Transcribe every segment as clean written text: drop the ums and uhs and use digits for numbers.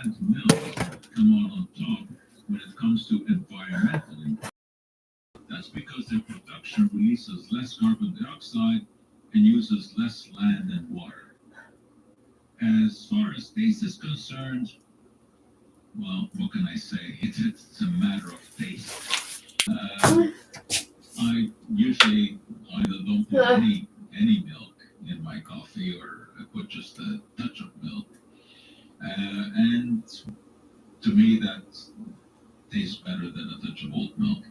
plant milks come out on top when it comes to environmental impact. That's because their production releases less carbon dioxide and uses less land and water. As far as taste is concerned, well, what can I say? It's a matter of taste. I usually either don't put any milk in my coffee or I put just a touch of milk. And to me, that tastes better than a touch of oat milk.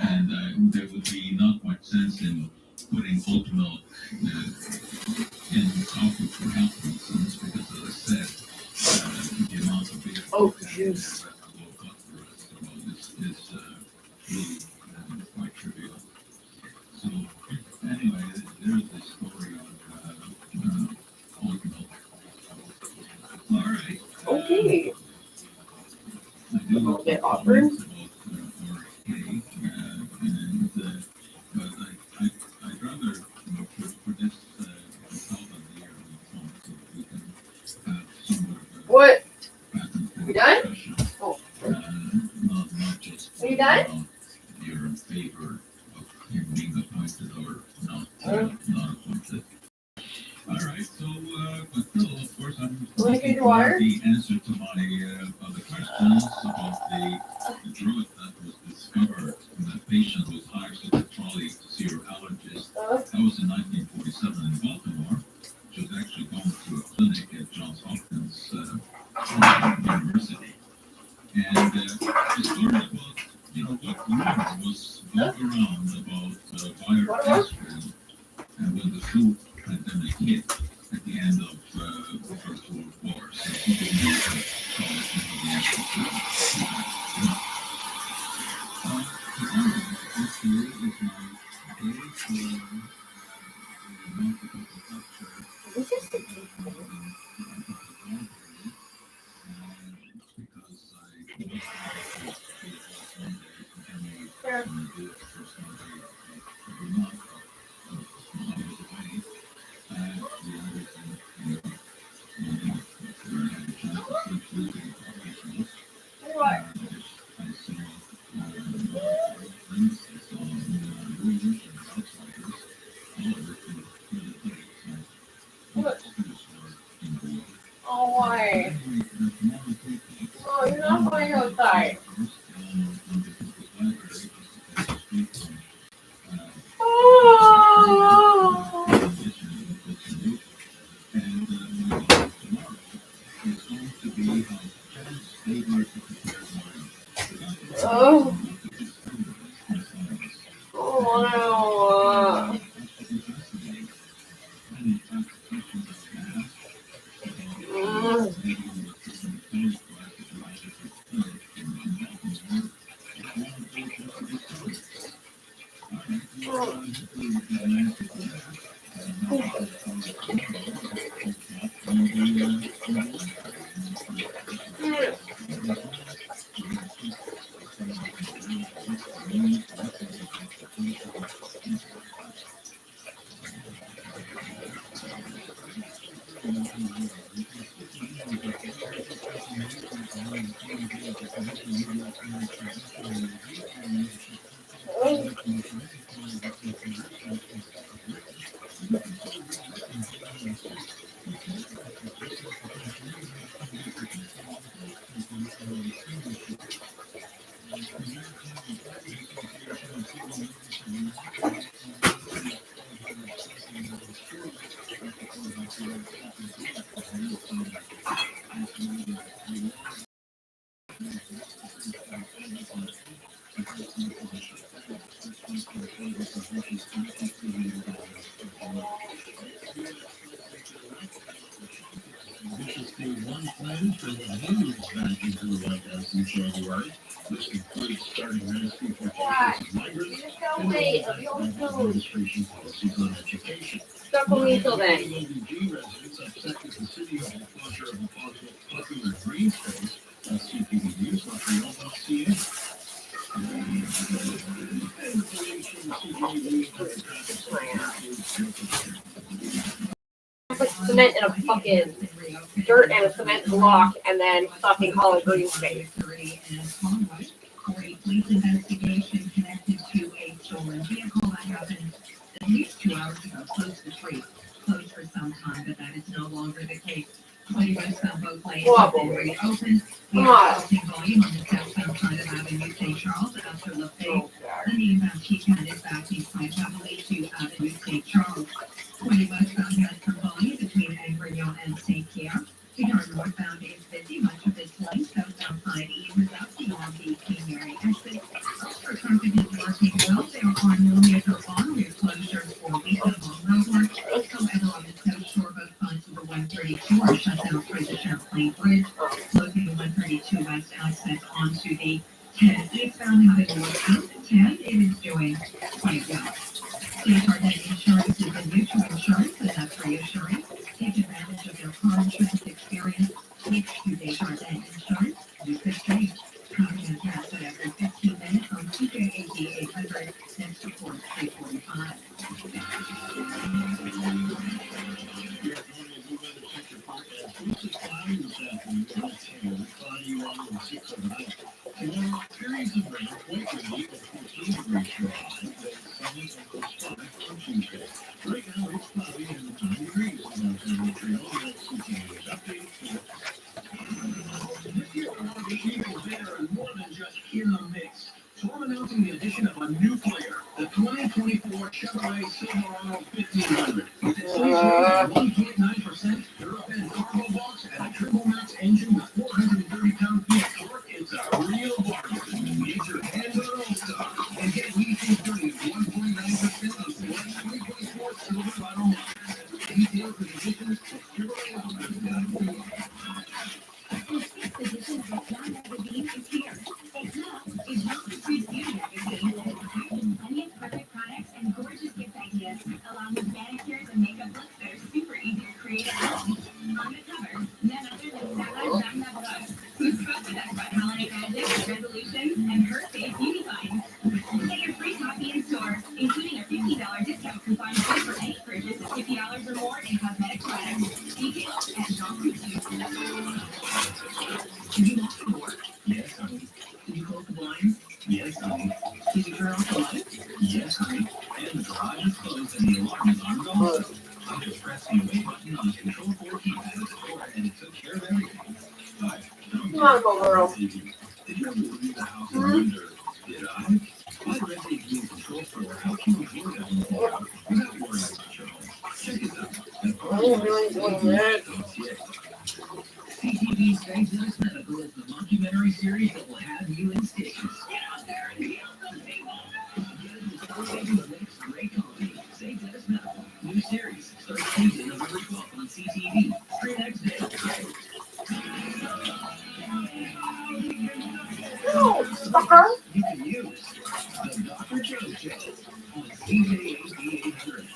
And there would be not much sense in putting oat milk in coffee for health reasons because, as I said, the amount of beta oat juice and low cholesterol is really quite trivial. So anyway, there's this story on oat milk. All right. Okay. I do A little bit awkward. about RFK, but I'd rather for this talk on the air on the phone so we can have somewhat of a What? back and forth You done? discussion. Oh. Not just Are you done? about you're in favor of him being appointed or not appointed. All right, so but still, of course, I'm Want to looking get your for water? the answer to my other questions about the drug that was discovered in that patient who was hired to the trolley to see her allergist. That was in 1947 in Baltimore. She was actually going to a clinic at Johns Hopkins University. And she started about, what rumor was going around about bioaspirin and when the flu pandemic hit at the end of the First World War. So people knew that college was the answer to that. This year is my day for multiple culture. This is the deep Because I do it for Sunday every month. I was away. The other thing, where I had a chance to see food and operations. What? I saw friends, I saw rulers and outsiders, all working for the place. What? In Oh, why? Oh, you're not going outside. Oh. Oh, no. Stop on me until then. Put cement in a fucking dirt and a cement block and and then fucking call it green space. For a police investigation connected to a stolen vehicle that happened at least 2 hours ago, close to 3. Closed for some time, but that is no longer the case. 21 boat lanes have been reopened. The resulting volume on the southbound side of Avenue St. Charles after LaFayette. The inbound T10 is backing quite heavily to Avenue St. Charles. 20 westbound has some volume between Angrignot and St. Pierre. The yard northbound is busy. Much of this length southbound side eases out beyond the King Mary exit. For traffic is working well. There are no major on-route closures for weekend on roadwork. However, on the south shore, both sides of the 132 are shut down for the Champlain Bridge, closing the 132 west access onto the 10 eastbound having northbound. 10 it is doing quite well. Desjardins Insurance is a mutual insurance, and that's reassuring. Take advantage of their car insurance experience. Switch to Desjardins Insurance. You could save. Copy and pass it every 15 minutes on TJAD 800. Next report 345. Periods of rain quite windy with 14-degree sunny on Tuesday. Right now it's cloudy and 9 degrees in Montreal. This year, the Eagles are more than just in the mix. So I'm announcing the addition of a new player, the 2024 Chevrolet Silverado 1500. With its 1.9% European turbo box and a turbo max engine with 430 pound-feet of torque, it's a real bargain. Get your hands on All-Star and get leasing free 1.9% on select 2024 Silverado models. Details and conditions at Chevrolet.com. Physicians that John Magazine is here. It's not the street beauty magazine that is packed with plenty of perfect products and gorgeous gift ideas, along with manicures and makeup looks that are super easy to create at home. On the cover, none other than Sarah Zangna, who's trusted us by holiday magic, resolutions, and her faith beauty finds. Get your free copy in store, including a $50 discount coupon for any purchase of $50 or more in cosmetic products. Details at Jean. Did you lock the door? Yes, honey. Did you close the blinds? Yes, honey. Did you turn off the lights? Yes, honey. And the garage is closed and the alarm is on also. I just pressed the away button on the control 4 keypad at the door and it took care of everything. But, Come on, go girl. Did you ever leave the house and wonder, did I? My Red Bay View Control 4 helps you avoid that home without worrying about your home. Check it out. CTV's Grey's Dennis Medical is the documentary series that will have you in stitches. Get out there and heal the people. The next great comedy, St. Dennis Medical. New series starts Tuesday, November 12th on CTV. Stream next day. No, sucker. You can use the Dr. Joe Show on CJAD 800.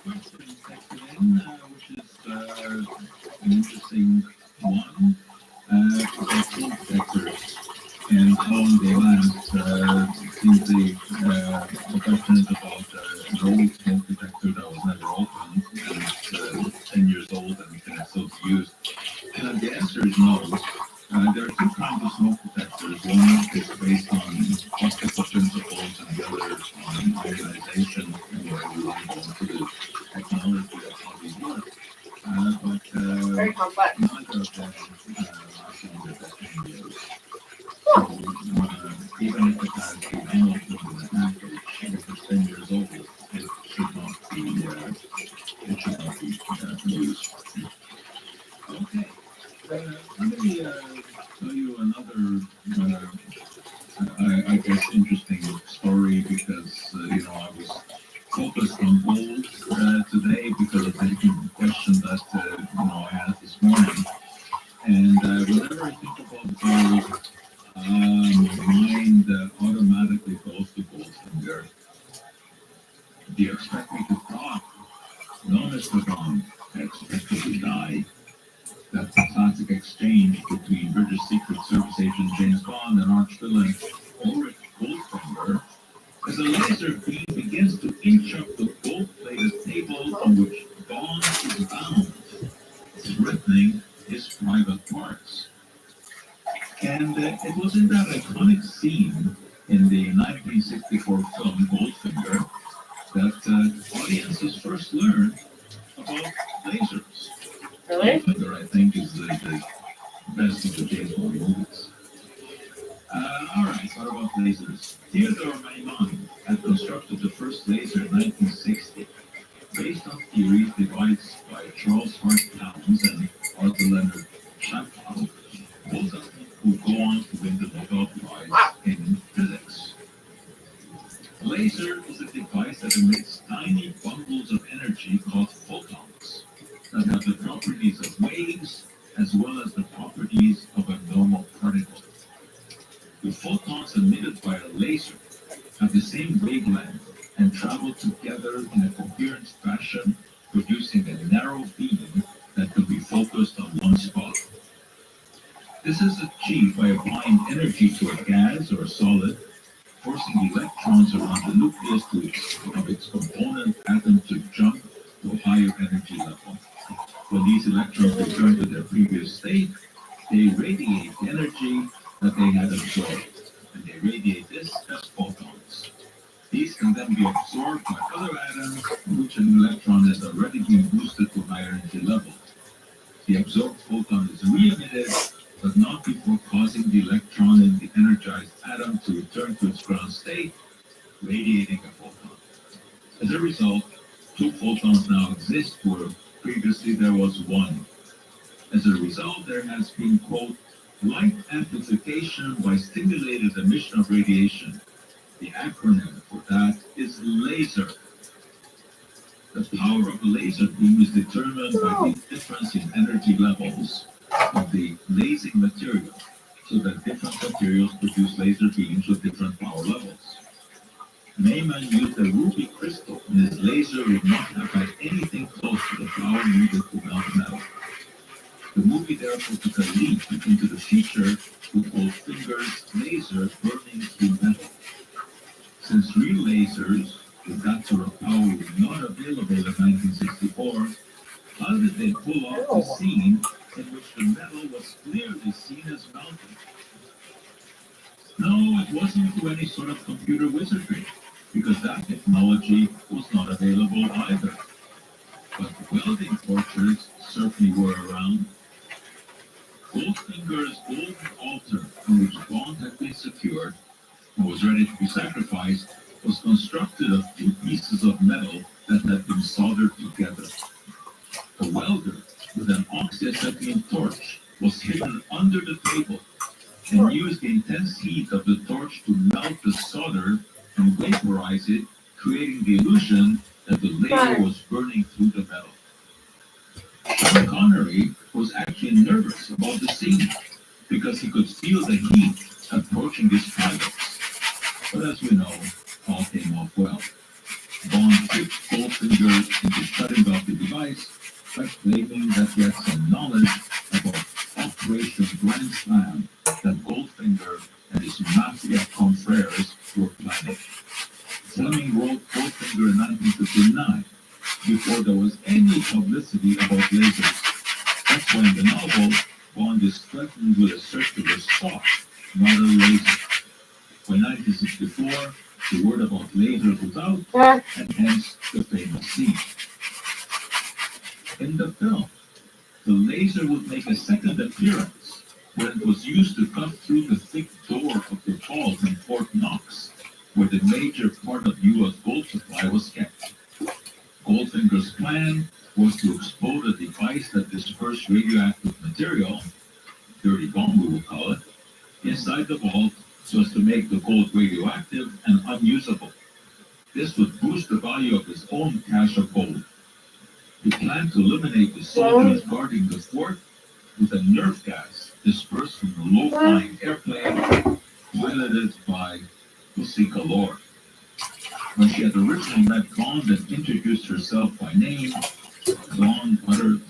Which is an interesting one. Detectors and how they last. Seems the question is about an old smoke detector that was never opened and 10 years old and can still be used. The answer is no. There are two kinds of smoke detectors. One is based on optical principles and the other on ionization, and we're relying on the technology of how these work. Very complex. Neither of them are things that can be used. So, even if it has the manual in the package, if it's 10 years old, it should not be used. Okay. Let me tell you another, I guess, interesting story because, I was focused on gold today because of the question that, I asked this morning. And whenever I think about gold, my mind automatically goes to Goldfinger. Do you expect me to talk? No, Mr. Bond, I expect you to die. That's a classic exchange between British Secret Service agent James Bond and arch villain Ulrich Goldfinger as a laser beam begins to inch up the level on which Bond is bound, threatening his private parts. And it was in that iconic scene in the 1964 film Goldfinger that audiences first learned about lasers. Really? Goldfinger, I think, is the best of the James Bond movies. All right, what about lasers? Theodore Maiman had constructed the first laser in 1960, based on theories devised by Charles Hart Towns and Arthur Leonard Chappell, both of whom would go on to win the Nobel Prize in physics. A laser is a device that emits tiny bundles of energy called photons that have the properties of waves as well as the properties of a normal particle. The photons emitted by a laser have the same wavelength and travel together in a coherent fashion, producing a narrow beam that can be focused on one spot. This is achieved by applying energy to a gas or a solid, forcing electrons around the nucleus of its component atom to jump to a higher energy level. When these electrons return to their previous state, they radiate the energy that they had absorbed, and they radiate this as photons. These can then be absorbed by other atoms in which an electron has already been boosted to higher energy level. The absorbed photon is re-emitted, but not before causing the electron in the energized atom to return to its ground state, radiating a photon. As a result, two photons now exist where previously there was one. As a result, there has been, quote, light amplification by stimulated emission of radiation. The acronym for that is LASER. The power of a laser beam is determined by the difference in energy levels of the lasing material, so that different materials produce laser beams with different power levels. Maiman used a ruby crystal, and his laser would not have had anything close to the power needed to melt metal. The movie therefore took a leap into the future with Goldfinger's laser burning through metal. Since real lasers with that sort of power were not available in 1964, how did they pull off the scene in which the metal was clearly seen as melting? No, it wasn't through any sort of computer wizardry, because that technology was not available either. But welding torches certainly were around. Goldfinger's golden altar on which Bond had been secured and was ready to be sacrificed was constructed of two pieces of metal that had been soldered together. A welder with an oxyacetylene torch was hidden under the table and used the intense heat of the torch to melt the solder and vaporize it, creating the illusion that the laser was burning through the metal. Sean Connery was actually nervous about the scene because he could feel the heat approaching his pilots. But as we know, all came off well. Bond tricked Goldfinger into shutting off the device by claiming that he had some knowledge about Operation Grand Slam that Goldfinger and his mafia confreres were planning. Fleming wrote Goldfinger in 1959, before there was any publicity about lasers. That's why in the novel, Bond is threatened with a circular spot, not a laser. By 1964, the word about lasers was out, and hence the famous scene. In the film, the laser would make a second appearance when it was used to cut through the thick door of the vault in Fort Knox, where the major part of U.S. gold supply was kept. Goldfinger's plan was to explode a device that dispersed radioactive material, dirty bomb we will call it, inside the vault so as to make the gold radioactive and unusable. This would boost the value of his own cache of gold. He planned to eliminate the soldiers guarding the fort with a nerve gas dispersed from a low-flying airplane piloted by Pussy Galore. When she had originally met Bond and introduced herself by name, Bond uttered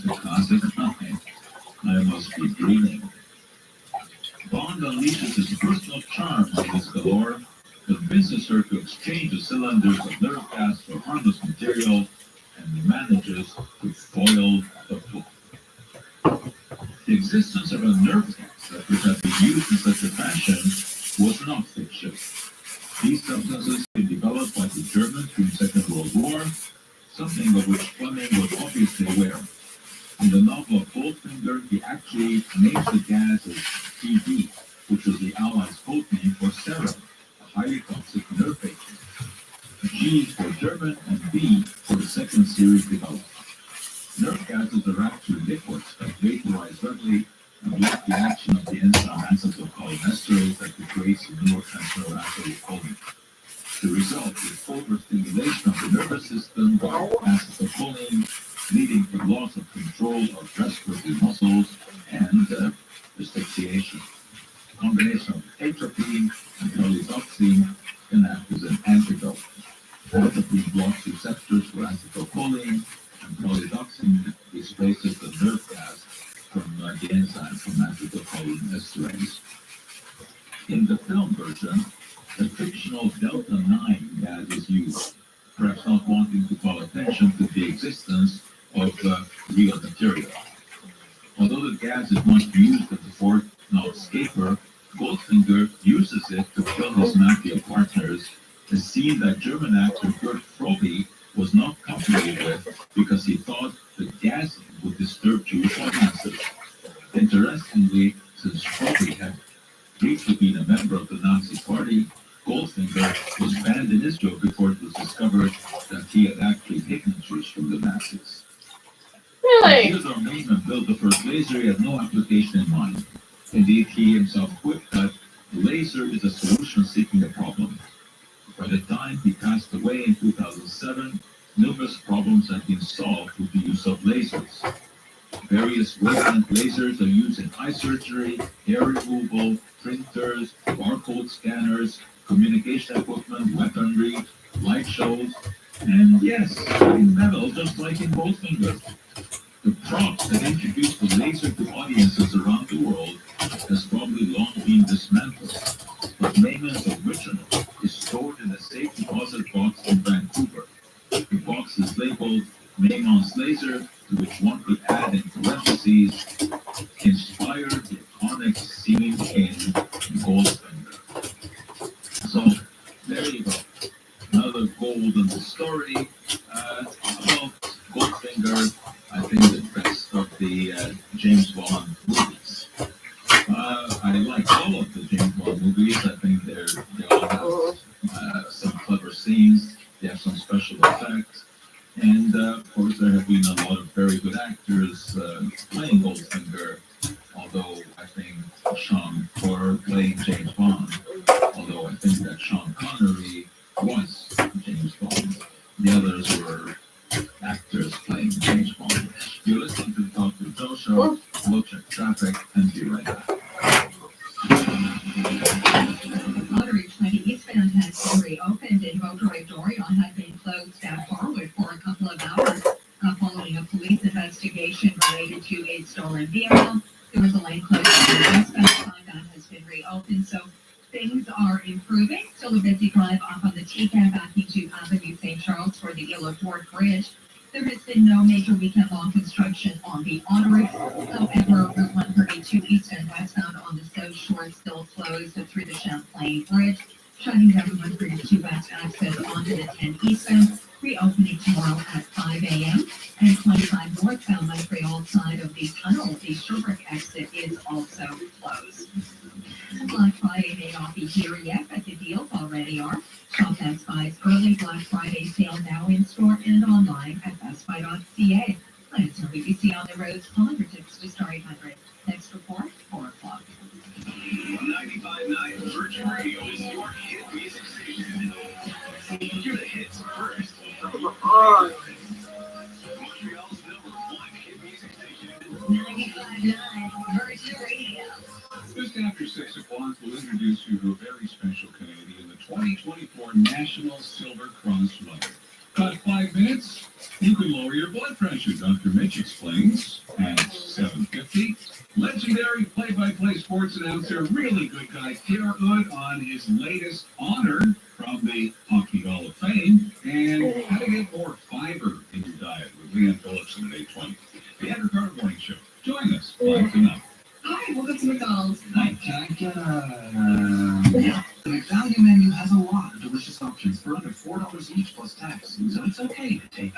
the classic line, "I must be dreaming." Bond unleashes his personal charm on Miss Galore, convinces her to exchange the cylinders of nerve gas for harmless material, and manages to foil the flow. The existence of a nerve gas that could have been used in such a fashion was not fiction. These substances were developed by the Germans during the Second World War, something of which Fleming was obviously aware. In the novel of Goldfinger, he actually names the gas as TB, which was the Allies' code name for serum, a highly toxic nerve agent. G for German and B for the second series developed. Nerve gases are actually liquids that vaporize readily and block the action of the enzyme acetylcholinesterase that degrades the neurotransmitter acetylcholine. The result is overstimulation of the nervous system by acetylcholine, leading to loss of control of respiratory muscles and asphyxiation. A combination of atropine and polydioxine can act as an antidote. Atropine blocks receptors for acetylcholine, and polydioxine displaces the nerve gas from the enzyme from acetylcholinesterase. In the film version, the fictional delta-9 gas is used, perhaps not wanting to call attention to the existence of real material. Although the gas is not used as a fourth escaper, Goldfinger uses it to kill his mafia partners, a scene that German actor Kurt Frobe was not comfortable with because he thought the gas would disturb Jewish audiences. Interestingly, since Frobe had briefly been a member of the Nazi Party, Goldfinger was banned in Israel before it was discovered that he had actually taken Jews from the Nazis. Really? Theodore Maiman built the first laser. He had no application in mind. Indeed, he himself quipped that the laser is a solution seeking a problem. By the time he passed away in 2007, numerous problems had been solved with the use of lasers. Various wavelength lasers are used in eye surgery, hair removal, printers, barcode scanners, communication equipment, weaponry, light shows, and yes, in metal, just like in Goldfinger. The props that introduced the laser to audiences around the world has probably long been dismantled, but Maiman's original is stored in a safe deposit box in Vancouver. The box is labeled Maiman's laser, to which one could add in parentheses, inspired the iconic scene in Goldfinger. So, there you go. Another gold in the story. Well, Goldfinger, I think the best of the James Bond movies. I like all of the James Bond movies. I think they all have some clever scenes. They have some special effects. And of course, there have been a lot of very good actors playing Goldfinger, although I think Sean for playing James Bond, although I think that Sean Connery was James Bond. The others were actors playing James Bond. You're listening to the Talk to Joe show. We'll check traffic and be right back. Rotary 20 eastbound has been reopened and Rotary Dorion had been closed at Forward for a couple of hours following a police investigation related to a stolen vehicle. There was a lane closed on the westbound side that has been reopened, so things are improving. Still a busy drive off on the TCAM back into Avenue St. Charles for the Ilo Ford Bridge. There has been no major weekend-long construction on the artery. However, Route 132 east and westbound on the South Shore is still closed through the Champlain Bridge, shutting down the 132 west access onto the 10 eastbound, reopening tomorrow at 5 a.m. And 25 northbound Montreal side of the tunnel, the Sherbrooke exit is also closed. Black Friday may not be here yet, but the deals already are. Shop Best Buy's early Black Friday sale now in store and online at bestbuy.ca. I'm sorry, you see on the roads, calling your tips to star 800. Next report, 4 o'clock. 95.9 Virgin Radio is your hit music station. Hear the hits first. Montreal's #1 hit music station. 95.9 Virgin Radio. Just after 6 o'clock, we'll introduce you to a very special Canadian, the 2024 National Silver Cross Runner. Got 5 minutes? You can lower your blood pressure, Dr. Mitch explains. At 7:50, legendary play-by-play sports announcer, really good guy, Pierre Hood on his latest honor from the Hockey Hall of Fame and how to get more fiber in your diet. Live with Leanne Phillips and an 820. The Andrew Carter Morning Show. Join us. 5 to 9. Hi, welcome to McDonald's. Hi, can I get yeah. The McValue menu has a lot of delicious options for under $4 each plus tax, so it's okay to take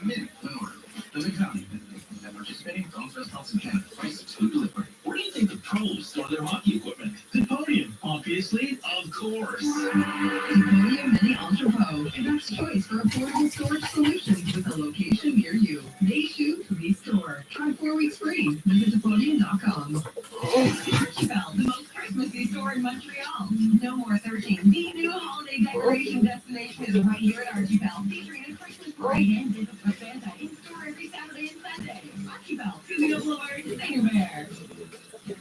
mint or the McValue menu. At participating McDonald's restaurants in Canada, price exclude delivery. Where do you think the pros store their hockey equipment? The podium, obviously, of course. The Podium Mini Ultra Pro, your best choice for affordable storage solutions with a location near you. They shoot, we store. Try 4 weeks free. Visit thepodium.com. Archibald, the most Christmassy store in Montreal. No More 13, the new holiday decoration destination is right here at Archibald, featuring a Christmas parade and visits with Santa in store every Saturday and Sunday. Archibald, Studio Boulevard, Singer Bear.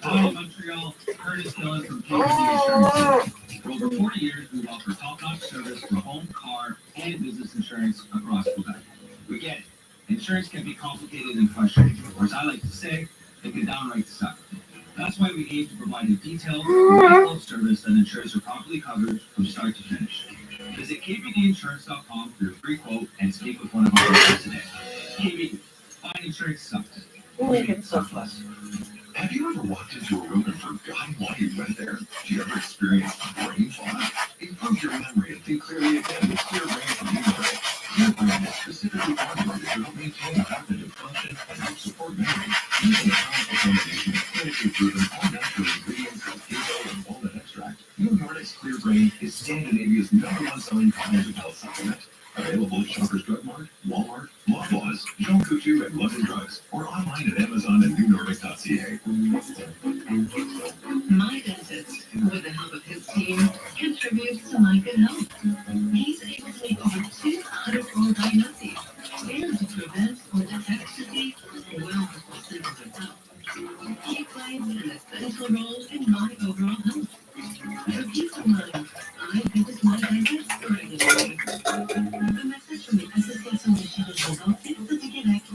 Hi, Montreal. Curtis Dillon from KC Insurance. For over 40 years, we've offered top-notch service for home, car, and business insurance across Quebec. We get it. Insurance can be complicated and frustrating, or as I like to say, it can downright suck. That's why we aim to provide a detailed, reliable service that ensures you're properly covered from start to finish. Visit kvdinsurance.com for your free quote and speak with one of our agents today. KVD, buying insurance sucks. Make it suck less. Have you ever walked into a room and forgotten why you went there? Do you ever experience brain fog? Improve your memory and think clearly again with Clear Brain from Unity. Clear Brain is specifically formulated to help maintain cognitive function and help support memory using a powerful combination of clinically proven all-natural ingredients like kale and walnut extract. Unordic's Clear Brain is Scandinavia's #1 selling cognitive health supplement. Available at Shoppers Drug Mart, Walmart, Loblaws, Jean Coutu, and London Drugs, or online at Amazon and newnordic.ca. My dentist, with the help of his team, contributes to my good health. He's able to make over 200 oral diagnoses and to prevent or detect disease well before symptoms develop. He plays an essential role in my overall health. For peace of mind, I visit my dentist regularly. The message from the SSL Solution is resulting to connect.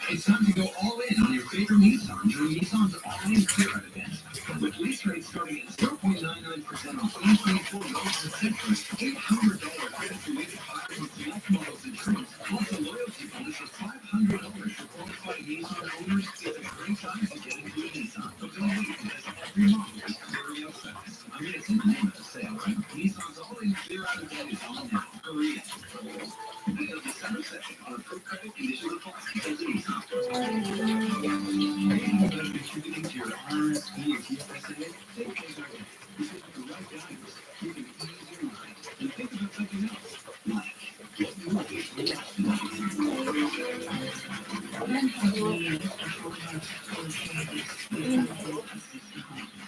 It's time to go all in on your favorite Nissan during Nissan's all-in clear-out event. With lease rates starting at 0.99% on 2024 models and Century, $800 credit-related tires with select models and trims, plus a loyalty bonus of $500 for qualified Nissan owners. It's a great time to get into a Nissan. So don't wait, because every model is hurry up fast. I mean, it's in the name of the sale, right? Nissan's all-in clear-out event is on now. Hurry up. Until December 2nd on approved credit conditions apply. Because of Nissan. Anything that is contributing to your RSP or TFSA, take those away. Because with the right guidance, you can ease your mind and think about something else. Like, get movies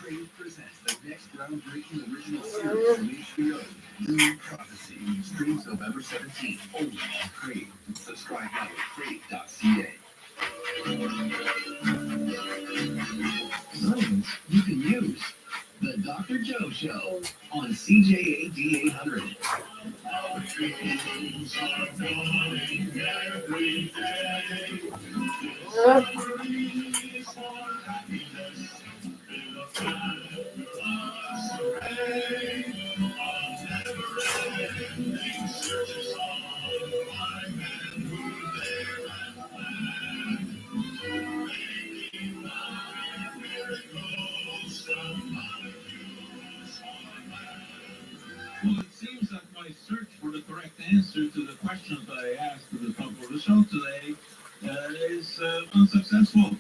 Crave presents the next groundbreaking original series from HBO, New Prophecy. Streams November 17th, only on Crave. Subscribe now at crave.ca. Moments you can use. The Dr. Joe Show on CJAD 800. Well, it seems that my search for the correct answer to the questions that I asked at the top of the show today is unsuccessful.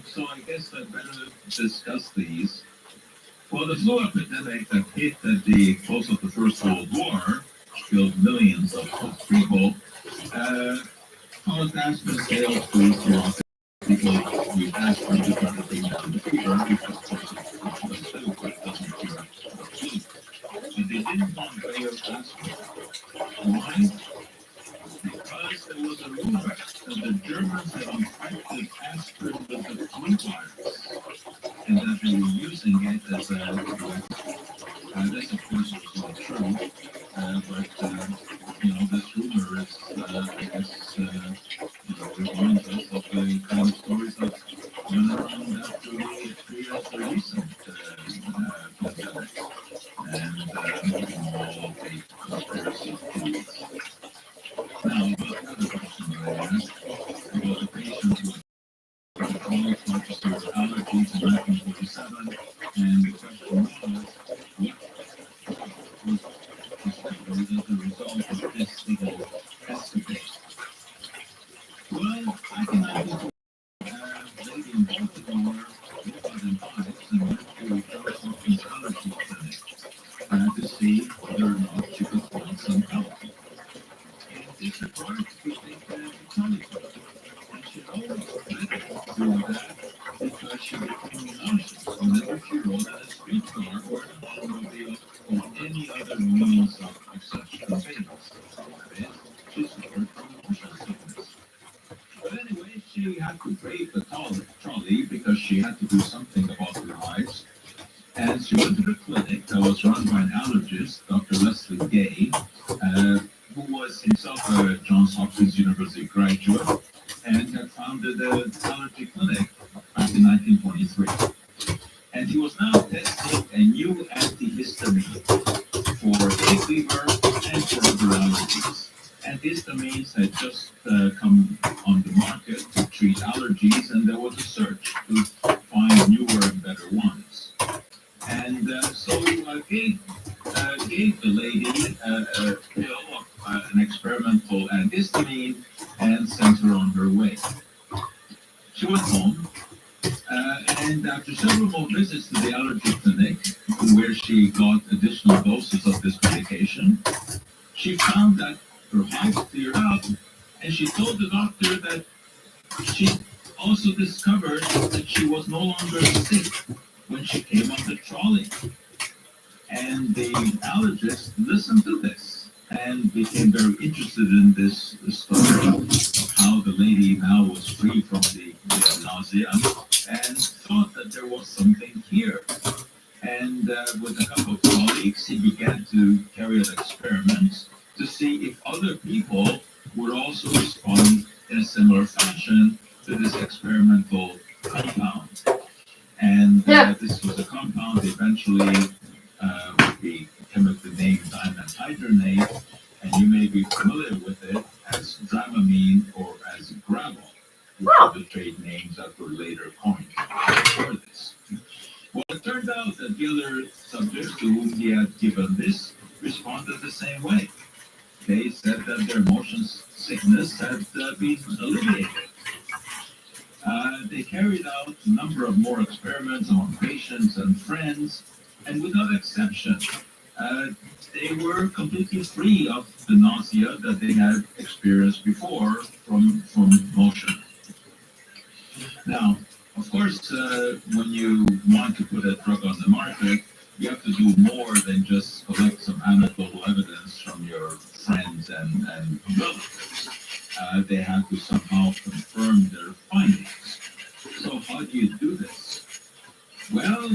So I guess I'd better discuss these. Well, the flu epidemic that hit at the close of the First World War killed millions of people. Caused asthma, sales, flu, cirrhosis. People with asthma do not bring down the fever because, of course, the flu doesn't cure the flu. But they didn't want to clear asthma. Why? Because there was a rumor that the Germans had infected aspirin with the flu virus and that they were using it as a weapon. This, of course, was not true. But this rumor is, I guess, reminds us of the kind of stories that went around after we experienced the recent pandemic and all of the conspiracy theories. Now, Now, about another question that I asked about the patient who had chronic registered allergies in 1947, and the question was, what was discovered as a result of this little escapade? Well, I can imagine lady in Baltimore looked out in pipes and went to Johns Hopkins Allergy Clinic to see whether or not she could find some help. And this required to take the tonic. And she always dreaded doing that because she became nauseous whenever she rode in a streetcar or an automobile or any other means of such conveyance. That is, she suffered from motion sickness. But anyway, she had to brave the trolley because she had to do something about her eyes. And she went to the clinic that was run by an allergist, Dr. Leslie Gay, who was himself a Johns Hopkins University graduate and had founded the allergy clinic back in 1923. And he was now testing a new antihistamine for hay fever and for other allergies. Antihistamines had just come on the market to treat allergies, and there was a search to find newer and better ones. And so gave the lady a pill of an experimental antihistamine and sent her on her way. She went home, and after several more visits to the allergy clinic, where she got additional doses of this medication, she found that her hives cleared out, and she told the doctor that she also discovered that she was no longer sick when she came on the trolley. And the allergist listened to this and became very interested in this story of how the lady now was free from the nausea and thought that there was something here. And with a couple of colleagues, he began to carry out experiments to see if other people would also respond in a similar fashion to this experimental compound. And this was a compound eventually would be chemically named dimenhydrinate, and you may be familiar with it as Dramamine or as Gravol, which are the trade names that were later coined for this. Well, it turned out that the other subjects to whom he had given this responded the same way. They said that their motion sickness had been alleviated. They carried out a number of more experiments on patients and friends, and without exception, they were completely free of the nausea that they had experienced before from motion. Now, of course, when you want to put a drug on the market, you have to do more than just collect some anecdotal evidence from your friends and relatives. They have to somehow confirm their findings. So how do you do this? Well,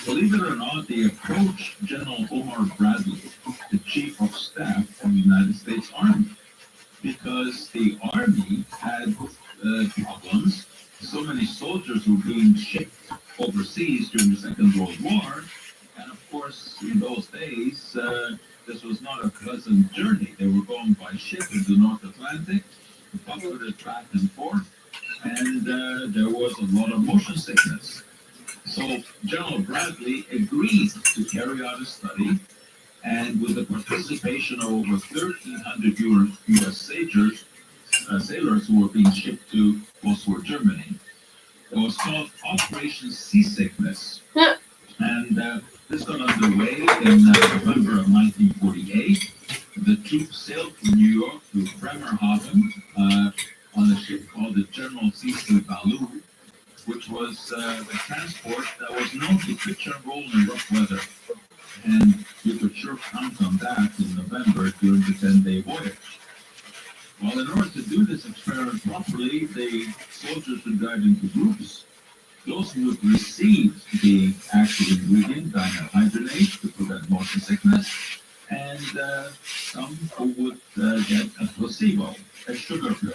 believe it or not, they approached General Omar Bradley, the Chief of Staff of the United States Army, because the Army had problems. So many soldiers were being shipped overseas during the Second World War, and of course, in those days, this was not a pleasant journey. They were going by ship in the North Atlantic, buffeted back and forth, and there was a lot of motion sickness. So General Bradley agreed to carry out a study, and with the participation of over 1,300 U.S. sailors who were being shipped to post-war Germany. It was called Operation Seasickness, and this got underway in November of 1948. The troops sailed from New York to Bremerhaven on a ship called the General Cecil Ballou, which was a transport that was known to pitch and roll in rough weather. And you could sure count on that in November during the 10-day voyage. Well, in order to do this experiment properly, the soldiers were divided into groups. Those who would receive the active ingredient, dimenhydrinate, to prevent motion sickness, and some who would get a placebo, a sugar pill.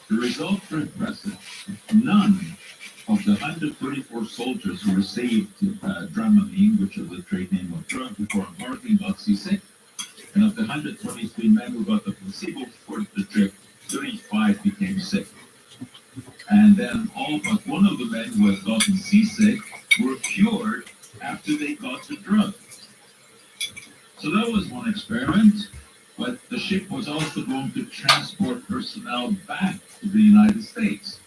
The results were impressive. None of the 134 soldiers who received Dramamine, which is the trade name of drug, before embarking got seasick. And of the 123 men who got the placebo, overnight became sick. And then all but one of the men who had gotten seasick were cured after they got the drug. So that was one experiment, but the ship was also going to transport personnel back to the United States.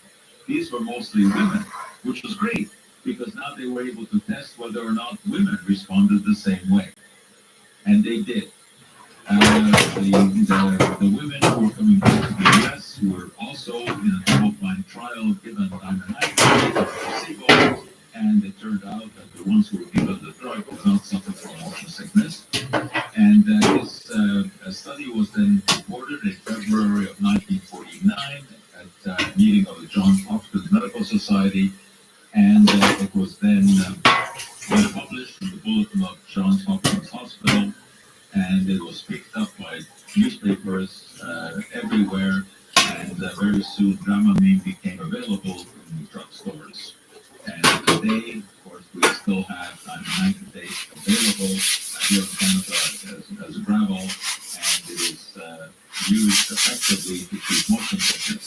These were mostly women, which was great because now they were able to test whether or not women responded the same way. And they did. The women who were coming back to the U.S. who were also in a double-blind trial given ivermectin or placebo, and it turned out that the ones who were given the drug did not suffer from motion sickness. And this study was then reported in February of 1949 at a meeting of the Johns Hopkins Medical Society, and it was then published in the Bulletin of Johns Hopkins Hospital, and it was picked up by newspapers everywhere, and very soon Dramamine became available in drugstores. And today, of course, we still have ivermectin available here in Canada as a gravel, and it is used effectively to treat motion sickness.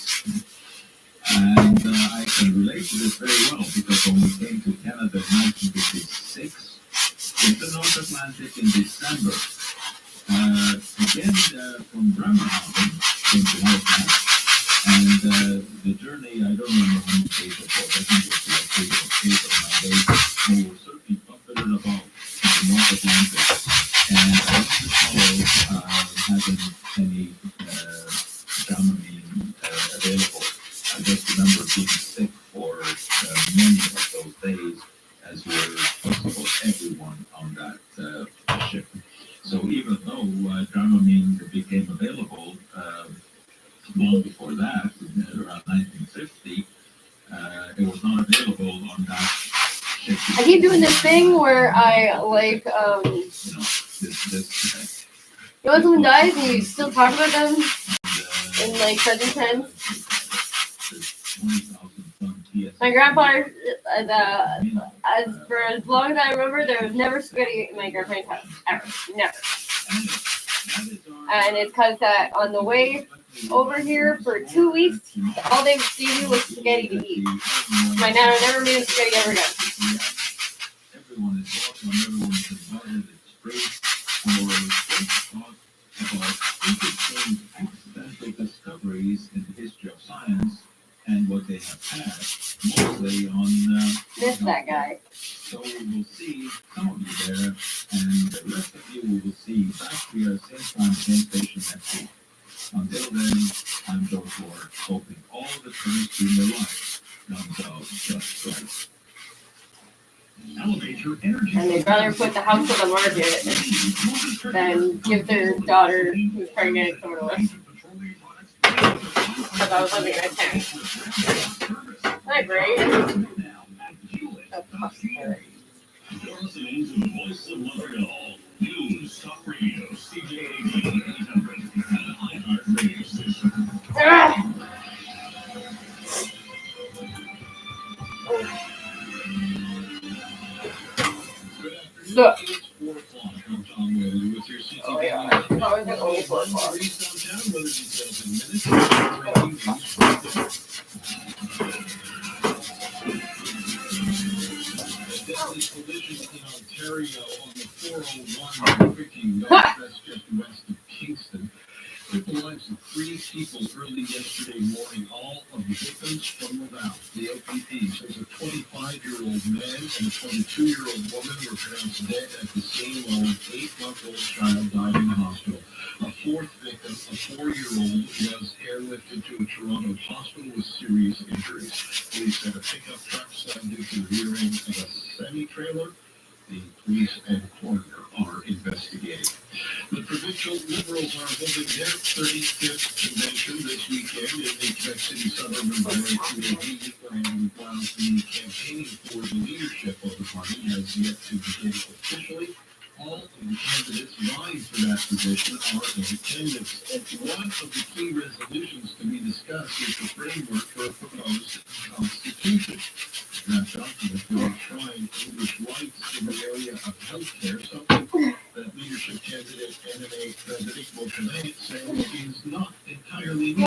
And I can relate to this very well because when we came to Canada in 1956, in the North Atlantic in December, again from Bremerhaven came to Halifax, and the journey, I don't remember how many days it was, I think it was like 8 or 9 days, we were certainly buffeted about in the North Atlantic, and I used to follow having any Dramamine available. I just remember being sick for many of those days, as were possible everyone on that ship. So even though Dramamine became available long before that, around 1950, it was not available on that ship. I keep doing this thing where I like you know when someone dies and you still talk about them in like present tense. My grandfather, as for as long as I remember, there was never spaghetti in my grandparents' house ever, never. And it's because that on the way over here for 2 weeks, all they would see me was spaghetti to eat. My nana never made spaghetti ever again. Everyone is welcome, everyone is invited, it's great. Or talk about interesting accidental discoveries in the history of science and what they have had, mostly on Miss that guy. So we will see some of you there, and the rest of you we will see back here, same time, same station next week. Until then, I'm Joe Ford, hoping all the chemistry in your life comes out just right. Elevate your energy. And they'd rather put the house on the market than give their daughter who's pregnant over to us. Because I was living in a tent. Isn't that great? You're listening to the Voice of Montreal News Talk Radio, CJAD 800, and iHeart Radio Station. Look. It's 4 o'clock. I'm Tom Whaley with your CTV. Oh, yeah. How is it only 4 o'clock? Downtown, weather details in minutes. Deadly collision in Ontario on the 401 Viking Northwest just west of Kingston. Took the lives of 3 people early yesterday morning, all of the victims from without. The OPP says a 25-year-old man and a 22-year-old woman were pronounced dead at the scene while an 8-month-old child died in the hospital. A 4th victim, a 4-year-old, was airlifted to a Toronto hospital with serious injuries. Police said a pickup truck slammed into the rear end of a semi-trailer. The police and coroner are investigating. The provincial Liberals are holding their 35th convention this weekend in the Quebec City suburb environment QAB, and while the campaigning for the leadership of the party has yet to begin officially, all of the candidates vying for that position are in attendance. One of the key resolutions to be discussed is the framework for a proposed constitution. That document will enshrine English rights in the area of healthcare, something that leadership candidate NNA President Motionay says is not entirely new.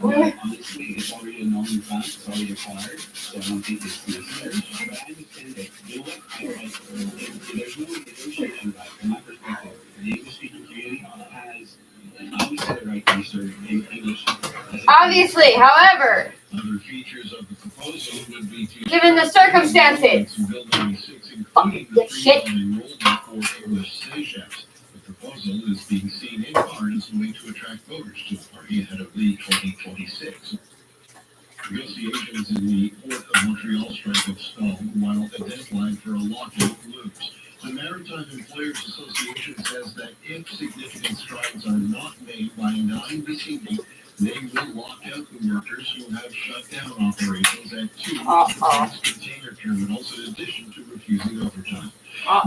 Honestly, it's already a known fact. It's already acquired. So I don't think it's necessary. But I understand that. You know what? There's no negotiation about it. From my perspective, the English-speaking community has obviously the right to serve in English. Obviously, however, Other features of the proposal would be to given the circumstances, Bill 96, fucking including the shit. $3 enrollment for English sales chefs. The proposal is being seen in part as a way to attract voters to the party ahead of the 2026. Negotiations in the Port of Montreal strike have stalled while a deadline for a lockout looms. The Maritime Employers Association says that if significant strides are not made by 9 this evening, they will lock out the workers who have shut down operations at 2 of the port's container terminals, in addition to refusing overtime.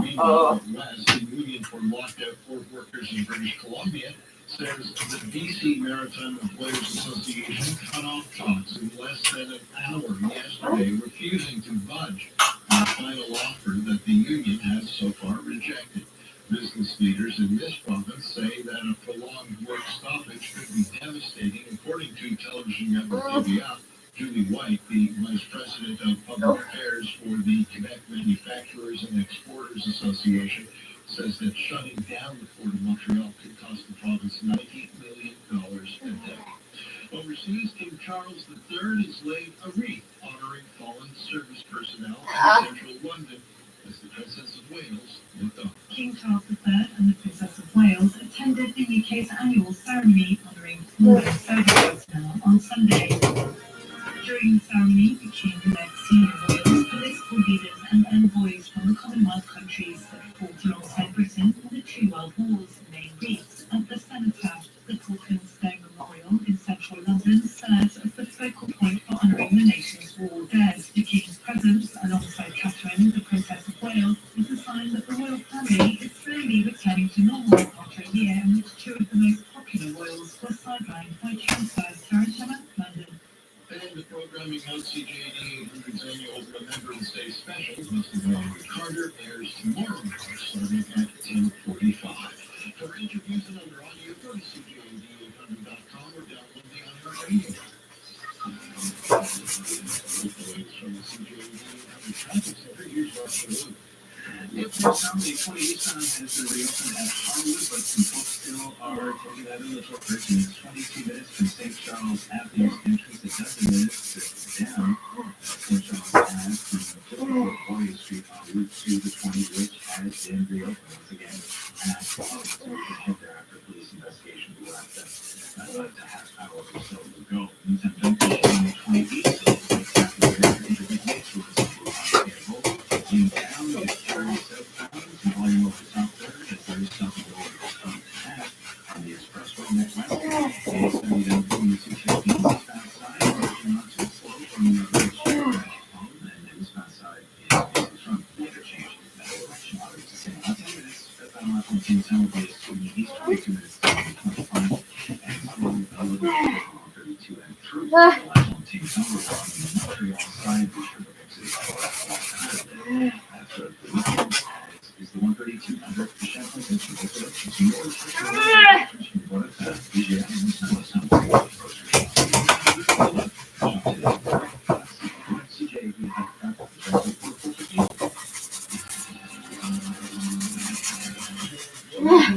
Meanwhile, West, the Union for Locked Out Port Workers in British Columbia, says the BC Maritime Employers Association cut off talks in less than an hour yesterday, refusing to budge on a final offer that the union has so far rejected. Business leaders in this province say that a prolonged work stoppage could be devastating, according to television network TVA. Julie White, the Vice President of Public Affairs for the Quebec Manufacturers and Exporters Association, says that shutting down the Port of Montreal could cost the province $90 million a day. Overseas, King Charles III has laid a wreath honoring fallen service personnel in central London as the Princess of Wales looked on. King Charles III and the Princess of Wales attended the UK's annual ceremony honouring fallen service personnel on Sunday. During the ceremony, the King led senior royals, political leaders and envoys from the Commonwealth countries that fought alongside Britain in the 2 World Wars named wreaths at the cenotaph. The Torquilstone Memorial in central London serves as the focal point for honouring the nation's war dead. The King's presence, alongside Catherine, the Princess of Wales, is a sign that the royal family is slowly returning to normal after a year in which 2 of the most popular royals were sidelined by transfers to Tarantula, London. And the programming of CJAD 800's annual Remembrance Day special, hosted by Amy Carter, airs tomorrow night, starting at 10:45. For interviews and other audio, go to CJAD800.com or download the iHeartRadio app. From the CJAD 800 Traffic Center, here's Rush Blue. If for some, the 28th time has been reopened at Harwood, but some folks still are taking that in the short version. It's 22 minutes from St. Charles Avenue's entrance, 11 minutes down St. Charles Ave from Warrior Street en route to the 20, which has been reopened once again. And I thought so we could head there after police investigation. We will have to half hour or so to go. Meantime, don't go on the 28th, so it's like after the intermediate tours in town, it's turning southbound, and volume over South 3rd, as there is something over the path on the expressway next Wednesday. It's going to be down between the 215 eastbound side, pushing on too slow from the Ridge Street home, and the eastbound side is from the interchange. That direction, obviously, saying 10 minutes, southbound left from King Town Place to the east, 22 minutes to 25, and slowing a little bit on 32 and through. The last one, King Town, we're on the Montreal side, which for the mix is after the weekend is the 132 under the Champlain Institute. It's more restrictions for what it's BGM and some grocery CJ, we have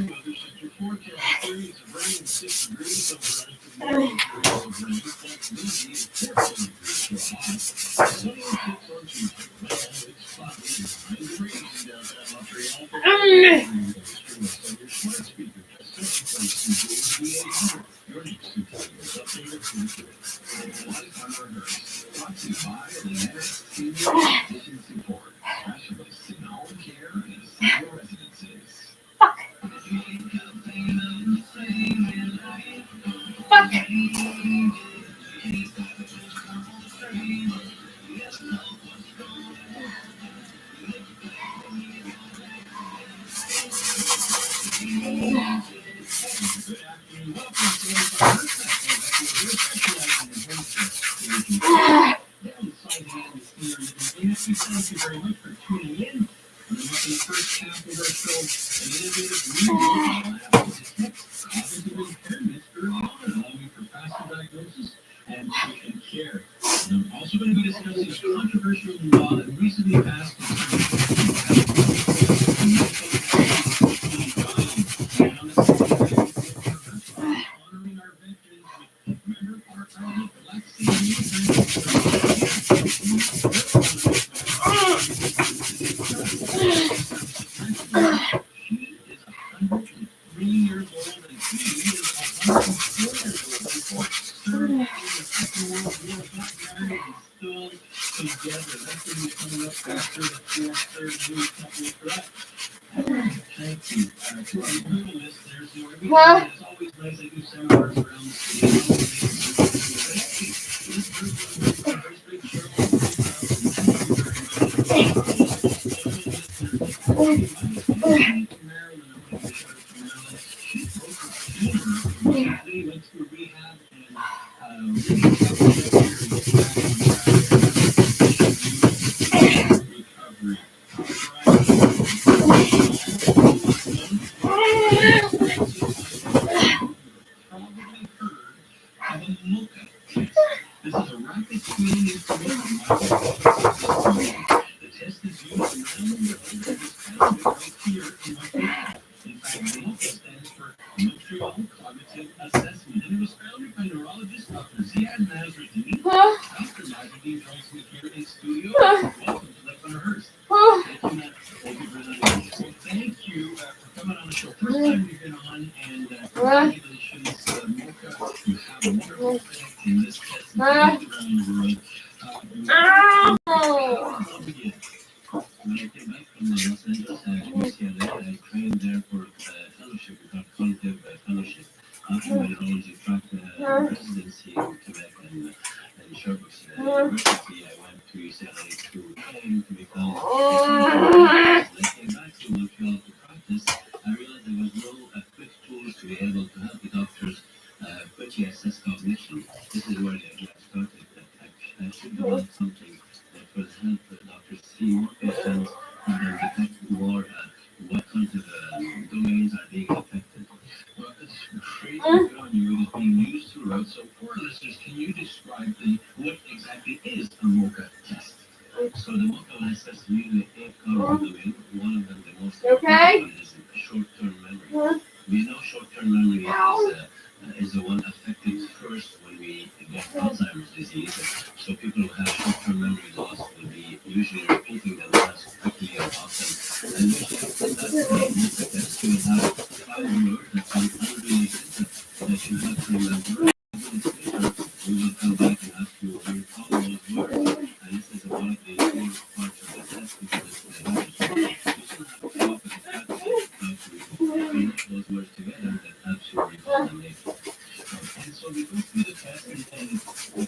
weather center forecast periods of rain and 6 degrees over rain, but maybe 14 degrees to a high. Sunny and 6 on Tuesday. It's cloudy and 9 degrees in downtown Montreal. Your smart speaker has set place CJAD 800. Your next computer is updated to 100 hertz. Brought to you by Lynette Senior Condition Support. Specialists in home care and senior residences. Fuck. Thank you very much for tuning in. In the first half of our show, an innovative new cognitive impairment early on, allowing for faster is a controversial law that recently passed honoring our veterans. Remember our Black Sea She is 103 years old and he is 104 years old. Served in the Second World War, got married and still together. That's going to be coming up after the fourth, third news couple for that. Thank you. To our Google listeners, every day it's always nice. I do seminars around the city. This group was our first big show. She went to rehab and recovery. Probably heard of a mocha test. This is a rapid screening information microbiome. The test is used around the world and is found right here in Montreal. In fact, MOCA stands for Montreal Cognitive Assessment, and it was founded by neurologist Dr. Ziad Nasruddin. Dr. Nasruddin joins me here in studio. Welcome to Life on a Hearse. Thank you, thank you for that. Well, thank you for coming on the show. First time you've been on, and congratulations, Mocha. You have a wonderful effect in this test around the world. When I came back from Los Angeles, UCLA, I trained there for a fellowship, we called cognitive fellowship, after my neurology track residency in Quebec and Sherbrooke University. I went to UCLA to train to become a when I came back to Montreal to practice, I realized there was no quick tools to be able to help the doctors quickly assess cognition. This is where the idea started, that I should develop something that will help the doctors see more patients and then detect more what kinds of domains are being affected. Well, it's great to be on you. It is being used throughout. So for our listeners, can you describe what exactly is a MOCA test? So the MOCA will assess usually 8 cognitive domains. One of them, the most important one, is short-term memory. We know short-term memory is the one affected first when we get Alzheimer's disease. So people who have short-term memory loss will be usually repeating themselves quickly and often. And usually after that MOCA test, you will have 5 words that sound unrelated that you have to remember. We will come back and ask you to recall those words. And this is one of the core parts of the test because it's the you still have to come up with a strategy how to connect those words together that helps you recall them later. And so we go through the test and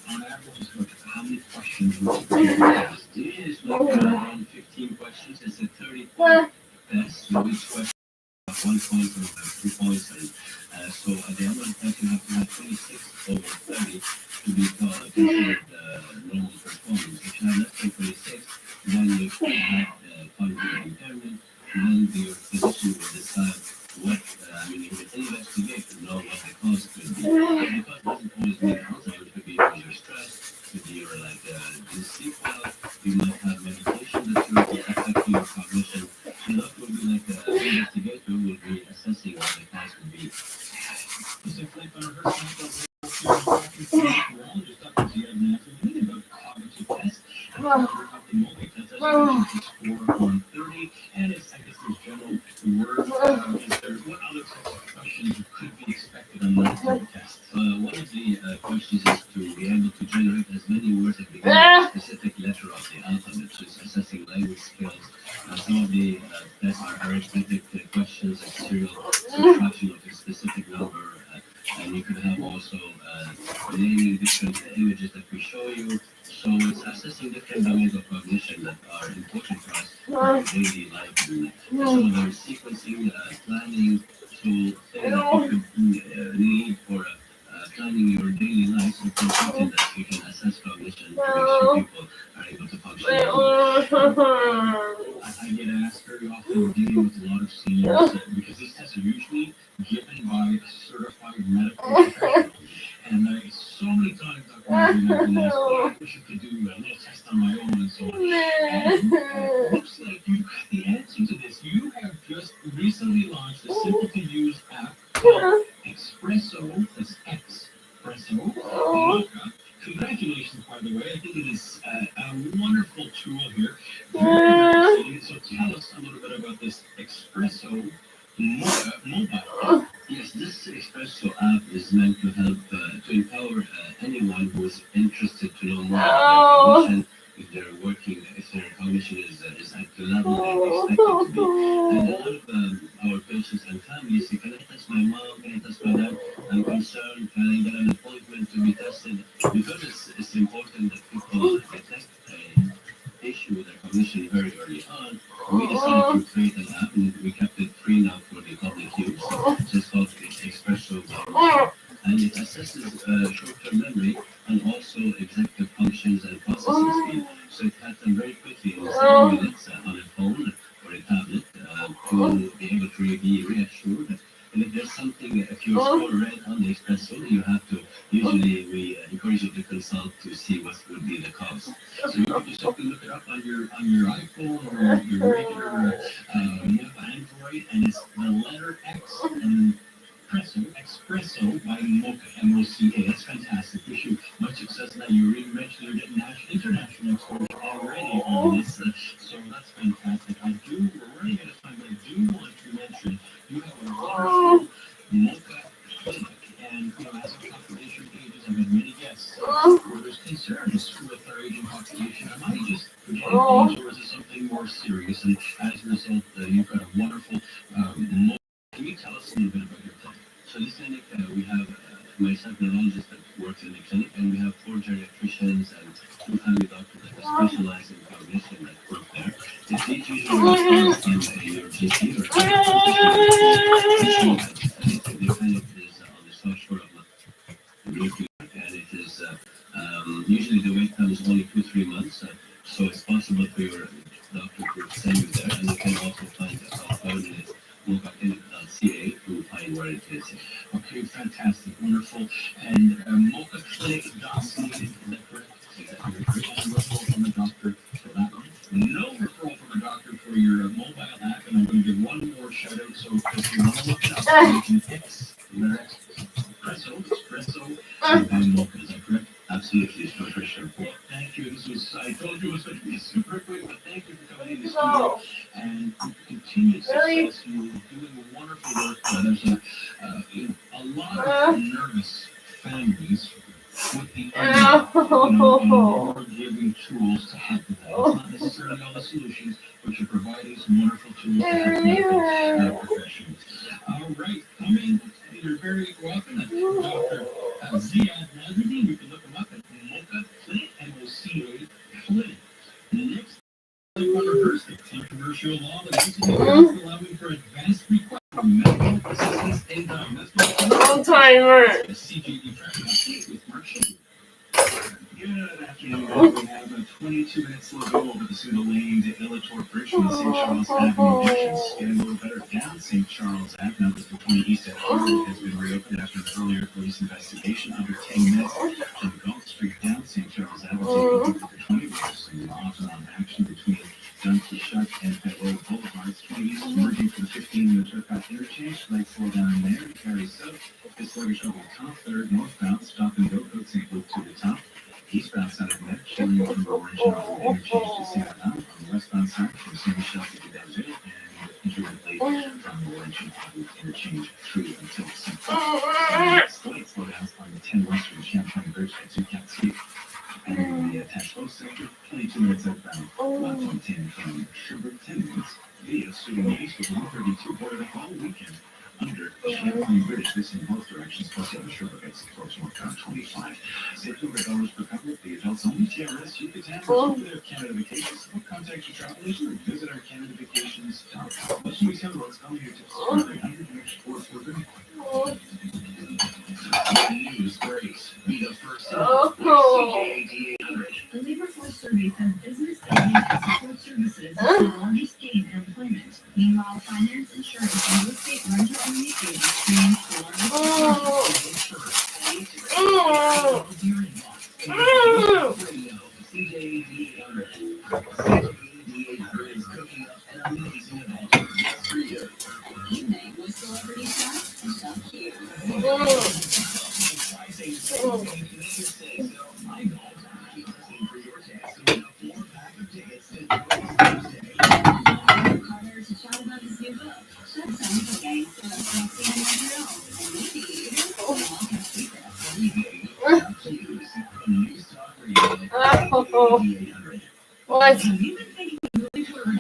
on average, how many questions would you ask? It is like around 15 questions. It's a 30-point test. So each question has 1 point or 2 points. And so at the end of the test, you have to have 26 over 30 to be considered normal performance. If you have less than 26, then you have cognitive impairment. Then your physician will decide what, you will investigate to know what the cause could be. And the cause doesn't always mean Alzheimer's. It could be because you're stressed, it could be you're like sleep well, you might have medication that will affect your cognition. So that will be like the investigator will be assessing what the cause could be. This is like on her neurologist, Dr. Ziad Nasruddin, about cognitive tests. And of the multi-test, as I mentioned, it's 4 on 30, and it's, I guess, there's general words. Is there what other types of questions could be expected on that test? One of the questions is to be able to generate as many words that begin with a specific letter of the alphabet, so it's assessing language skills. Some of the tests are arithmetic questions, like serial subtraction of a specific number, and you can have also naming different images that we show you. So it's assessing different domains of cognition that are important for us in our daily life. And so there's sequencing, planning, so things that you could need for planning your daily life, so something that you can assess cognition to make sure people are able to function. I get asked very often dealing with a lot of seniors because these tests are usually given by certified medical professionals. And so many times Dr. Martin has been asked, oh, I wish I could do a little test on my espresso. That's espresso mocha. Congratulations, by the way. I think it is a wonderful tool here. Very exciting. So tell us a little bit about this espresso mocha mobile. Yes, this espresso app is meant to help to empower anyone who is interested to know more about their cognition, if they're working, if their cognition is at the level they expect it to be. And a lot of our patients and families say, can I test my mom? Can I test my dad? I'm concerned. Can I get an appointment to be tested? Because it's important that people detect an issue with their cognition very early on. We decided to create an app and we kept it free now for the public use. It's called Espresso and it assesses short-term memory and also executive functions and processing speed. So it has them very quickly in 7 minutes on a phone or a tablet to be able to be reassured. And if there's something, if you score red on the espresso, you have to, usually we encourage you to consult to see what would be the cause. So you can just simply look it up on your iPhone or your regular Android, and it's the letter X and espresso by Mocha, M-O-C-A. That's fantastic. Wish you much success now. You already mentioned you're getting international exposure already on this, so that's fantastic. We're running out of time, but I do want to mention you have a wonderful Mocha clinic, and as a population ages, I've had many guests where there's concerns with our aging population. Am I just forgetting things, or is it something more serious? And as a result, you've got a wonderful Mocha. Can you tell us a little bit about your clinic? So this clinic, we have myself, neurologist that works in the clinic, and we have 4 geriatricians and 2 family doctors that specialize in cognition that work there. If each usually responds on your GP or the clinic is on the south shore of London, and it is usually the wait time is only 2-3 months, so it's possible for your doctor to send you there, and you can also find it mochaclinic.ca to find where it is. Okay, fantastic, wonderful. And mochaclinic.ca, is that correct? Exactly. And referral from the doctor for that one. No referral from the doctor for your mobile app, and I'm going to give one more shout out. So if you want to look it up, you can espresso, and mocha. Is that correct? Absolutely, for sure. Well, thank you. I told you it was going to be super quick, but thank you for coming in the studio and continued success. You're doing wonderful work. There's a lot of nervous families with the you're giving tools to help them. It's not necessarily all the solutions, but you're providing some wonderful tools to help medical professionals. All right, come in. You're very welcome. Dr. Ziad Nazruddin. You can look him up at Mocha Clinic, M-O-C-A Clinic. Next, controversial law that recently passed allowing for advanced request for medical assistance in diagnosis. Long timer. CJD traffic update with Mark Shea. Good afternoon. We have 22 minutes to go over the single lane to Illator Bridge from the St. Charles Avenue entrance. Getting a little better down St. Charles Ave. Now that the 20 East Avenue has been reopened after an earlier police investigation. Under 10 minutes from Gulf Street down St. Charles Avenue. Taking for 20 minutes. Some off and on action between Duncan Sharp and Federal Boulevards. 20 East merging for the 15-minute Turcotte interchange. Light slow down there. Carry south. This sluggish over the top. Third northbound. Stop and go. Code St. Luke to the top. Eastbound side of Met, showing from Orange and on the interchange to Santa Ana. On the westbound side, from San Michelle to Deville, and intermittently from Orange and on interchange through until St. Slight slowdowns on the 10 West from Champlain Bridge to Cat Street. And the attached post sector, 22 minutes outbound, lot 10 from Sherbrooke, 10 minutes. Via Student East with 132 boarded up all weekend. Under Champlain Bridge, this in both directions, plus the other Sherbrooke exit approach northbound 25. Save $200 per couple of the adults only. TRS, you could handle their Canada Vacations. Or contact your travel agent or visit our Canada Vacations. Most of these roads come here to 300 exports for good. News Grace. Be the first to know. CJAD 800. The labor force survey says business and support services are the largest gain in employment. Meanwhile, finance, insurance, and real estate rental and leasing experienced the largest CJAD 800. CJAD 800 is cooking up an amazing event for you. evening with celebrity chef Doug Hughes.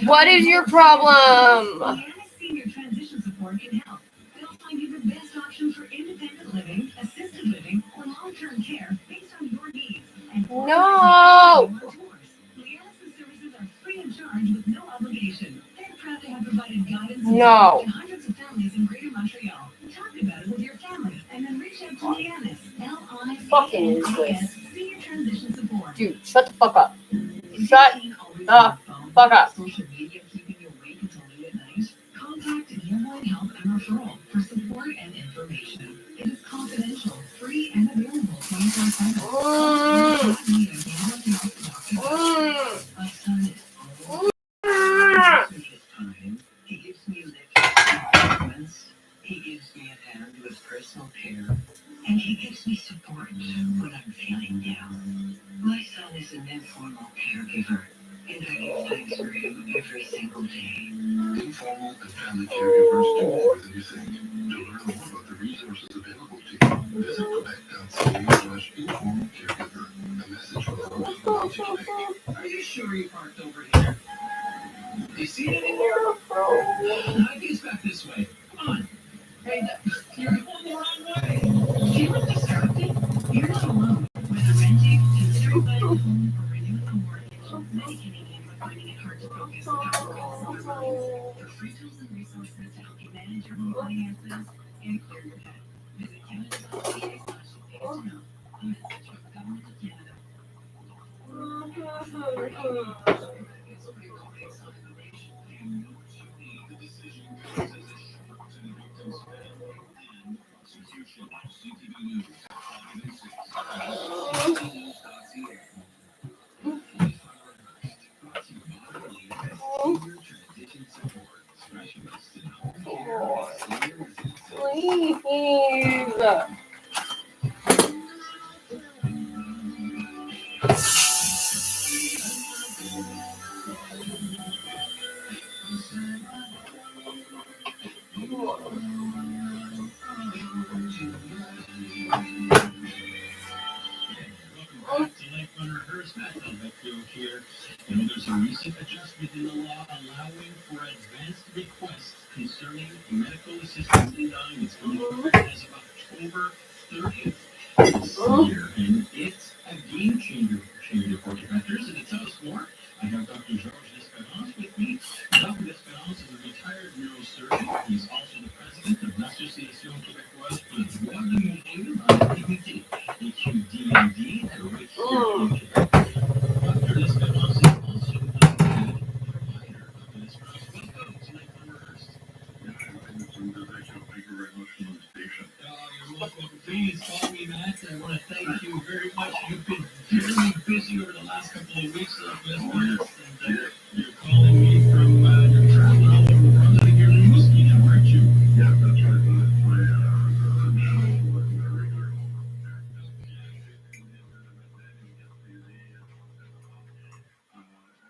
What is your problem? Senior transition support can help. They'll find you the best options for independent living, assisted living, or long-term care based on your needs. And No. services are free of charge with no obligation. They're proud to have provided guidance No. to hundreds of families in Greater Montreal. Talk about it with your family, and then reach out to Lianis. Fucking Lianis useless. Senior Transition Support. Dude, shut the fuck up. Shut the fuck up. Social media keeping you awake until late at night? Contact Dearborn Help and Referral for support and information. It is confidential, free, and available 24/7. He gives me lips, he gives me a hand with personal care, and he gives me support when I'm feeling down. My son is an informal caregiver, and I give thanks for him every single day. Informal and family caregivers do more than you think. To learn more about the resources available to you, visit Quebec.ca/informal caregiver. A message from the Local Quebec. Are you sure you parked over here? Do you see it anymore? I guess back this way. Come on. Hey, you're going the wrong way. Feeling distracted? You're not alone. Whether renting, considering buying a home, or renewing a mortgage, many Canadians are finding it hard to focus on how to calls their minds. For free tools and resources to help you manage your home finances and clear your head, visit Canada.ca/get-to-know. A message from the Government of Canada. Please. Here. There's a recent adjustment in the law allowing for advanced requests concerning medical assistance in dying. It's going to be as of October 30th this year, and it's a game changer for Quebecers. And to tell us more, I have Dr. Georges Desperance with me. Dr. Desperance is a retired neurosurgeon. He's also the president of l'Association Québécoise pour le droit de mourir en activité, AQDMD, right here in Quebec. Dr. Desperance is also a provider of this process. Welcome to Life Unrehearsed. Yeah, thank you very much for the invitation. You're welcome. Please call me Matt. I want to thank you very much. You've been very busy over the last couple of weeks, and you're calling me from your travel all over the world. I think you're in Whiskey now, aren't you? Yeah, that's right. My show was a regular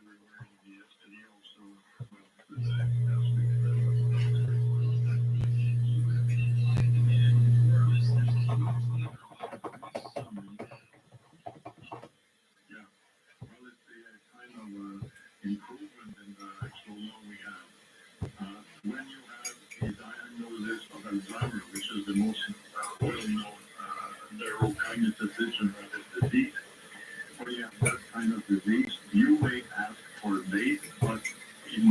everywhere in the yesterday also. Well, the last week. Well, it's a kind of improvement in the extra law we have. When you have a diagnosis of Alzheimer's, which is the most well-known neurocognitive degenerative disease, when you have that kind of disease, you may ask for a date, but you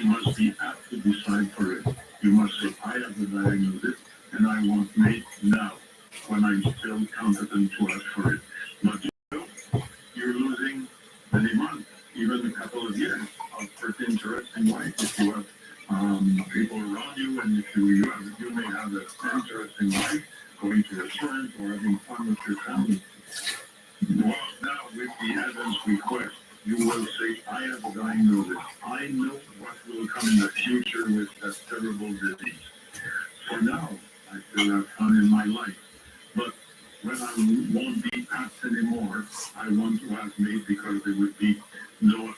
must be apt to decide for it. You must say, I have the diagnosis, and I want me now, when I'm still competent to ask for it. But you're losing many months, even a couple of years of pretty interesting life if you have people around you, and if you may have an interesting life, going to restaurants or having fun with your family. Well, now with the Adams request, you will say, I have a diagnosis. I know what will come in the future with that terrible disease. For now, I still have fun in my life. But when I won't be asked anymore, I want to have made because there will be no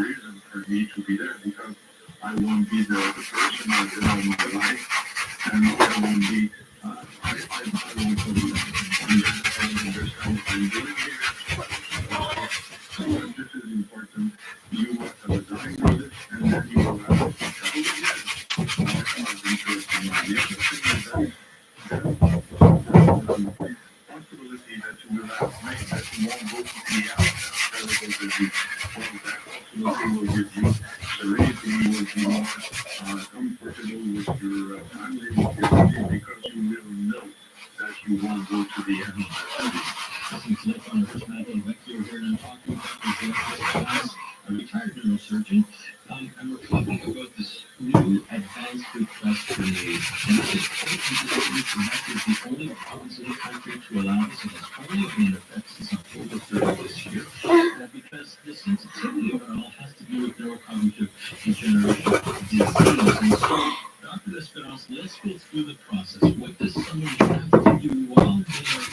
reason for me to be there because I won't be the person I did all my life, and I won't be. I won't understand what I'm doing here. This is important. You must have a diagnosis, and then you will have a couple of years. Interesting idea. The thing is that possibility that you will have made that you won't go to the terrible disease. Well, that possibility will give you serenity, you will be more comfortable with your family, with your family, because you will know that you won't go to the end of that disease. Since left on a personality lecture here, and I'm talking about a retired neurosurgeon, and we're talking about this new advanced request for aid. And this is Quebec is the only province in the country to allow this, and it's only been in effect since October 3rd of this year, because the sensitivity of it all has to do with neurocognitive degeneration disease. And so, Dr. Esperanza, let's go through the process. What does someone have to do while they are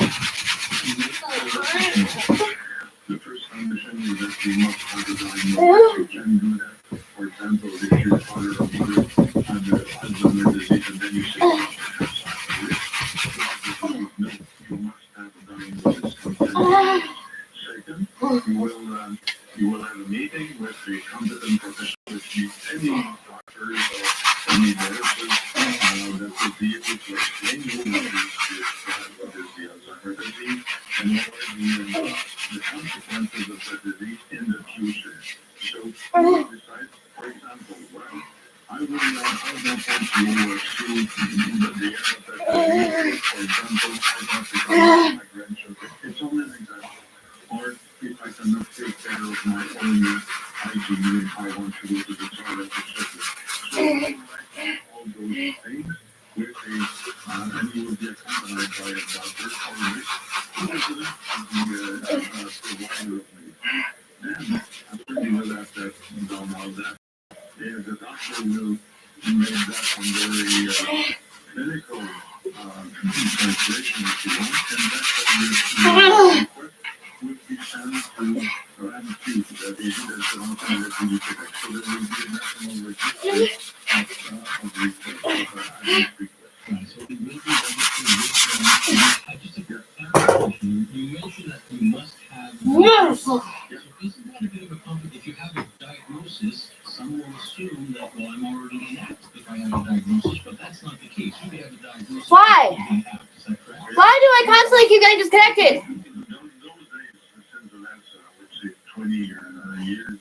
the first condition is that you must have a diagnosis. You can do that. For example, if your father or mother had Alzheimer's disease and then you say, no, you must have a diagnosis. Second, you will have a meeting with a competent professional, which means any doctors or any nurses that will be able to explain you what is the Alzheimer's disease and what are the consequences of the disease in the future. So you decide, for example, well, I don't want to sue the area that disease. For example, I want to come my grandchildren. It's only an example. Or if I cannot take care of my own hygiene, I want to go to the toilet, etc. So all those things with and you will be accompanied by a doctor or nurse who is the provider of medicine. Then, after you will have that done all that, the doctor will make that under a clinical translation, if you want, and that's how you would be sent to RAMQ, that is the Toronto Refugee Quebec. So there will be a national register of requests. Right, so we will be registered with just a clarification. You mentioned that you must have so isn't that a bit of a conflict? If you have a diagnosis, some will assume that, well, I'm already inapt if I have a diagnosis, but that's not the case. You may have a diagnosis. Why? Is that correct? Why do I constantly keep getting disconnected? Those days, since the last, let's say, 20 years.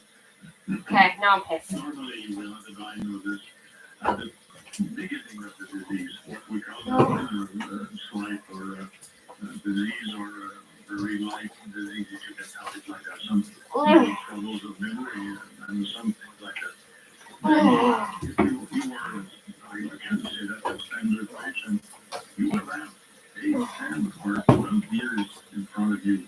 Okay, now I'm pissed. Normally, you will have a diagnosis at the beginning of the disease, what we call slight or disease or very light disease, if you can call it like that. Some troubles of memory and some things like that. If you are, I can say that the standard patient, you will have 8, 10, or 12 years in front of you.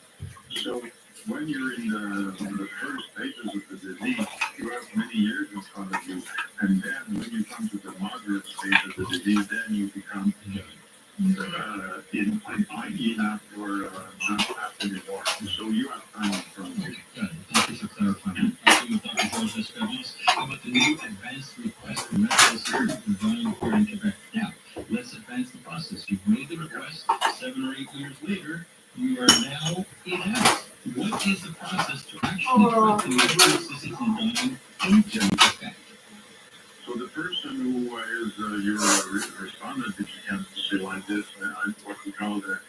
So when you're in the first stages of the disease, you have many years in front of you. And then when you come to the moderate stage of the disease, then you become enough or not apt anymore. So you have time in front of you. Good. Thank you for clarifying. Talking with Dr. George Escudis about the new advanced request for medical assistance designed here in Quebec. Now, let's advance the process. You've made the request. 7 or 8 years later, you are now in-house. What is the process to actually put the medical assistance design into effect? So the person who is your respondent, if you can say like this, what we call the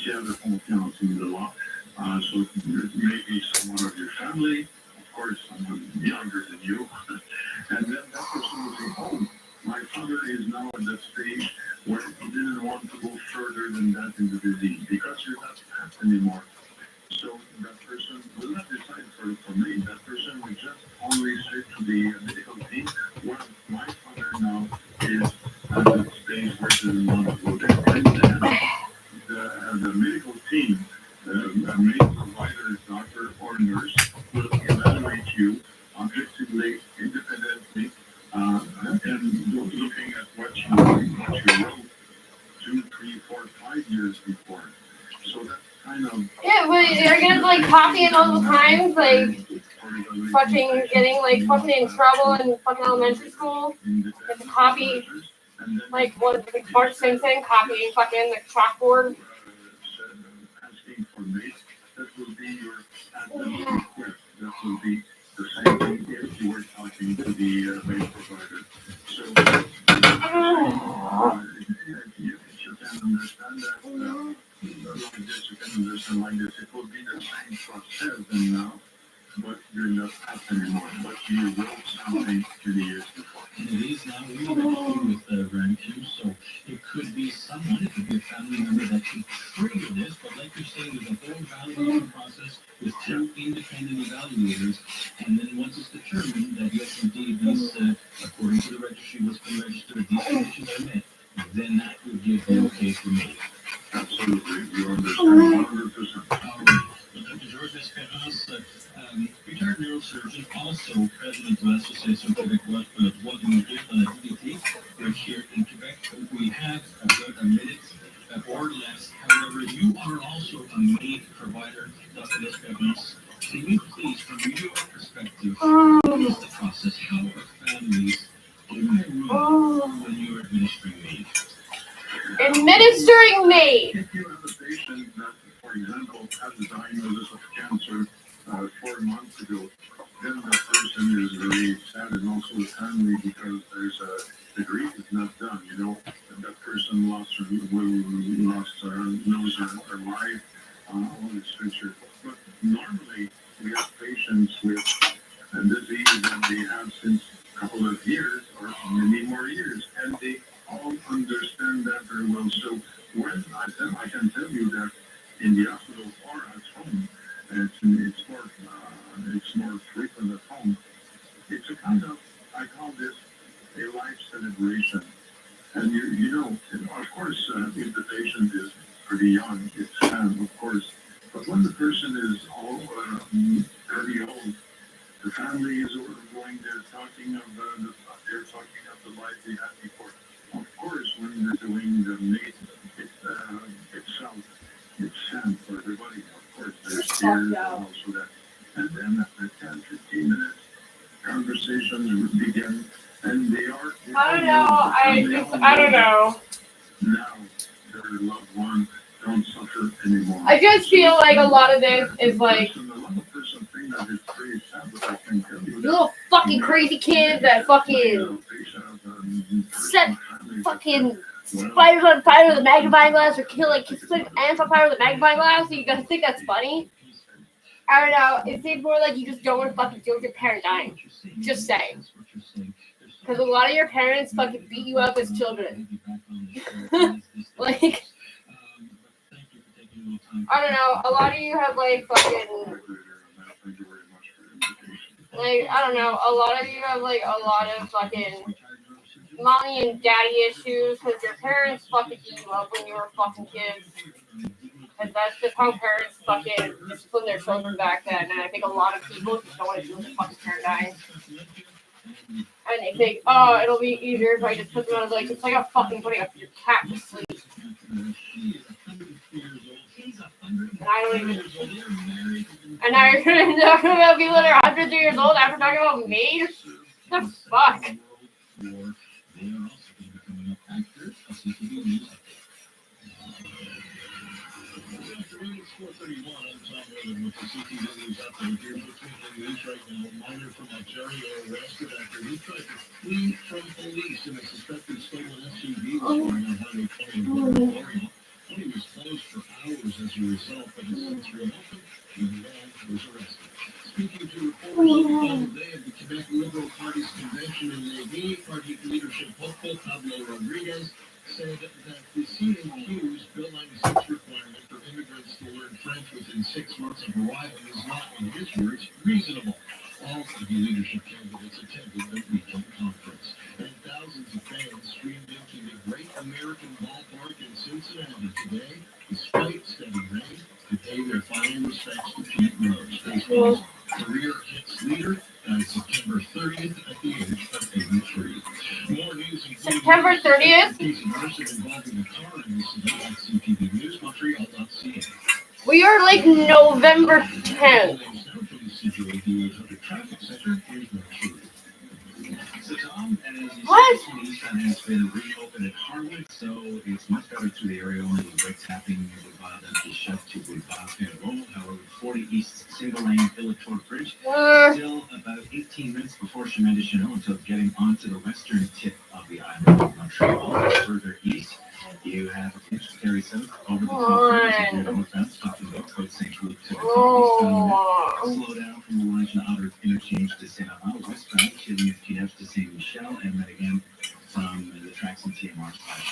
tiers de confiance in the law. So maybe someone of your family, of course, someone younger than you, and then that person will say, oh, my father is now at that stage where he didn't want to go further than that in the disease because you're not fast anymore. So that person will not decide for me. That person will just only say to the medical team, well, my father now is at the stage where he doesn't want to go there. And then the medical team, the medical provider, doctor or nurse, will evaluate you objectively, independently, and looking at what you wrote 5 years before. So that kind of Yeah, but you're gonna like copy it all the time, like fucking getting like fucking in trouble in fucking elementary school. You have to copy like what the March Simpson copying fucking the chalkboard. asking for mates, that will be your request. That will be the same thing if you were talking to the mail provider. So you can understand that. Like this, you can understand like this. It will be the same process than now, but you're not up anymore. But you wrote something 20 years before. And it is now registering with the ranking, so it could be someone, it could be a family member that could trigger this, but like you're saying, there's a whole validation process with 2 independent evaluators, and then once it's determined that yes, indeed, these, according to the registry, what's been registered, these conditions are met, then that would give the okay for me. Absolutely, you understand 100%. Dr. George Esperance, retired neurosurgeon, also president of l'Association québécoise pour le droit du mobile dans la dignité, right here in Quebec. We have about a minute or less. However, you are also a maid provider, Dr. Esperance. Can you please, from your perspective, what is the process? How are families in their room when you are administering maid? Administering maid. If you have a patient that, for example, had a diagnosis of cancer 4 months ago, then the person is very sad, and also the family, because the grief is not done. You know, that person lost her life, all its future. But normally, we have patients with a disease that they have since a couple of years or many more years, and they all understand that very well. So when I can tell you that in the hospital or at home, it's more frequent at home. It's a kind of, I call this a life celebration. And you know, of course, if the patient is pretty young, it's sad, of course. But when the person is very old, the family is going. They're talking of the life they had before. Of course, when they're doing the mate itself, it's sad for everybody. Of course, there's tears and also that. And then after 10, 15 minutes, conversations begin, and they are. I don't know. I don't know. Now, their loved one don't suffer anymore. I just feel like a lot of this is like little fucking crazy kids that fucking set fucking spiders on fire with a magnifying glass or kill like ants on fire with a magnifying glass. So you guys think that's funny? I don't know. It seems more like you just don't want to fucking deal with your parent dying. Just saying. Because a lot of your parents fucking beat you up as children. Like, I don't know. A lot of you have like fucking, like, I don't know. A lot of you have like a lot of fucking mommy and daddy issues because your parents fucking beat you up when you were fucking kids. Because that's just how parents fucking discipline their children back then. And I think a lot of people just don't want to deal with their fucking parent dying. And they think, oh, it'll be easier if I just put them on, like, it's like a fucking putting your cat to sleep. And I don't even. And now you're going to talk about people that are 100 years old after talking about me? The fuck? It's 4:31. I'm Tom Weather with the CTW update here. Between news right now, a miner from Ontario arrested after he tried to flee from police in a suspected stolen SUV was going on Highway 20 in Florida. He was closed for hours as a result, but his since reopened and the man was arrested. Speaking to reporters on the final day of the Quebec Liberal Party's convention in Lévis, party leadership hopeful Pablo Rodriguez said that the CAQ's Bill 96 requirement for immigrants to learn French within 6 months of arrival is not, in his words, reasonable. All of the leadership candidates attended the weekend conference, and thousands of fans streamed into the Great American Ballpark in Cincinnati today, despite steady rain, to pay their final respects to Pete Rose, baseball's career hits leader, died September 30th at the age of 83. More news including September 30th? case of arson involving a car in the city at CTV Montreal.ca. We are like November 10th. So Tom, as you What? said, police has been reopened at Harwood, so it's much better through the area. Only what's happening with the shut to Boulevard Road. However, 40 East single lane Villatour Bridge, still about 18 minutes before chemin de Cheneau until getting onto the western tip of the island of Montreal. Further east, you have a bridge to carry south over the top of the northbound, stopping about St. Luke to the Oh. slow down from the Laurentian Outer Interchange to Saint Amand, westbound, heading at Kiev to Saint Michel, and then again from the tracks in TMR side,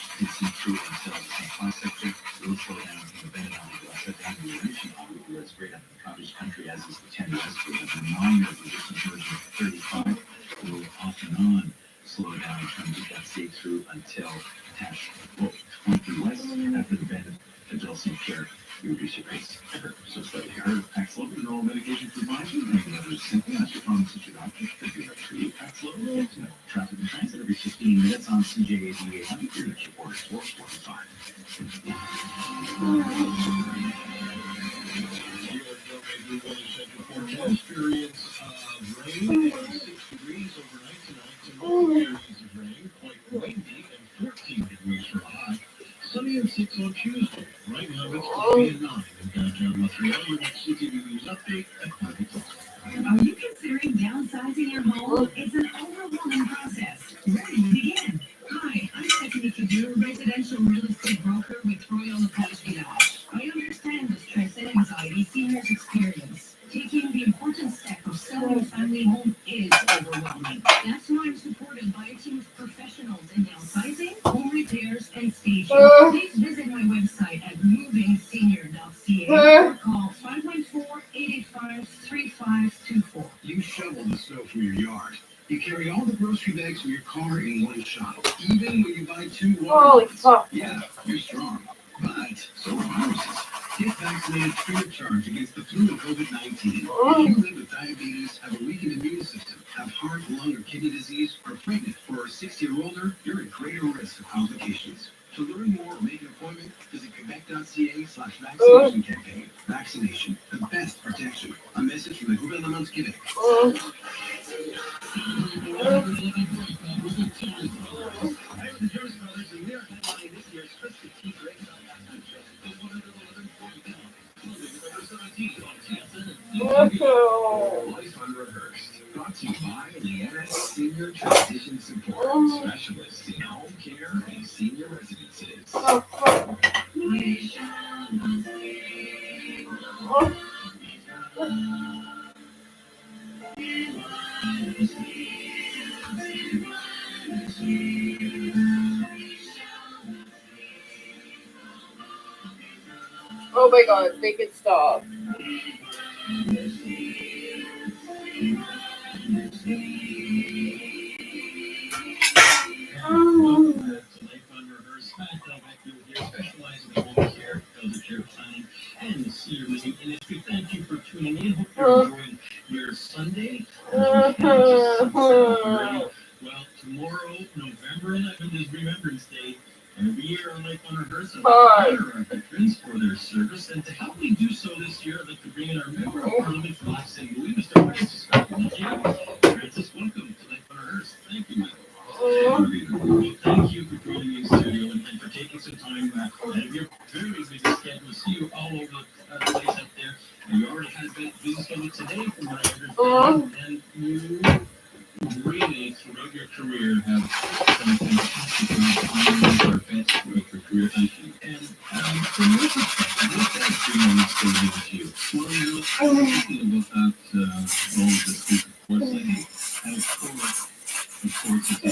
through until the St. Clair sector. We'll slow down from the Bennett Alley, shut down the Laurentian Outer, where it's great up in the cottage country, as is the 10 west, where the minor resistance version of 35 will off and on slow down from Ducasse through until Tash, 20 west, after the Bennett to Del St. Pierre. You reduce your pace ever so slightly. Paxlovid and oral medication for migraine and others simply ask your pharmacist or doctor if you're right for you. Paxlovid, get to know. Traffic and transit every 15 minutes on CJAD 800. Your next report is 445. Experience of rain, 6 degrees overnight tonight. Tomorrow, periods of rain, quite windy, and 14 degrees for a high. Sunny and 6 on Tuesday. Right now it's 3 and 9 in downtown Montreal. Your next CTV News update at 9 o'clock. Are you considering downsizing your home? It's an overwhelming process. Ready to begin. Hi, I'm Stephanie Cadu, residential real estate broker with Royal LePage Village. I understand the stress and anxiety seniors experience. Taking the important step of selling a family home is overwhelming. That's why I'm supported by a team of professionals in downsizing, home repairs, and staging. Please visit my website at movingsenior.ca or call 514-885-3524. You shovel the snow from your yard. You carry all the grocery bags from your car in one shot, even when you buy 2 Holy watermelons. fuck. Yeah, you're strong, but so are viruses. Get vaccinated free of charge against the flu and COVID-19. If you live with diabetes, have a weakened immune system, have heart, lung, or kidney disease, or pregnant, or are 60 or older, you're at greater risk of complications. To learn more or make an appointment, visit Quebec.ca/vaccination campaign. Vaccination, the best protection. A message from the Gouvernement du Québec. Life Unrehearsed, brought to you by Leanna Senior Transition Support, specialists in home care and senior residences. Oh my god, make it stop. Thank you for tuning in. Hope you're enjoying your Sunday. Well, tomorrow, November 11th, is Remembrance Day. Every year, our Life Unrehearsed honor our veterans for their service. And to help me do so this year, I'd like to bring in our member of Parliament for Black St. Louis, Mr. Francis Scott. Francis, welcome to Life Unrehearsed. Thank you, Michael. Thank you for joining me in studio and for taking some time out of your very busy schedule. We see you all over the place up there. And you already had a busy schedule today from what I understand. And you really, throughout your career, have done a fantastic job our best throughout your career. Thank you. And from your perspective, what does being on this stage mean to you? Well, you know, thinking about that role of the speaker, of course, and of course, it's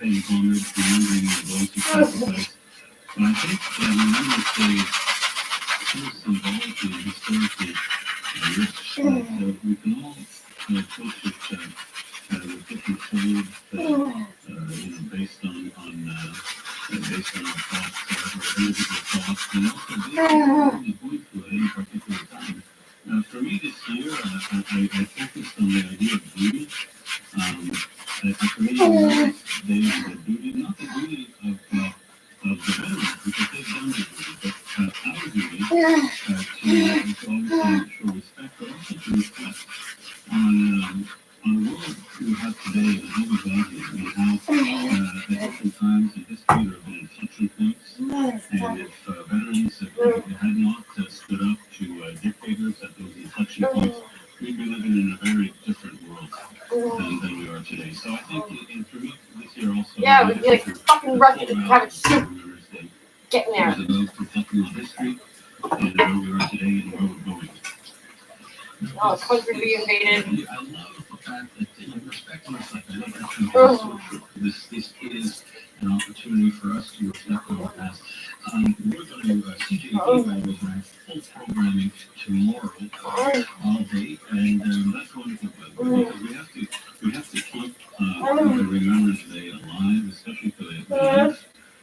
paying homage, remembering those who sacrificed. But I think Remembrance Day is so symbolically, historically rich, that we can all approach it with different fold, based on our thoughts, our individual thoughts, and also based on what we're going through at any particular time. For me this year, I focused on the idea of duty. For me, Remembrance Day is the duty, not the duty of the veterans, because they've done their duty. obviously show respect, but also to reflect on the world we have today and how we got here, and how at different times in history there have been inflection points, and if veterans had not stood up to dictators at those inflection points, we'd be living in a very different world than we are today. So I think for me this year also... Yeah, it would be like fucking Russian to have it soup. Get in there. It was about reflecting on history and where we are today and where we're going. Oh, country be invaded. I love the fact that you respect yourself. I love that you this is an opportunity for us to reflect on our past. We're going to CJV was my full programming tomorrow all day, and that's wonderful. Because we have to keep the Remembrance Day alive, especially for the youth,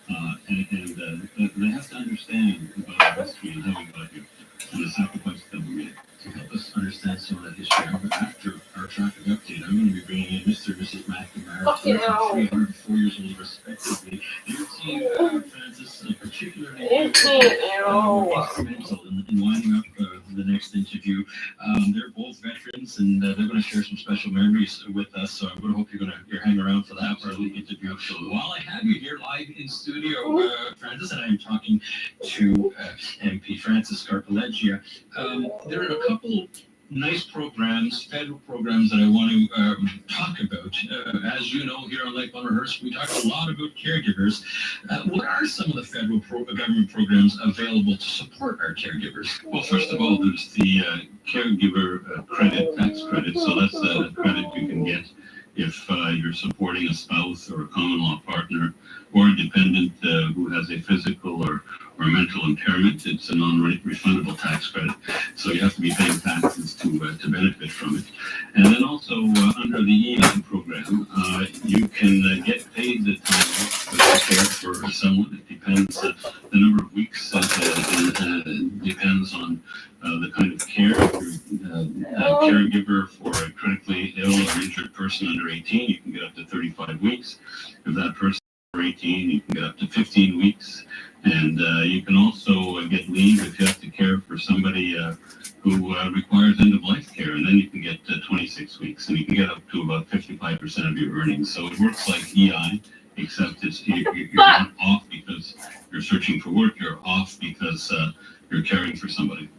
and they have to understand about our history and how we got here and the sacrifices that we made. To help us understand some of that history, after our traffic update, I'm going to be bringing in Mr. and Mrs. McNamara, 304 years old, respectively. Your team, Francis, particularly instrumental in winding up the next interview. They're both veterans, and they're going to share some special memories with us. So I'm going to hope you're hanging around for that part of the interview. So while I have you here live in studio, Francis, and I am talking to MP Francis Scarpaleggia, there are a couple nice programs, federal programs that I want to talk about. As you know, here on Lake Unrehearsed, we talk a lot about caregivers. What are some of the federal government programs available to support our caregivers? Well, first of all, there's the caregiver credit, tax credit. So that's a credit you can get if you're supporting a spouse or a common law partner or a dependent who has a physical or mental impairment. It's a non-refundable tax credit, so you have to be paying taxes to benefit from it. And then also under the EI program, you can get paid the time off to care for someone. It depends the number of weeks. Depends on the kind of care. If you're a caregiver for a critically ill or injured person under 18, you can get up to 35 weeks. If that person over 18, you can get up to 15 weeks. And you can also get leave if you have to care for somebody who requires end-of-life care, and then you can get 26 weeks, and you can get up to about 55% of your earnings. So it works like EI, except you're not off because you're searching for work, you're off because you're caring for somebody.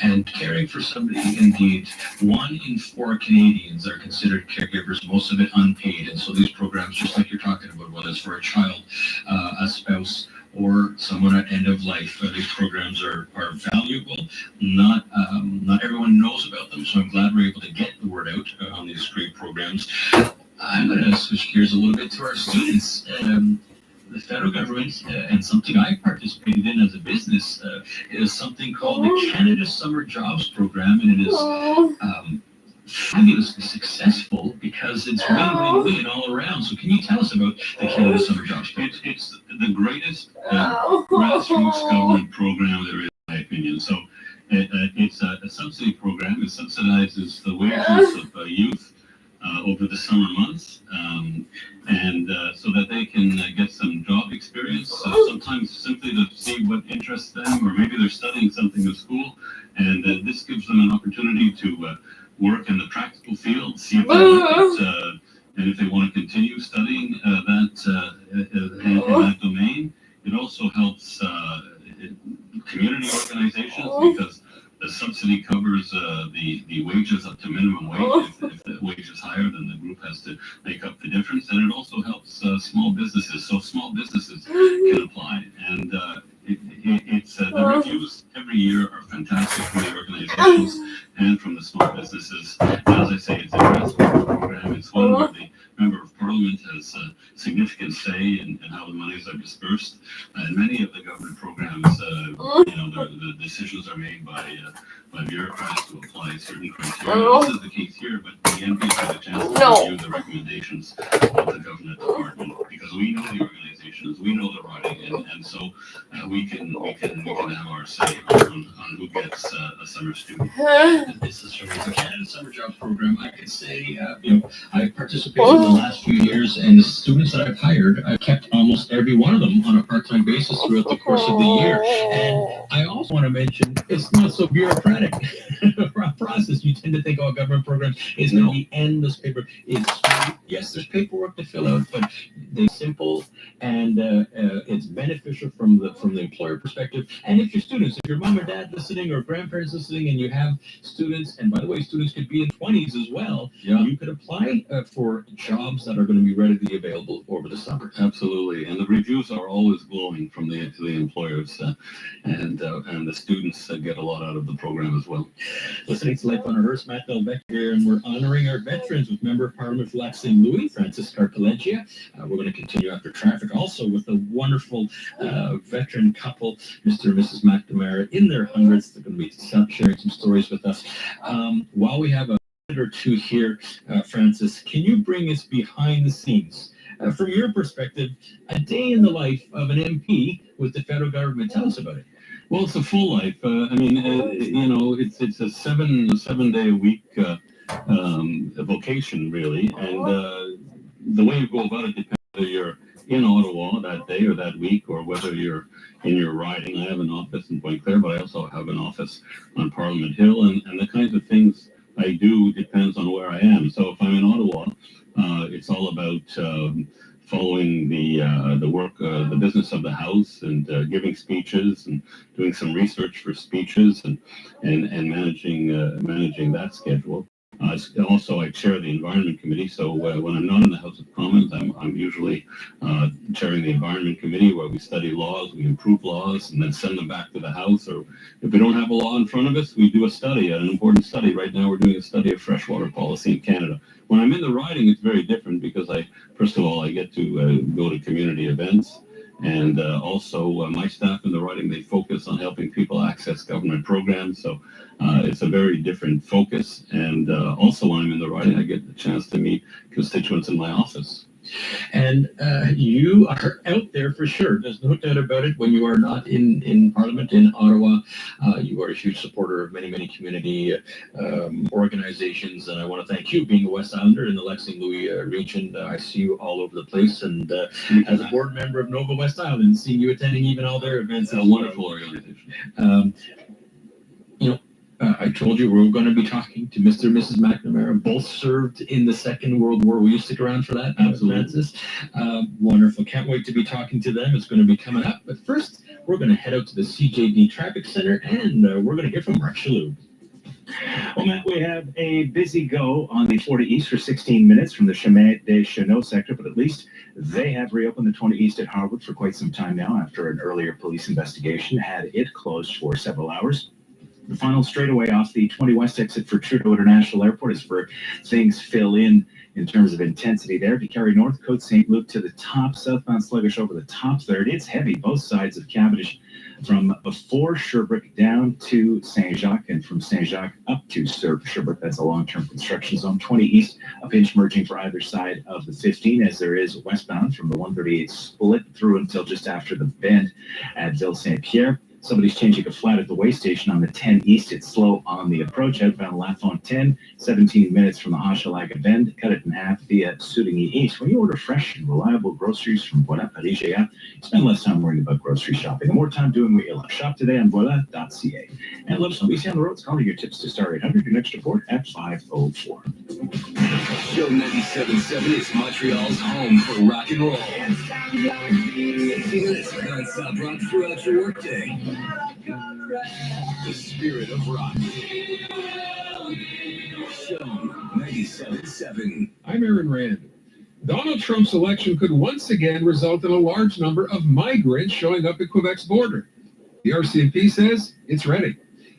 And caring for somebody, indeed, 1 in 4 Canadians are considered caregivers, most of it unpaid. And so these programs, just like you're talking about, whether it's for a child, a spouse, or someone at end of life, these programs are valuable. Not everyone knows about them, so I'm glad we're able to get the word out on these great programs. I'm going to switch gears a little bit to our students. The federal government, and something I participated in as a business, is something called the Canada Summer Jobs Program, and it is fabulously successful because it's win-win-win all around. So can you tell us about the Canada Summer Jobs Program? It's the greatest grassroots government program there is, in my opinion. So it's a subsidy program. It subsidizes the wages of youth over the summer months, and so that they can get some job experience, sometimes simply to see what interests them, or maybe they're studying something at school, and this gives them an opportunity to work in the practical field, see if they like it, and if they want to continue studying that in that domain. It also helps community organizations because the subsidy covers the wages up to minimum wage. If the wage is higher, then the group has to make up the difference. And it also helps small businesses. So small businesses can apply. And it's the reviews every year are fantastic from the organizations and from the small businesses. And as I say, it's a grassroots program. It's one where the Member of Parliament has a significant say in how the monies are dispersed. And many of the government programs, the decisions are made by bureaucrats to apply certain criteria. This is the case here, but the MPs had a chance to review the recommendations of the government department because we know the organizations, we know the writing, and so we can have our say on who gets a summer student. This is from the Canada Summer Jobs Program. I could say, I participated in the last few years, and the students that I've hired, I've kept almost every one of them on a part-time basis throughout the course of the year. And I also want to mention it's not so bureaucratic process. You tend to think, oh, government programs is going to be endless paper. Yes, there's paperwork to fill out, but they're simple and it's beneficial from the employer perspective. And if your students, if your mom or dad listening or grandparents listening, and you have students, and by the way, students could be in 20s as well. Yeah. You could apply for jobs that are going to be readily available over the summer. Absolutely, and the reviews are always glowing from the employers, and the students get a lot out of the program as well. Listen, it's Life on Earth, Matt Delvecchio here, and we're honoring our veterans with Member of Parliament for Lac St. Louis, Francis Carpelleggia. We're going to continue after traffic also with a wonderful veteran couple, Mr. and Mrs. McNamara, in their hundreds. They're going to be sharing some stories with us. While we have a minute or two here, Francis, can you bring us behind the scenes? From your perspective, a day in the life of an MP with the federal government. Tell us about it. Well, it's a full life. It's a seven day a week vocation, really. And the way you go about it depends whether you're in Ottawa that day or that week, or whether you're in your riding. I have an office in Pointe-Claire, but I also have an office on Parliament Hill, and the kinds of things I do depends on where I am. So if I'm in Ottawa, it's all about following the work, the business of the House, and giving speeches and doing some research for speeches and managing that schedule. Also, I chair the Environment Committee, so when I'm not in the House of Commons, I'm usually chairing the Environment Committee, where we study laws, we improve laws, and then send them back to the House. Or if we don't have a law in front of us, we do a study, an important study. Right now, we're doing a study of freshwater policy in Canada. When I'm in the riding, it's very different because first of all, I get to go to community events. And also my staff in the riding, they focus on helping people access government programs. So it's a very different focus. And also when I'm in the riding, I get the chance to meet constituents in my office. And you are out there for sure. There's no doubt about it. When you are not in Parliament in Ottawa, you are a huge supporter of many, many community organizations. And I want to thank you, being a West Islander in the Lac St. Louis region. I see you all over the place. And as a board member of Nova West Island, seeing you attending even all their events. It's a wonderful organization. I told you we were going to be talking to Mr. and Mrs. McNamara. Both served in the Second World War. Will you stick around for that, Francis? Wonderful. Can't wait to be talking to them. It's going to be coming up. But first, we're going to head out to the CJD Traffic Center, and we're going to hear from Mark Shalhoub. Well, Matt, we have a busy go on the 40 East for 16 minutes from the Chemin des Chenaux sector, but at least they have reopened the 20 East at Harwood for quite some time now after an earlier police investigation had it closed for several hours. The final straightaway off the 20 West exit for Trudeau International Airport is where things fill in terms of intensity there. If you carry north, Côte St. Luc to the top, southbound sluggish over the top third. It's heavy both sides of Cavendish from before Sherbrooke down to Saint-Jacques, and from Saint-Jacques up to Sherbrooke. That's a long-term construction zone. 20 East, a pinch merging for either side of the 15, as there is westbound from the 138 split through until just after the bend at Ville Saint-Pierre. Somebody's changing a flat at the way station on the 10 East. It's slow on the approach. Outbound La Fontaine, 17 minutes from the Hochelaga Bend. Cut it in half via Soudigny East. When you order fresh and reliable groceries from Voilà Paris GA, spend less time worrying about grocery shopping and more time doing what you love. Shop today on Voilà.ca. And let us know what you see on the roads. Call your tips to Star 800. Your next report at 5:04. Show 97.7 is Montreal's home for rock and roll. Feel it non-stop rock throughout your workday. The spirit of rock. Show 97.7. I'm Aaron Rand. Donald Trump's election could once again result in a large number of migrants showing up at Quebec's border. The RCMP says it's ready.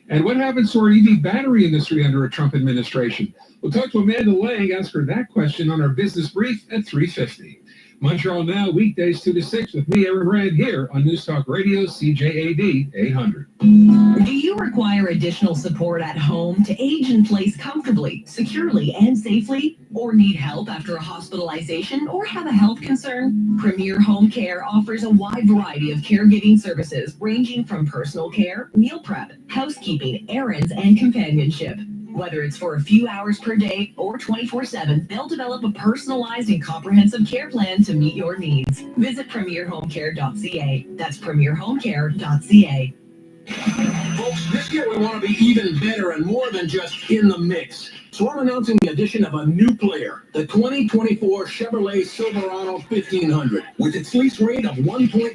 And what happens to our EV battery industry under a Trump administration? We'll talk to Amanda Lang, ask her that question on our business brief at 3:50. Montreal Now, weekdays 2 to 6 with me, Aaron Rand, here on News Talk Radio, CJAD 800. Do you require additional support at home to age in place comfortably, securely, and safely? Or need help after a hospitalization or have a health concern? Premier Home Care offers a wide variety of caregiving services ranging from personal care, meal prep, housekeeping, errands, and companionship. Whether it's for a few hours per day or 24/7, they'll develop a personalized and comprehensive care plan to meet your needs. Visit premierhomecare.ca. That's premierhomecare.ca. year we want to be even better and more than just in the mix. So I'm announcing the addition of a new player, the 2024 Chevrolet Silverado 1500. With its lease rate of 1.9%,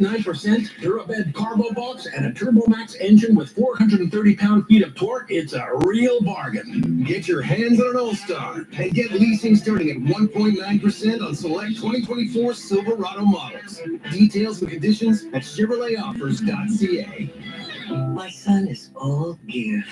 Durabed cargo box, and a TurboMax engine with 430 pound-feet of torque, it's a real bargain. Get your hands on an All-Star and get leasing starting at 1.9% on select 2024 Silverado models. Details and conditions at ChevroletOffers.ca. My son is all give.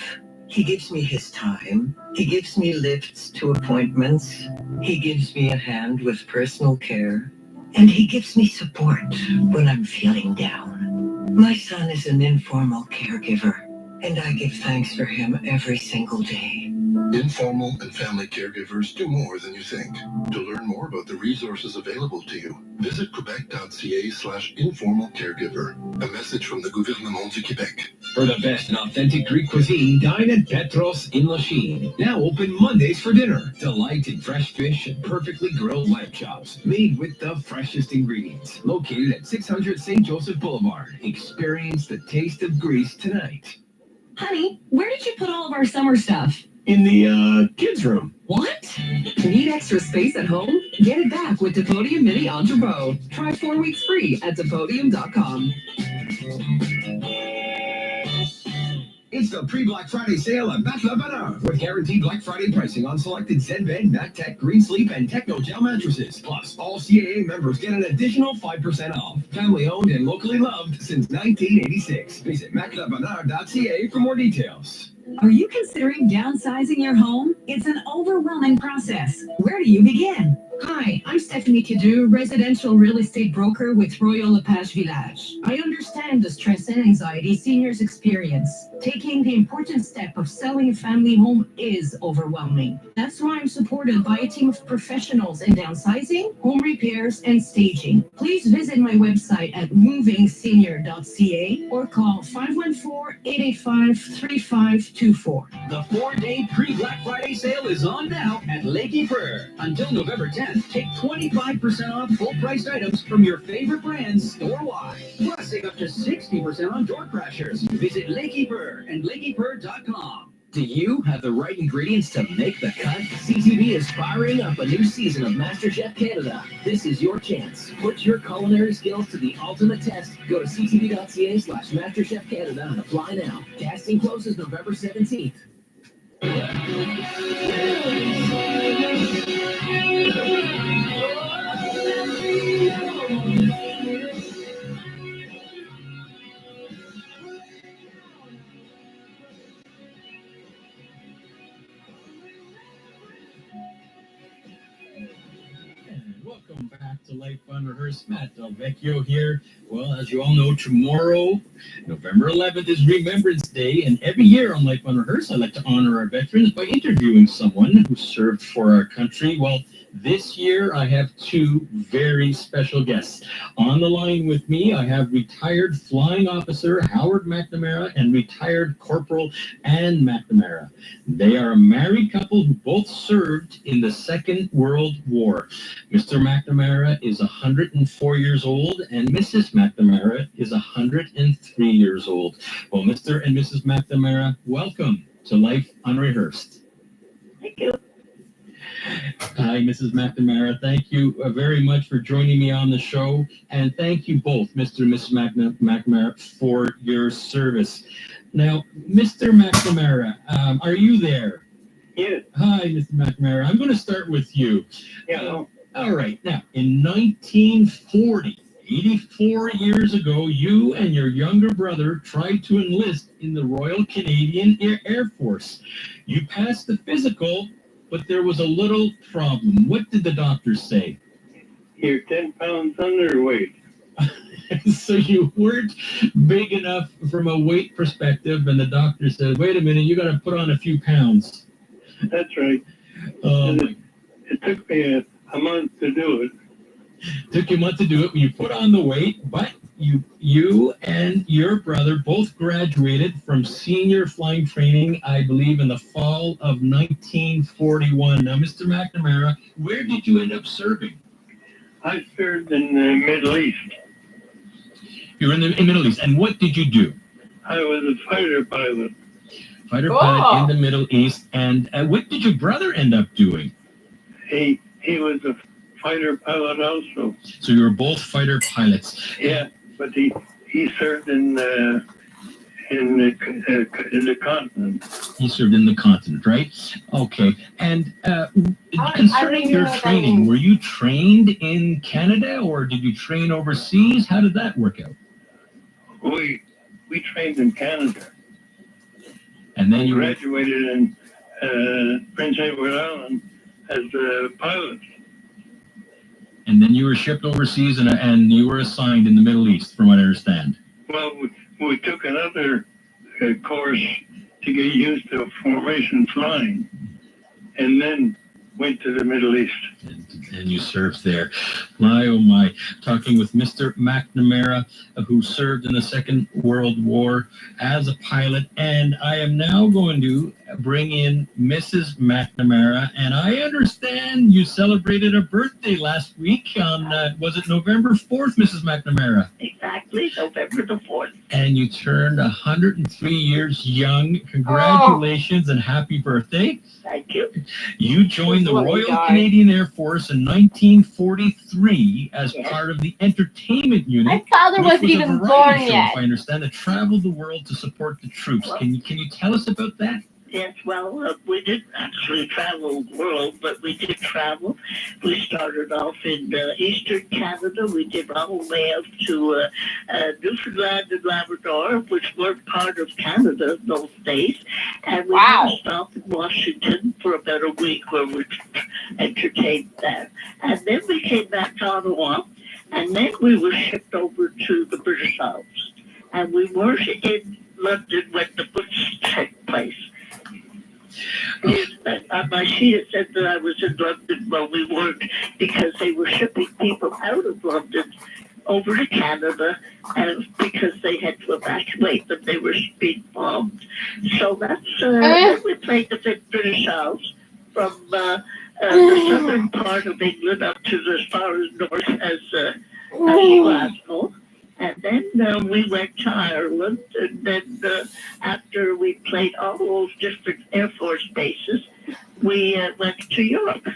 He gives me his time. He gives me lifts to appointments. He gives me a hand with personal care. And he gives me support when I'm feeling down. My son is an informal caregiver, and I give thanks for him every single day. Informal and family caregivers do more than you think. To learn more about the resources available to you, visit quebec.ca/informal caregiver. A message from the Gouvernement du Québec. For the best in authentic Greek cuisine, dine at Petros in Lachine. Now open Mondays for dinner. Delight in fresh fish and perfectly grilled lamb chops, made with the freshest ingredients. Located at 600 St. Joseph Boulevard. Experience the taste of Greece tonight. Honey, where did you put all of our summer stuff? In the kids' room. What? Need extra space at home? Get it back with the Podium Mini Entrepot. Try 4 weeks free at thepodium.com. It's the pre-Black Friday sale at Mac Bonheur with guaranteed Black Friday pricing on selected Zenbed, MacTech, Green Sleep, and Techno Gel mattresses. Plus, all CAA members get an additional 5% off. Family owned and locally loved since 1986. Visit maclabonheur.ca for more details. Are you considering downsizing your home? It's an overwhelming process. Where do you begin? Hi, I'm Stephanie Kidu, residential real estate broker with Royal LePage Village. I understand the stress and anxiety seniors experience. Taking the important step of selling a family home is overwhelming. That's why I'm supported by a team of professionals in downsizing, home repairs, and staging. Please visit my website at movingsenior.ca or call 514-885-3524. The 4-day pre-Black Friday sale is on now at Lakey Prairie. Until November 10th, take 25% off full-priced items from your favorite brands store-wide. Plus, save up to 60% on door crashers. Visit Lakey Prairie and LakeyPrairie.com. Do you have the right ingredients to make the cut? CTV is firing up a new season of MasterChef Canada. This is your chance. Put your culinary skills to the ultimate test. Go to ctv.ca/MasterChef Canada and apply now. Casting closes November 17th. Welcome back to Life Unrehearsed. Matt Del Vecchio here. Well, as you all know, tomorrow, November 11th, is Remembrance Day, and every year on Life Unrehearsed, I like to honor our veterans by interviewing someone who served for our country. Well, this year, I have two very special guests. On the line with me, I have retired flying officer Howard McNamara and retired Corporal Ann McNamara. They are a married couple who both served in the Second World War. Mr. McNamara is 104 years old, and Mrs. McNamara is 103 years old. Well, Mr. and Mrs. McNamara, welcome to Life Unrehearsed. Thank you. Hi, Mrs. McNamara. Thank you very much for joining me on the show. And thank you both, Mr. and Mrs. McNamara, for your service. Now, Mr. McNamara, are you there? Yes. Hi, Mr. McNamara. I'm going to start with you. Yeah. All right. Now, in 1940, 84 years ago, you and your younger brother tried to enlist in the Royal Canadian Air Force. You passed the physical, but there was a little problem. What did the doctors say? You're 10 pounds underweight. So you weren't big enough from a weight perspective, and the doctor said, wait a minute, you got to put on a few pounds. That's right. It took me a month to do it. Took you a month to do it when you put on the weight, but you and your brother both graduated from senior flying training, I believe, in the fall of 1941. Now, Mr. McNamara, where did you end up serving? I served in the Middle East. You were in the Middle East. And what did you do? I was a fighter pilot. Fighter Cool. pilot in the Middle East. And what did your brother end up doing? He was a fighter pilot also. So you were both fighter pilots. Yeah, but he served in the continent. He served in the continent, right? Okay. And concerning your training, were you trained in Canada or did you train overseas? How did that work out? We trained in Canada. And then you graduated in Prince Edward Island as a pilot. And then you were shipped overseas and you were assigned in the Middle East, from what I understand. Well, we took another course to get used to formation flying, and then went to the Middle East. And you served there. My, oh my. Talking with Mr. McNamara, who served in the Second World War as a pilot. And I am now going to bring in Mrs. McNamara. And I understand you celebrated a birthday last week on, was it November 4th, Mrs. McNamara? Exactly, November the 4th. And you turned 103 years young. Congratulations and happy birthday. Thank you. You joined the Royal Canadian Air Force in 1943 as part of the entertainment unit. My father wasn't even born yet. If I understand, that traveled the world to support the troops. Well, can you tell us about that? Yes, well, we didn't actually travel the world, but we did travel. We started off in eastern Canada. We did all the way up to Newfoundland and Labrador, which weren't part of Canada in those days. And we stopped in Washington for about a week where we entertained there. And then we came back to Ottawa, and then we were shipped over to the British Isles. And we were in London when the butch took place. On my sheet it said that I was in London. Well, we weren't, because they were shipping people out of London over to Canada because they had to evacuate them. They were being bombed. So that's we played the British Isles from the southern part of England up to as far as north as Glasgow. And then we went to Ireland, and then after we played all those different Air Force bases, we went to Europe.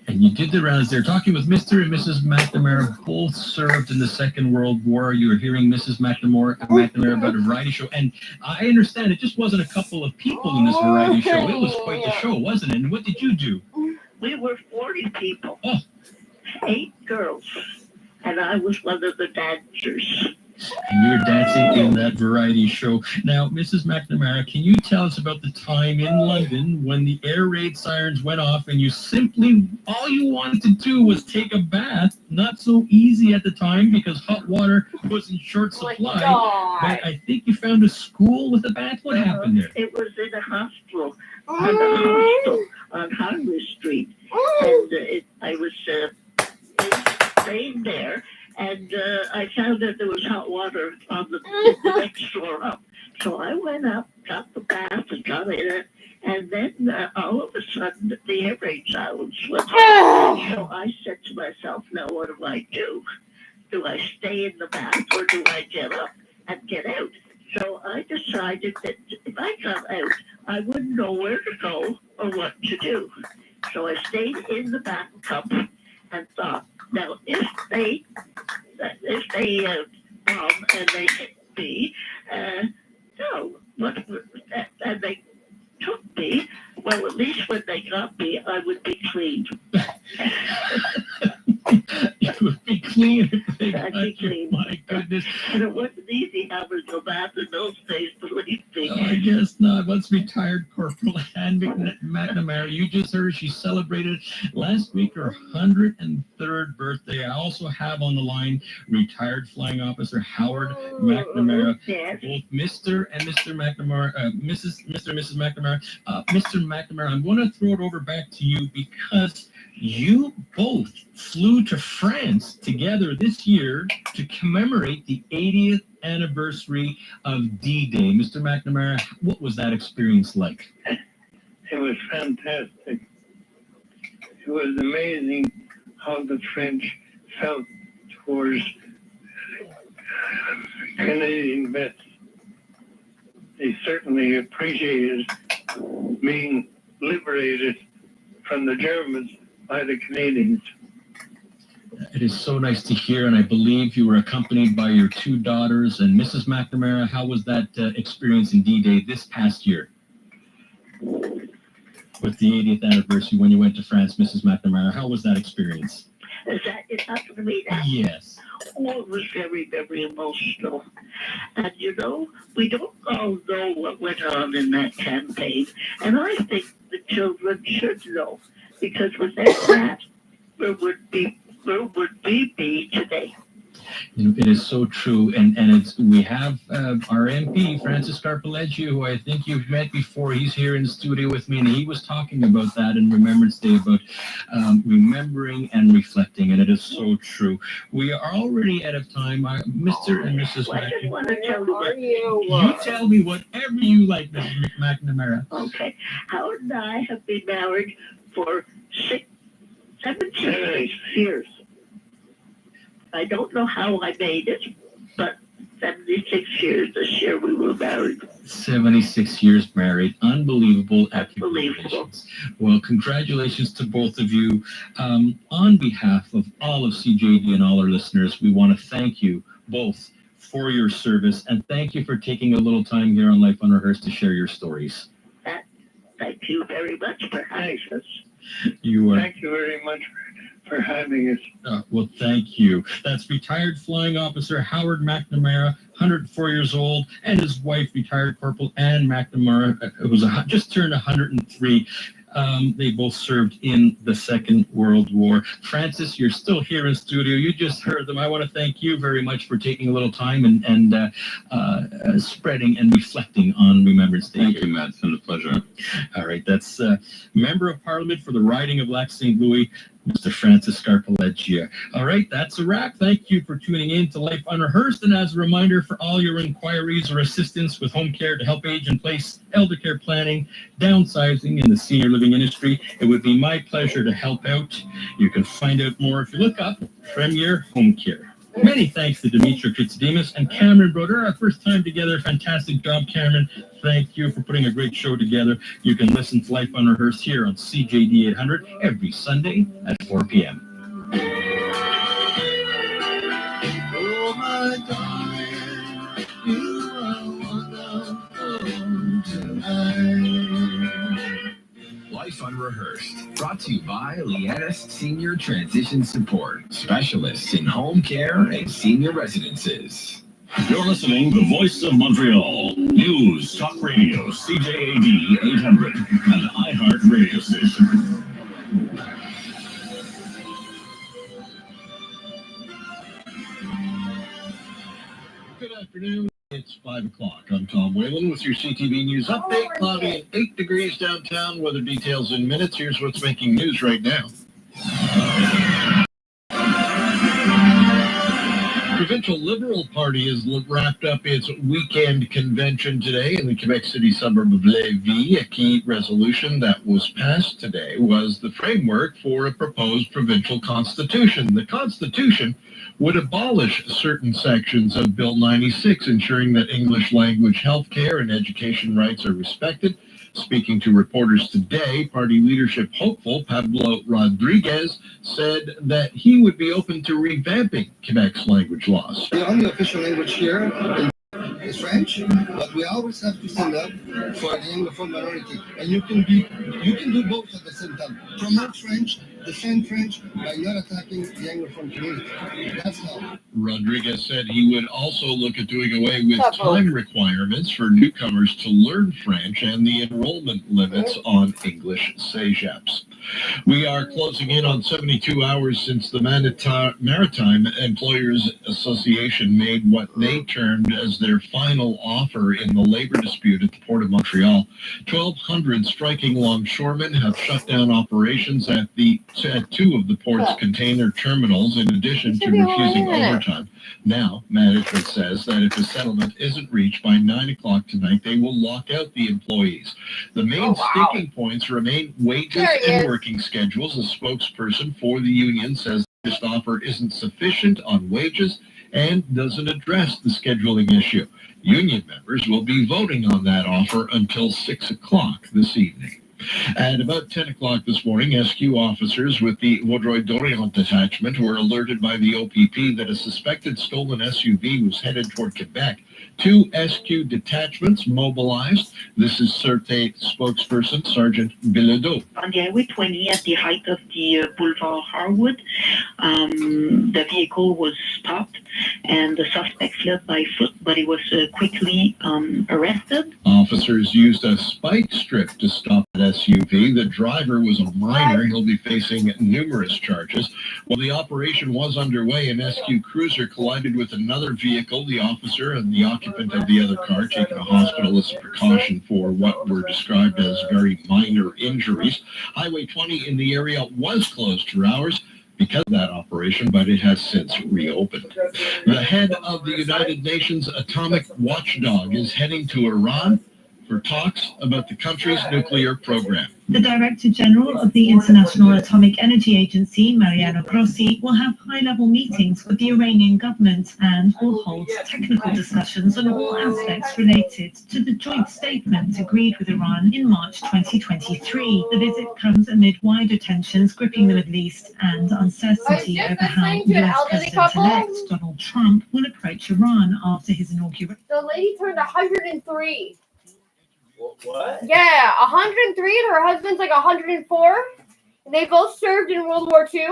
And you did the rounds there. Talking with Mr. and Mrs. McNamara, both served in the Second World War. You were hearing Mrs. McNamara about a variety show. And I understand it just wasn't a couple of people in this variety show. It was quite the show, wasn't it? And what did you do? We were 40 people. Oh. 8 girls. And I was one of the dancers. And you were dancing in that variety show. Now, Mrs. McNamara, can you tell us about the time in London when the air raid sirens went off and you simply, all you wanted to do was take a bath? Not so easy at the time because hot water was in short supply. But I think you found a school with a bath. What happened there? It was in a hospital, on Harley Street. And I was staying there. And I found that there was hot water on the next floor up. So I went up, got the bath, and got in it. And then all of a sudden, the air raid silence went off. So I said to myself, now what do I do? Do I stay in the bath or do I get up and get out? So I decided that if I got out, I wouldn't know where to go or what to do. So I stayed in the bathtub and thought, now, if they bomb and they hit me, and they took me, well, at least when they got me, I would be clean. You would be clean if they I'd got be you. clean. My goodness. And it wasn't easy having to go bath in those days, believe me. I guess not. Once retired Corporal Ann McNamara, you just heard she celebrated last week her 103rd birthday. I also have on the line retired Flying Officer Howard McNamara. Yes. Both Mr. and Mr. McNamara, Mr. and Mrs. McNamara. Mr. McNamara, I'm going to throw it over back to you because you both flew to France together this year to commemorate the 80th anniversary of D-Day. Mr. McNamara, what was that experience like? It was fantastic. It was amazing how the French felt towards Canadian vets. they certainly appreciated being liberated from the Germans by the Canadians. It is so nice to hear, and I believe you were accompanied by your 2 daughters. And Mrs. McNamara, how was that experience in D-Day this past year? With the 80th anniversary when you went to France, Mrs. McNamara, how was that experience? Is that it happened to me now? Yes. Oh, it was very, very emotional. And you know, we don't all know what went on in that campaign. And I think the children should know, because without that, where would we be today? You know, it is so true, and we have our MP Francis Scarpaleggi, who I think you've met before. He's here in the studio with me, and he was talking about that in Remembrance Day, about remembering and reflecting, and it is so true. We are already out of time, Mr. and Mrs. Well, I just want to McNamara. tell you what You tell me whatever you like, Mrs. McNamara. Okay, Howard and I have been married for 76 years. I don't know how I made it, but 76 years this year we were married. 76 years married. Unbelievable. Unbelievable. Well, congratulations to both of you. On behalf of all of CJD and all our listeners, we want to thank you both for your service, and thank you for taking a little time here on Life Unrehearsed to share your stories. Thank you very much for having us. You are. Thank you very much for having us. Well, thank you. That's retired flying officer Howard McNamara, 104 years old, and his wife, retired Corporal Ann McNamara, who was just turned 103. They both served in the Second World War. Francis, you're still here in studio. You just heard them. I want to thank you very much for taking a little time and spreading and reflecting on Remembrance Day. Thank you, Matt. It's been a pleasure. All right, that's Member of Parliament for the riding of Lac St. Louis, Mr. Francis Scarpaleggi. All right, that's a wrap. Thank you for tuning in to Life Unrehearsed. And as a reminder, for all your inquiries or assistance with home care to help age in place, elder care planning, downsizing in the senior living industry, it would be my pleasure to help out. You can find out more if you look up Premier Home Care. Many thanks to Demetra Kitsidimos and Cameron Broder. Our first time together. Fantastic job, Cameron. Thank you for putting a great show together. You can listen to Life Unrehearsed here on CJD 800 every Sunday at 4 p.m. Oh, my darling, you are wonderful tonight. Life Unrehearsed, brought to you by Leannis Senior Transition Support, specialists in home care and senior residences. You're listening to Voice of Montreal, News Talk Radio, CJAD 800, an iHeart radio station. Good afternoon. It's 5 o'clock. I'm Tom Whalen with your CTV News update. Cloudy and 8 degrees downtown. Weather details in minutes. Here's what's making news right now. Provincial Liberal Party has wrapped up its weekend convention today in the Quebec City suburb of Lévis. A key resolution that was passed today was the framework for a proposed provincial constitution. The constitution would abolish certain sections of Bill 96, ensuring that English language health care and education rights are respected. Speaking to reporters today, party leadership hopeful Pablo Rodriguez said that he would be open to revamping Quebec's language laws. The only official language here is French, but we always have to stand up for the Anglophone minority. And you can do both at the same time. Promote French, defend French by not attacking the Anglophone community. That's how. Rodriguez said he would also look at doing away with time requirements for newcomers to learn French and the enrollment limits on English CEGEPs. We are closing in on 72 hours since the Maritime Employers Association made what they termed as their final offer in the labor dispute at the Port of Montreal. 1,200 striking longshoremen have shut down operations at two of the port's container terminals, in addition to refusing overtime. Now, management says that if a settlement isn't reached by 9 o'clock tonight, they will lock out the employees. The main sticking points remain wages and working schedules. A spokesperson for the union says this offer isn't sufficient on wages and doesn't address the scheduling issue. Union members will be voting on that offer until 6 o'clock this evening. At about 10 o'clock this morning, SQ officers with the Vaudreuil-Dorion detachment were alerted by the OPP that a suspected stolen SUV was headed toward Quebec. 2 SQ detachments mobilized. This is Sûreté spokesperson, Sergeant Bilodeau. On the Highway 20 at the height of the Boulevard Harwood, the vehicle was stopped and the suspect fled by foot, but he was quickly arrested. Officers used a spike strip to stop the SUV. The driver was a minor. He'll be facing numerous charges. While the operation was underway, an SQ cruiser collided with another vehicle. The officer and the occupant of the other car taken to hospital as a precaution for what were described as very minor injuries. Highway 20 in the area was closed for hours because of that operation, but it has since reopened. The head of the United Nations Atomic Watchdog is heading to Iran for talks about the country's nuclear program. The Director General of the International Atomic Energy Agency, Mariano Grossi, will have high-level meetings with the Iranian government and will hold technical discussions on all aspects related to the joint statement agreed with Iran in March 2023. The visit comes amid wider tensions gripping the Middle East and uncertainty over how US President-elect Donald Trump will approach Iran after his inauguration. The lady turned 103. What? Yeah, 103 and her husband's like 104. They both served in World War II.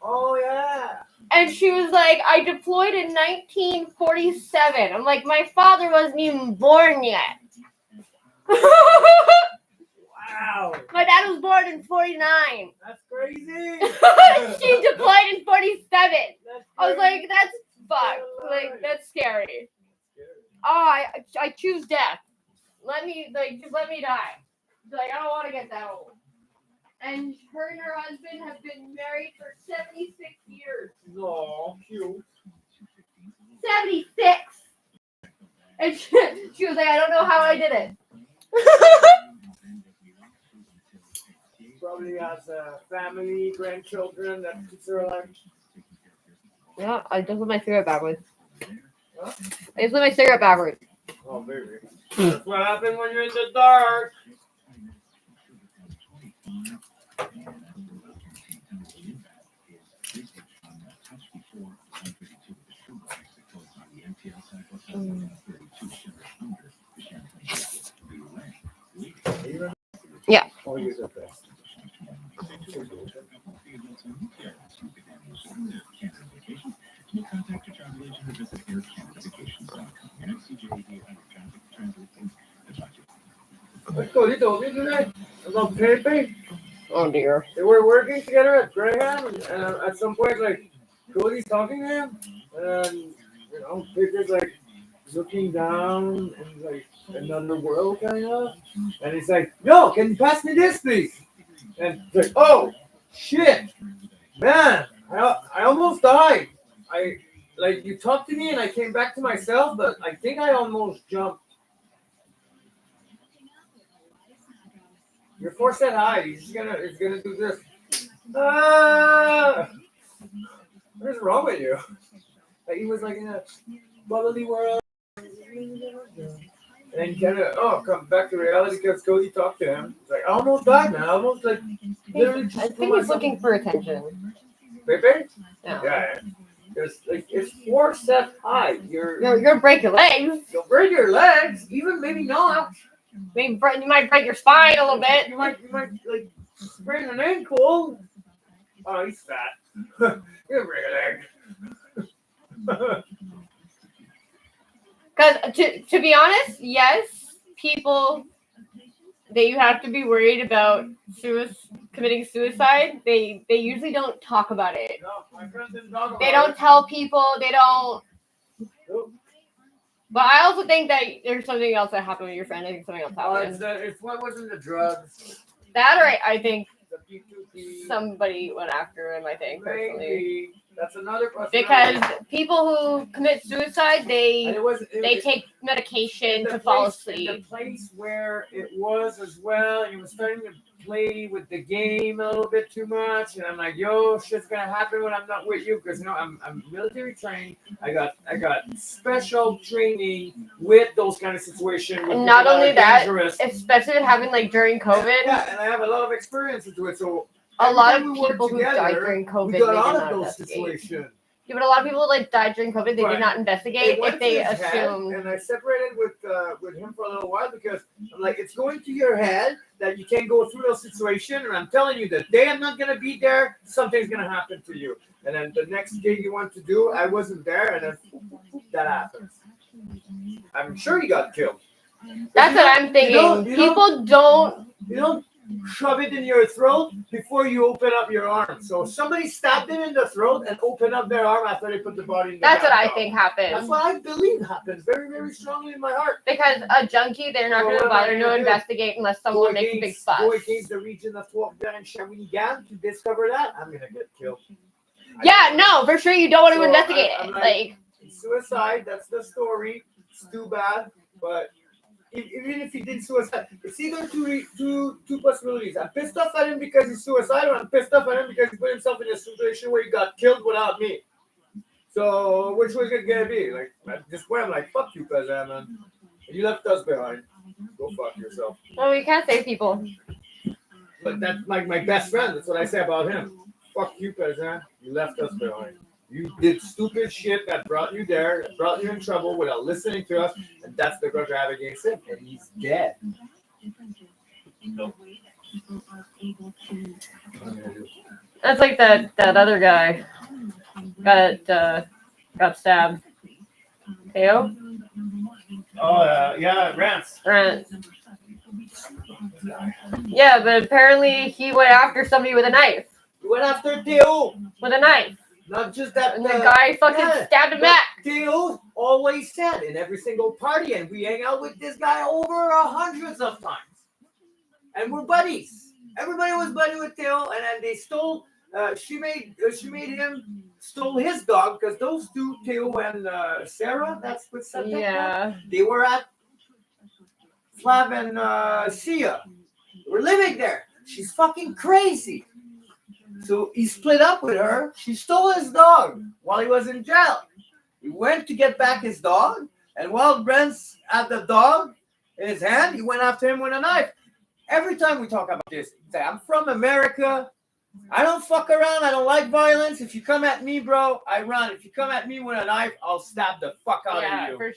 Oh, yeah. And she was like, I deployed in 1947. I'm like, my father wasn't even born yet. Wow. My dad was born in 49. That's crazy. She deployed in 47. I was like, that's fucked. Like, that's scary. Oh, I choose death. Just let me die. Like, I don't want to get that old. And her and her husband have been married for 76 years. No, cute. 76! And she was like, I don't know how I did it. Probably has a family, grandchildren that keeps her alive. Yeah, I just lit my cigarette backwards. Huh? I just lit my cigarette backwards. Oh, baby. That's what happens when you're in the dark. Yeah. Oh, you said that. What Cody told me today about Pepe. Oh dear. They were working together at Graham, and at some point, like, Cody's talking to him, and, Pepe's like looking down and like another world kind of, and he's like, "Yo, can you pass me this, please?" And it's like, "Oh, shit, man, I almost died. You talked to me, and I came back to myself, but I think I almost jumped." Your force said hi. It's gonna do this. What is wrong with you? Like he was like in a bubbly world, and then kind of come back to reality because Cody talked to him. It's like I almost died, man. I almost literally. I think he's looking for attention. Pepe? Yeah. It's force set high. You're gonna break your legs. You'll break your legs, even maybe not. You might break your spine a little bit. You might like sprain an ankle. Oh, he's fat. You'll break a leg. Because to be honest, yes, people that you have to be worried about committing suicide, they usually don't talk about it. No, my friend didn't talk about They don't tell people. They don't. Nope. But I also think that there's something else that happened with your friend. I think something else happened. It's what wasn't the drugs. That or I think The P2P. somebody went after him. I think personally. That's another Because people who commit suicide, And they it take medication the to fall place- in asleep. the place where it was as well, and he was starting to play with the game a little bit too much, and I'm like, yo, shit's gonna happen when I'm not with you, because I'm military trained. I got special training with those kind of situations. With And not people only are that, dangerous. especially it happened like during COVID. Yeah, and I have a lot of experience into it. So A lot of every time we worked people who together, died during COVID, we got they out did of not those investigate. situations. Yeah, but a lot of people like died during COVID. They Right. did not investigate It went if they to his head, assumed. and I separated with him for a little while because I'm like, it's going to your head that you can't go through those situations, and I'm telling you, the day I'm not gonna be there, something's gonna happen to you. And then the next gig you want to do, I wasn't there, and then that happens. I'm sure he got killed. That's what I'm thinking. People don't. You don't shove it in your throat before you open up your arm. So if somebody stabbed him in the throat and opened up their arm after they put the body in the That's what I bathtub. think happened. That's what I believe happens very, very strongly in my heart. Because a junkie, they're not So going to what am I bother to gonna do? investigate unless someone makes a big fuss. Go against the region of Tuac and Shawinigan to discover that, I'm gonna get killed. Yeah, no, for sure you don't want to So investigate I'm it. like, Like, suicide, that's the story. It's too bad, but even if he did suicide, it's either two possibilities. I'm pissed off at him because he's suicidal, or I'm pissed off at him because he put himself in a situation where he got killed without me. So which was it gonna be? Like at this point, I'm like, fuck you, Pezan, man. You left us behind. Go fuck yourself. well, you can't save people. But that's like my best friend. That's what I say about him. Fuck you, Pezan. You left us behind. You did stupid shit that brought you there, that brought you in trouble without listening to us, and that's the grudge I have against him. And he's dead. That's like that other guy got stabbed. Theo? Oh, yeah, Rance. Yeah, but apparently he went after somebody with a knife. He went after Theo. With a knife. Not just that. And the guy fucking stabbed him back. Theo always said in every single party, and we hang out with this guy over hundreds of times. And we're buddies. Everybody was buddy with Theo, and then they stole. She made him stole his dog because those two, Theo and Sarah, that's what said that. Yeah. They were at Flav and Sia. We're living there. She's fucking crazy. So he split up with her. She stole his dog while he was in jail. He went to get back his dog, and while Brent's had the dog in his hand, he went after him with a knife. Every time we talk about this, say, I'm from America. I don't fuck around. I don't like violence. If you come at me, bro, I run. If you come at me with a knife, I'll stab the fuck out of you. For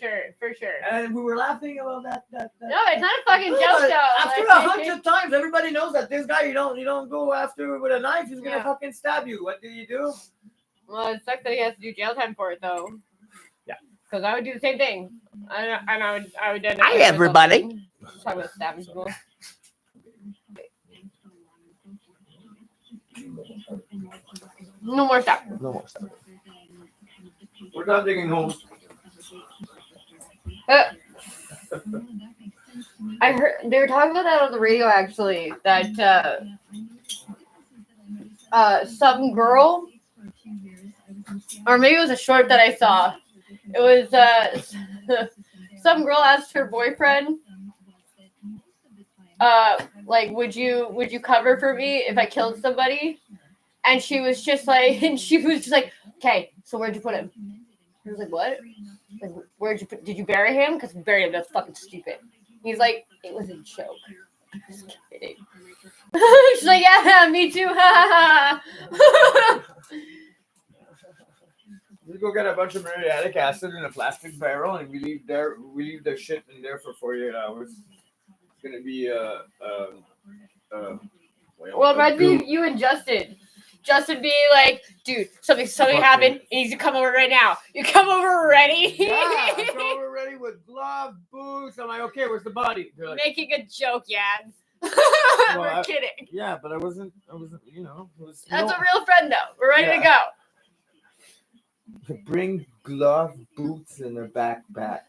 sure. And we were laughing about that. No, it's not a fucking joke, But though. after Like, 100 times, everybody knows that this guy you don't go after with a knife. He's gonna fucking stab you. What do you do? Well, it sucks that he has to do jail time for it, though. Yeah. Because I would do the same thing. I would end up. Hi, everybody. Talk about stabbing people. No more stabbing. No more stabbing. We're done digging holes. I heard they were talking about that on the radio actually. That some girl, or maybe it was a short that I saw. It was some girl asked her boyfriend, like, would you cover for me if I killed somebody? And she was just like, okay, so where'd you put him? He was like, what? Like, where'd you put? Did you bury him? Because we buried him. That's fucking stupid. He's like, it was a joke. I'm just kidding. She's like, yeah, me too. We go get a bunch of muriatic acid in a plastic barrel, and we leave the shit in there for 48 hours. It's gonna be Well, imagine you and Justin. Justin being like, dude, something happened. He needs to come over right now. You come over ready? Yeah, I come over ready with gloves, boots. I'm like, okay, where's the body? They're like, Making a joke, yeah. We're kidding. Yeah, but I wasn't, you know. That's a real friend, though. We're ready to go. Bring glove, boots, and a backpack.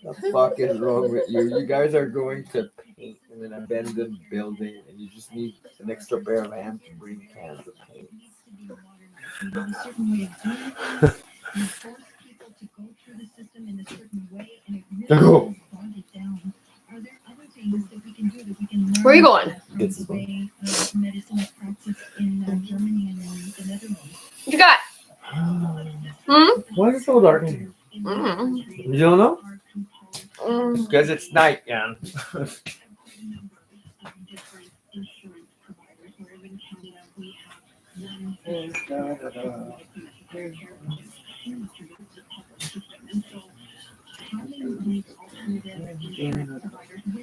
What the fuck is wrong with you? You guys are going to paint in an abandoned building, and you just need an extra pair of hands to bring cans of paint. We have a certain way of doing things. We force people to go through the system in a certain way, and it really does bog it down. Are there other things that we can do that we can learn? Where are you going? From the way medicine is practiced in Germany and in the Netherlands? What you got? Why is it so dark in here? You don't know? Because it's night, yeah.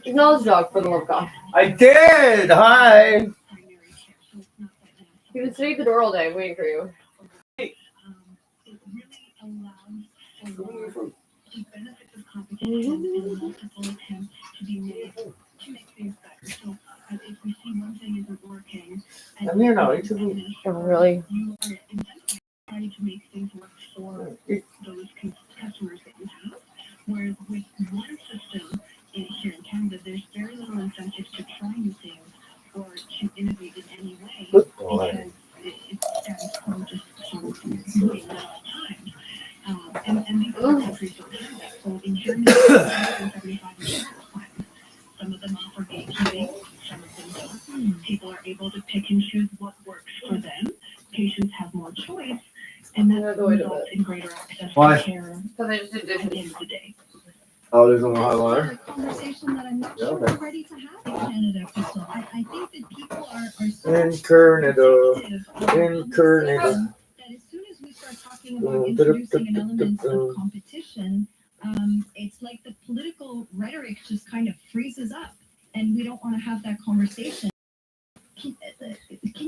Acknowledge the dog for the love of God. I did. Hi. He was sitting at the door all day waiting for you. I'm here now. Oh, really? Trying to make things work for those customers that you have. Whereas with one system here in Canada, there's very little incentive to try new things or to innovate in any way because it's status quo just sort of moving at all times. And these other countries don't have that. So in Germany, there's 175 insurance plans. Some of them offer gatekeeping, some of them don't. People are able to pick and choose what works for them. Patients have more choice, and that results in greater access to care Because I just did at the end of the day. Oh, there's no hot water. A conversation that I'm not sure we're ready to have in Canada, Crystal. I think that people are so In Canada. that as soon as we start talking about introducing an element of competition, it's like the political rhetoric just kind of freezes up, and we don't want to have that conversation. Can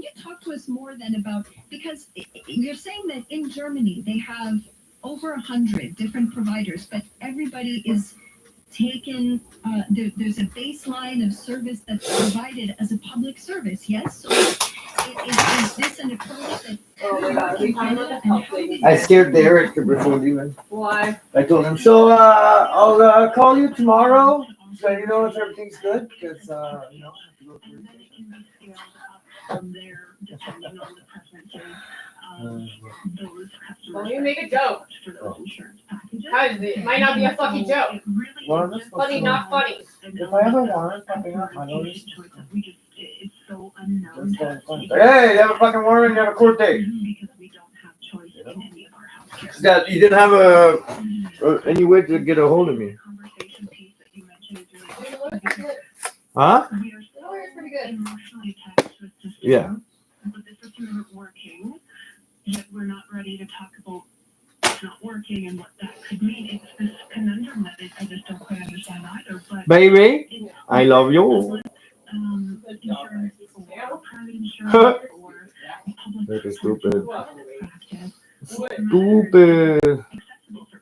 you talk to us more then about, because you're saying that in Germany they have over 100 different providers, but everybody is taken, there's a baseline of service that's provided as a public service, yes? So is this an approach that in Canada, and how do we I scared Derek before leaving. Why? I told him, so I'll call you tomorrow so you know if everything's good, because you know. from there, depending on the preferences of those customers. Well, you make a joke. For those insurance packages. How is it? It might not be a fucking joke. Funny, not funny. If I ever want it popping up, I know this. It's so unknown. Hey, you have a fucking warrant, you have a court date. Because we don't have choice in any of our healthcare. You didn't have any way to get a hold of me. Huh? Pretty good. Yeah. But the system isn't working, yet we're not ready to talk about it's not working and what that could mean. It's this conundrum that I just don't quite understand either. But baby, I love you. Insurance or private insurance or public Stupid. practice. Stupid.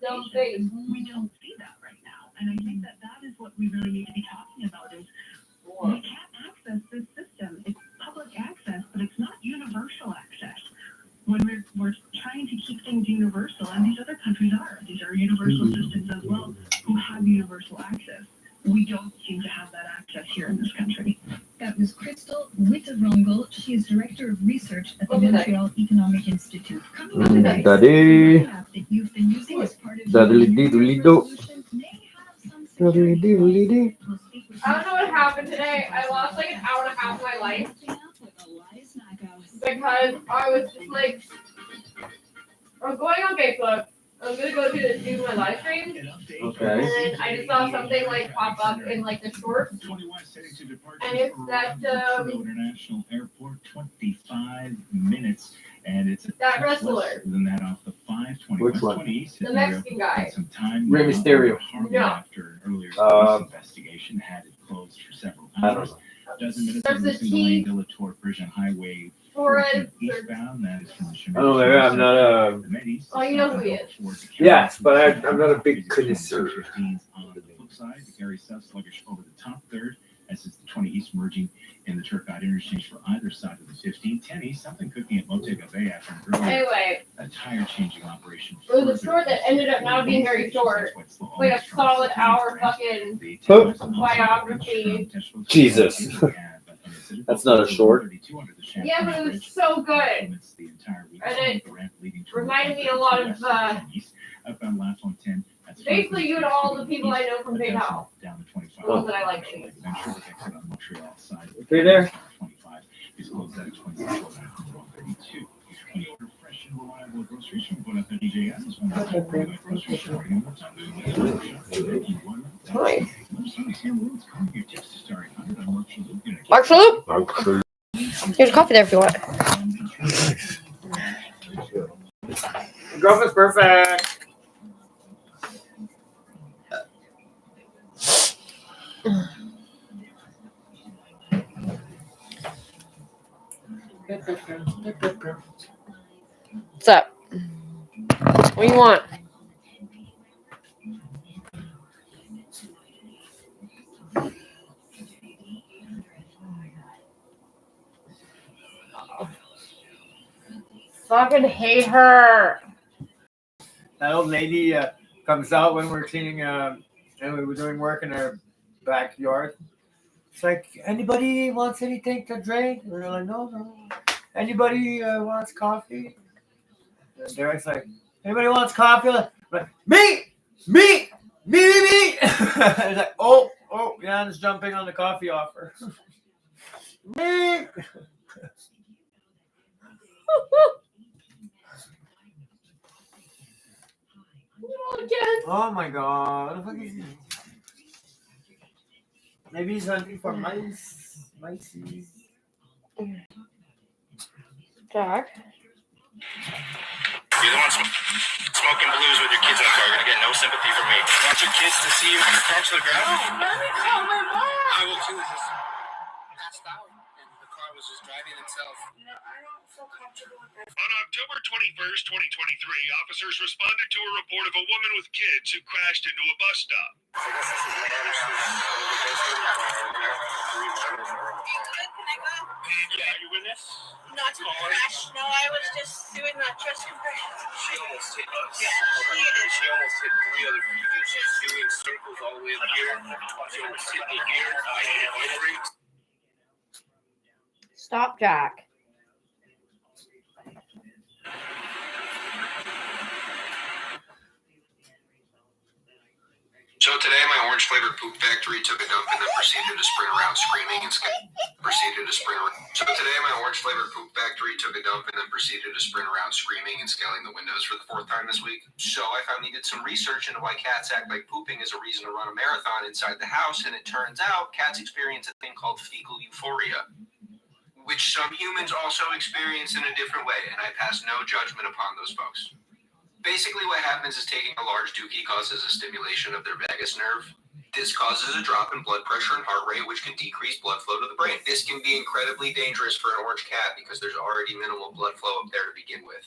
Dumb face. We don't see that right now. And I think that is what we really need to be talking about is we can't access this system. It's public access, but it's not universal access. When we're trying to keep things universal, and these other countries are. These are universal systems as well who have universal access. We don't seem to have that access here in this country. That was Crystal Witterongel. She is Director of Research at the Montreal Economic Institute. Coming up today, Daddy. app that you've been using as part of Daddy, your resolution may have some security. I don't know what happened today. I lost like an hour and a half of my life because I was just like, I was going on Facebook. I'm gonna go do my live stream. Okay. And then I just saw something like pop up in like the shorts. And it's that International Airport, 25 minutes, and it's that wrestler. less than that off the 520. Which one? The Mexican guy. Some time Rey Mysterio. No. after earlier police investigation had it closed for several hours. Dozen minutes There's of the missing T. lane de la Tour Bridge on Highway Torres. eastbound. That is from the Chimay. Oh, I'm not a. Oh, you know who he is. Yes, but I'm not a big connoisseur. On the flip side, the Gary South sluggish over the top third, as is the 20 East merging in the Turcotte interchange for either side of the 15. 10 East, something cooking at Montego Bay after an earlier Anyway, tire changing operation. it was a short that ended up not being very short. Like a solid hour fucking biography. Jesus. That's not a short. Yeah, but it was so good. And it reminded me a lot of, basically you and all the people I know from PayPal. The ones that I like. Okay, there. Nice. Mark Salute. Here's coffee there if you want. Girlfriend's perfect. What's up? What do you want? Fucking hate her. That old lady comes out when we're cleaning and we were doing work in our backyard. It's like, anybody wants anything to drink? And we're like, no. Anybody wants coffee? And Derek's like, anybody wants coffee? Like, me! It's like, oh, Jan's jumping on the coffee offer. Me! Oh my god, what the fuck is he? Maybe he's hunting for mice. Mices. Jack. You're the one smoking blues with your kids in the car. You're gonna get no sympathy from me. You want your kids to see you crash to the ground? Oh, let me call my mom. I will too. Just passed out, and the car was just driving itself. No, I don't feel comfortable with this. On October 21st, 2023, officers responded to a report of a woman with kids who crashed into a bus stop. I guess this is yeah, you witness? Not to crash. No, I was just doing that chest compression. She almost hit us. Yeah, she did. She almost hit 3 other people. She's doing circles all the way up here. She almost hit me here. I hit my brakes. Stop, Jack. So today, my orange-flavored poop factory took a dump and then proceeded to sprint around screaming and scaling. So today, my orange-flavored poop factory took a dump and then proceeded to sprint around screaming and scaling the windows for the 4th time this week. So I finally did some research into why cats act like pooping is a reason to run a marathon inside the house, and it turns out cats experience a thing called fecal euphoria, which some humans also experience in a different way, and I pass no judgment upon those folks. Basically, what happens is taking a large dookie causes a stimulation of their vagus nerve. This causes a drop in blood pressure and heart rate, which can decrease blood flow to the brain. This can be incredibly dangerous for an orange cat because there's already minimal blood flow up there to begin with.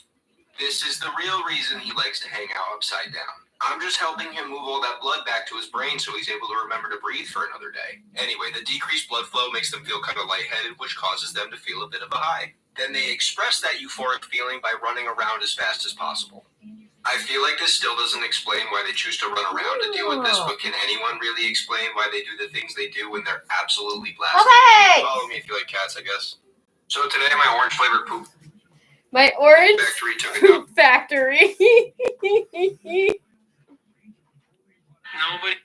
This is the real reason he likes to hang out upside down. I'm just helping him move all that blood back to his brain so he's able to remember to breathe for another day. Anyway, the decreased blood flow makes them feel kind of lightheaded, which causes them to feel a bit of a high. Then they express that euphoric feeling by running around as fast as possible. I feel like this still doesn't explain why they choose to run around to deal with this, but can anyone really explain why they do the things they do when they're absolutely blasted? Okay. Follow me if you like cats, I guess. So today, my orange-flavored poop My orange factory took a poop factory. Nobody.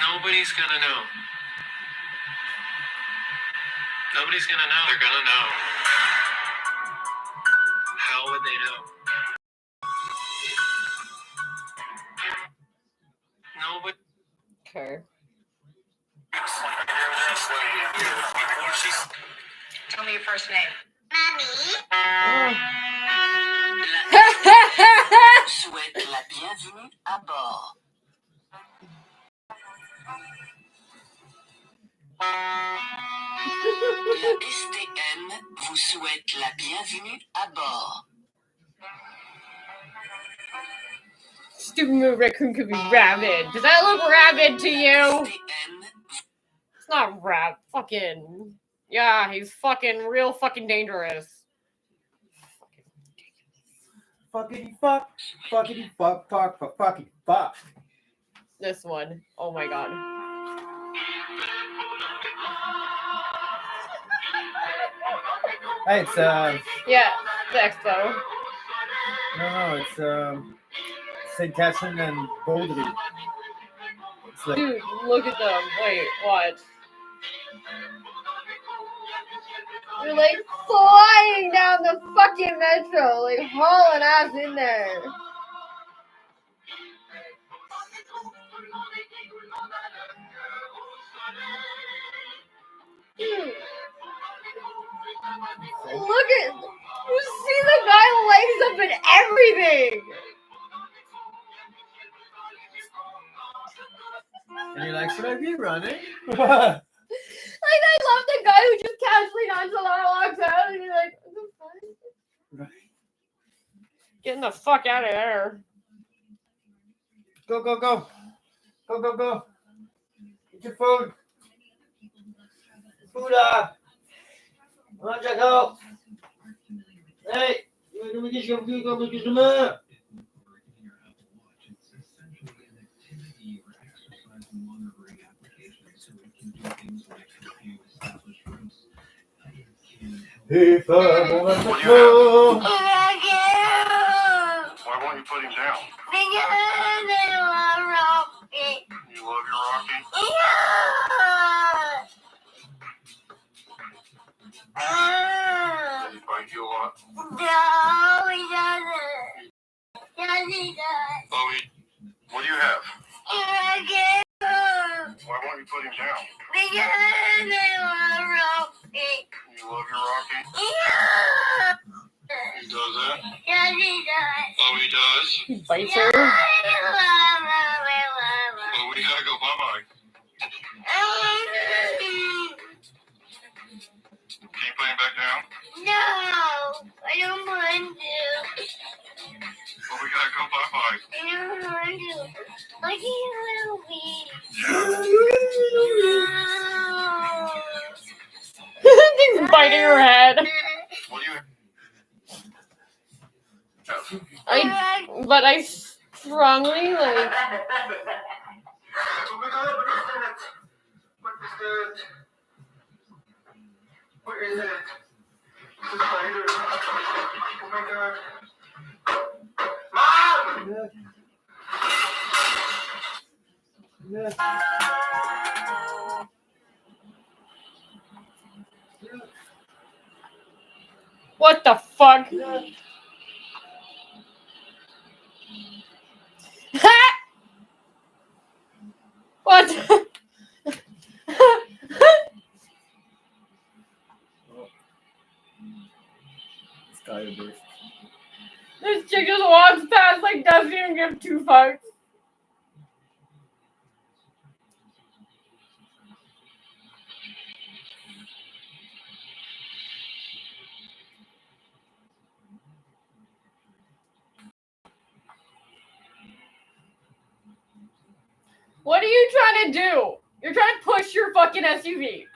Nobody's gonna know. Nobody's gonna know. They're gonna know. How would they know? Nobody. Okay. Tell me your first name. Souhaite la bienvenue à bord. La STM vous souhaite la bienvenue à bord. Stupid move, raccoon could be rabid. Does that look rabid to you? It's not rab. Fucking. Yeah, he's fucking real fucking dangerous. Fuckity fuck. Fuckity fuck. Fuck. Fuckity fuck. this one. Oh my god. Hey, it's Yeah, the expo. no, it's St. Catherine and Baudry. It's like, Dude, look at them. Wait, watch. They're like flying down the fucking metro, like hauling ass in there. Dude. Look at, you see the guy legs up and everything. and you're like, should I be running? Like, I love the guy who just casually nonchalant walks out and you're like, what the fuck? Getting the fuck out of there. Go, go, go. Go, go, go. Get your food. Food up. Come on, check out. Hey, let me get your food. Go get some more. If I want to go. Why won't you put him down? Because I love Rocky. You love your Rocky? Yeah. Does he bite you a lot? No, he doesn't. Yes, he does. Chloe, what do you have? Rocky. Why won't you put him down? Because I love Rocky. You love your Rocky? Yeah. He does that? Yes, he does. Oh, he does? He bites her. Well, we gotta go bye-bye. Can you put him back down? No, I don't want to. Well, we gotta go bye-bye. I don't want to. Look at you, little bee. He's biting her head. What do you have? But I strongly like. What is it? It's a spider. Oh my god. Mom! What the fuck? What? Skyburst. This chick just walks past like doesn't even give two fucks. What are you trying to do? You're trying to push your fucking SUV.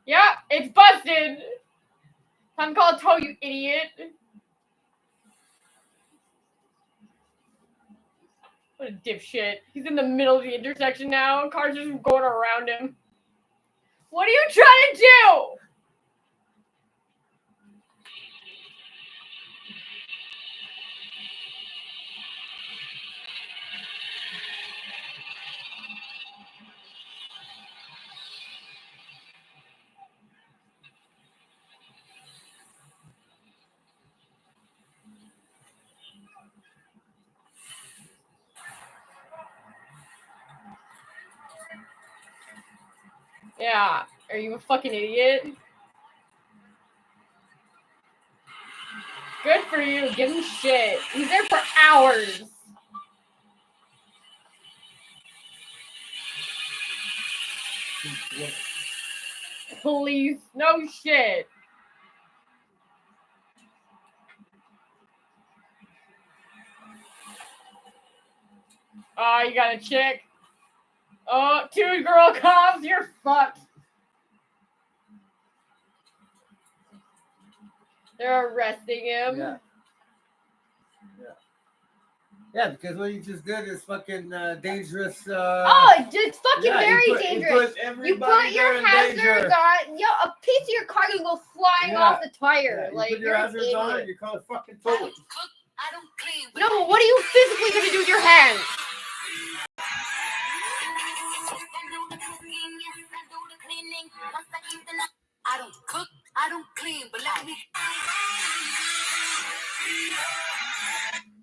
Yeah, it's busted. Time to call a tow, you idiot. What a dipshit. He's in the middle of the intersection now. Cars are just going around him. What are you trying to do? Yeah. Are you a fucking idiot? Good for you. Give him shit. He's there for hours. Please. No shit. Oh, you got a chick. Oh, two girl cops. You're fucked. They're arresting him. Yeah. Yeah, because what you just did is fucking dangerous. Oh, it's fucking yeah, very you dangerous. put You everybody put your there in danger. hazards on. Yo, a piece of your car can go flying Yeah. off the tire. Yeah, you like put your you're an hazards on, idiot. you call it fucking towing. No, but what are you physically gonna do with your hands? I don't cook, I don't clean, but let me.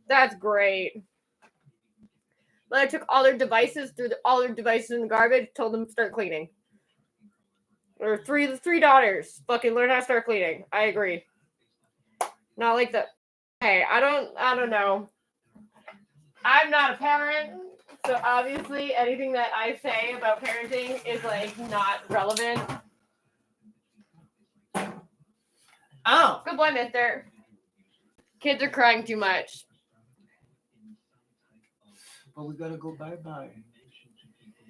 That's great. But I took all their devices, threw all their devices in the garbage, told them to start cleaning. Or three daughters, fucking learn how to start cleaning. I agree. Not like the. Hey, I don't know. I'm not a parent, so obviously anything that I say about parenting is like not relevant. Oh, good boy, mister. Kids are crying too much. But we gotta go bye-bye.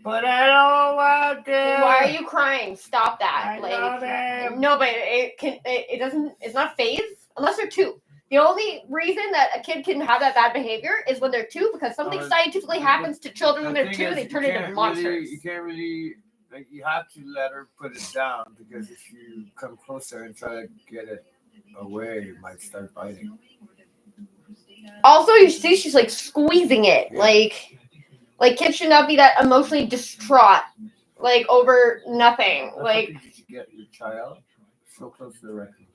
But I don't want to. Why are you crying? Stop that. I like love him. no, but it doesn't. It's not phase unless they're two. The only reason that a kid can have that bad behavior is when they're two, because something scientifically happens to children when they're two. They turn into monsters. You can't really, like, you have to let her put it down, because if you come closer and try to get it away, you might start biting. Also, you see, she's like squeezing it. Like kids should not be that emotionally distraught, like over nothing. Like, did you get your child so close to the record?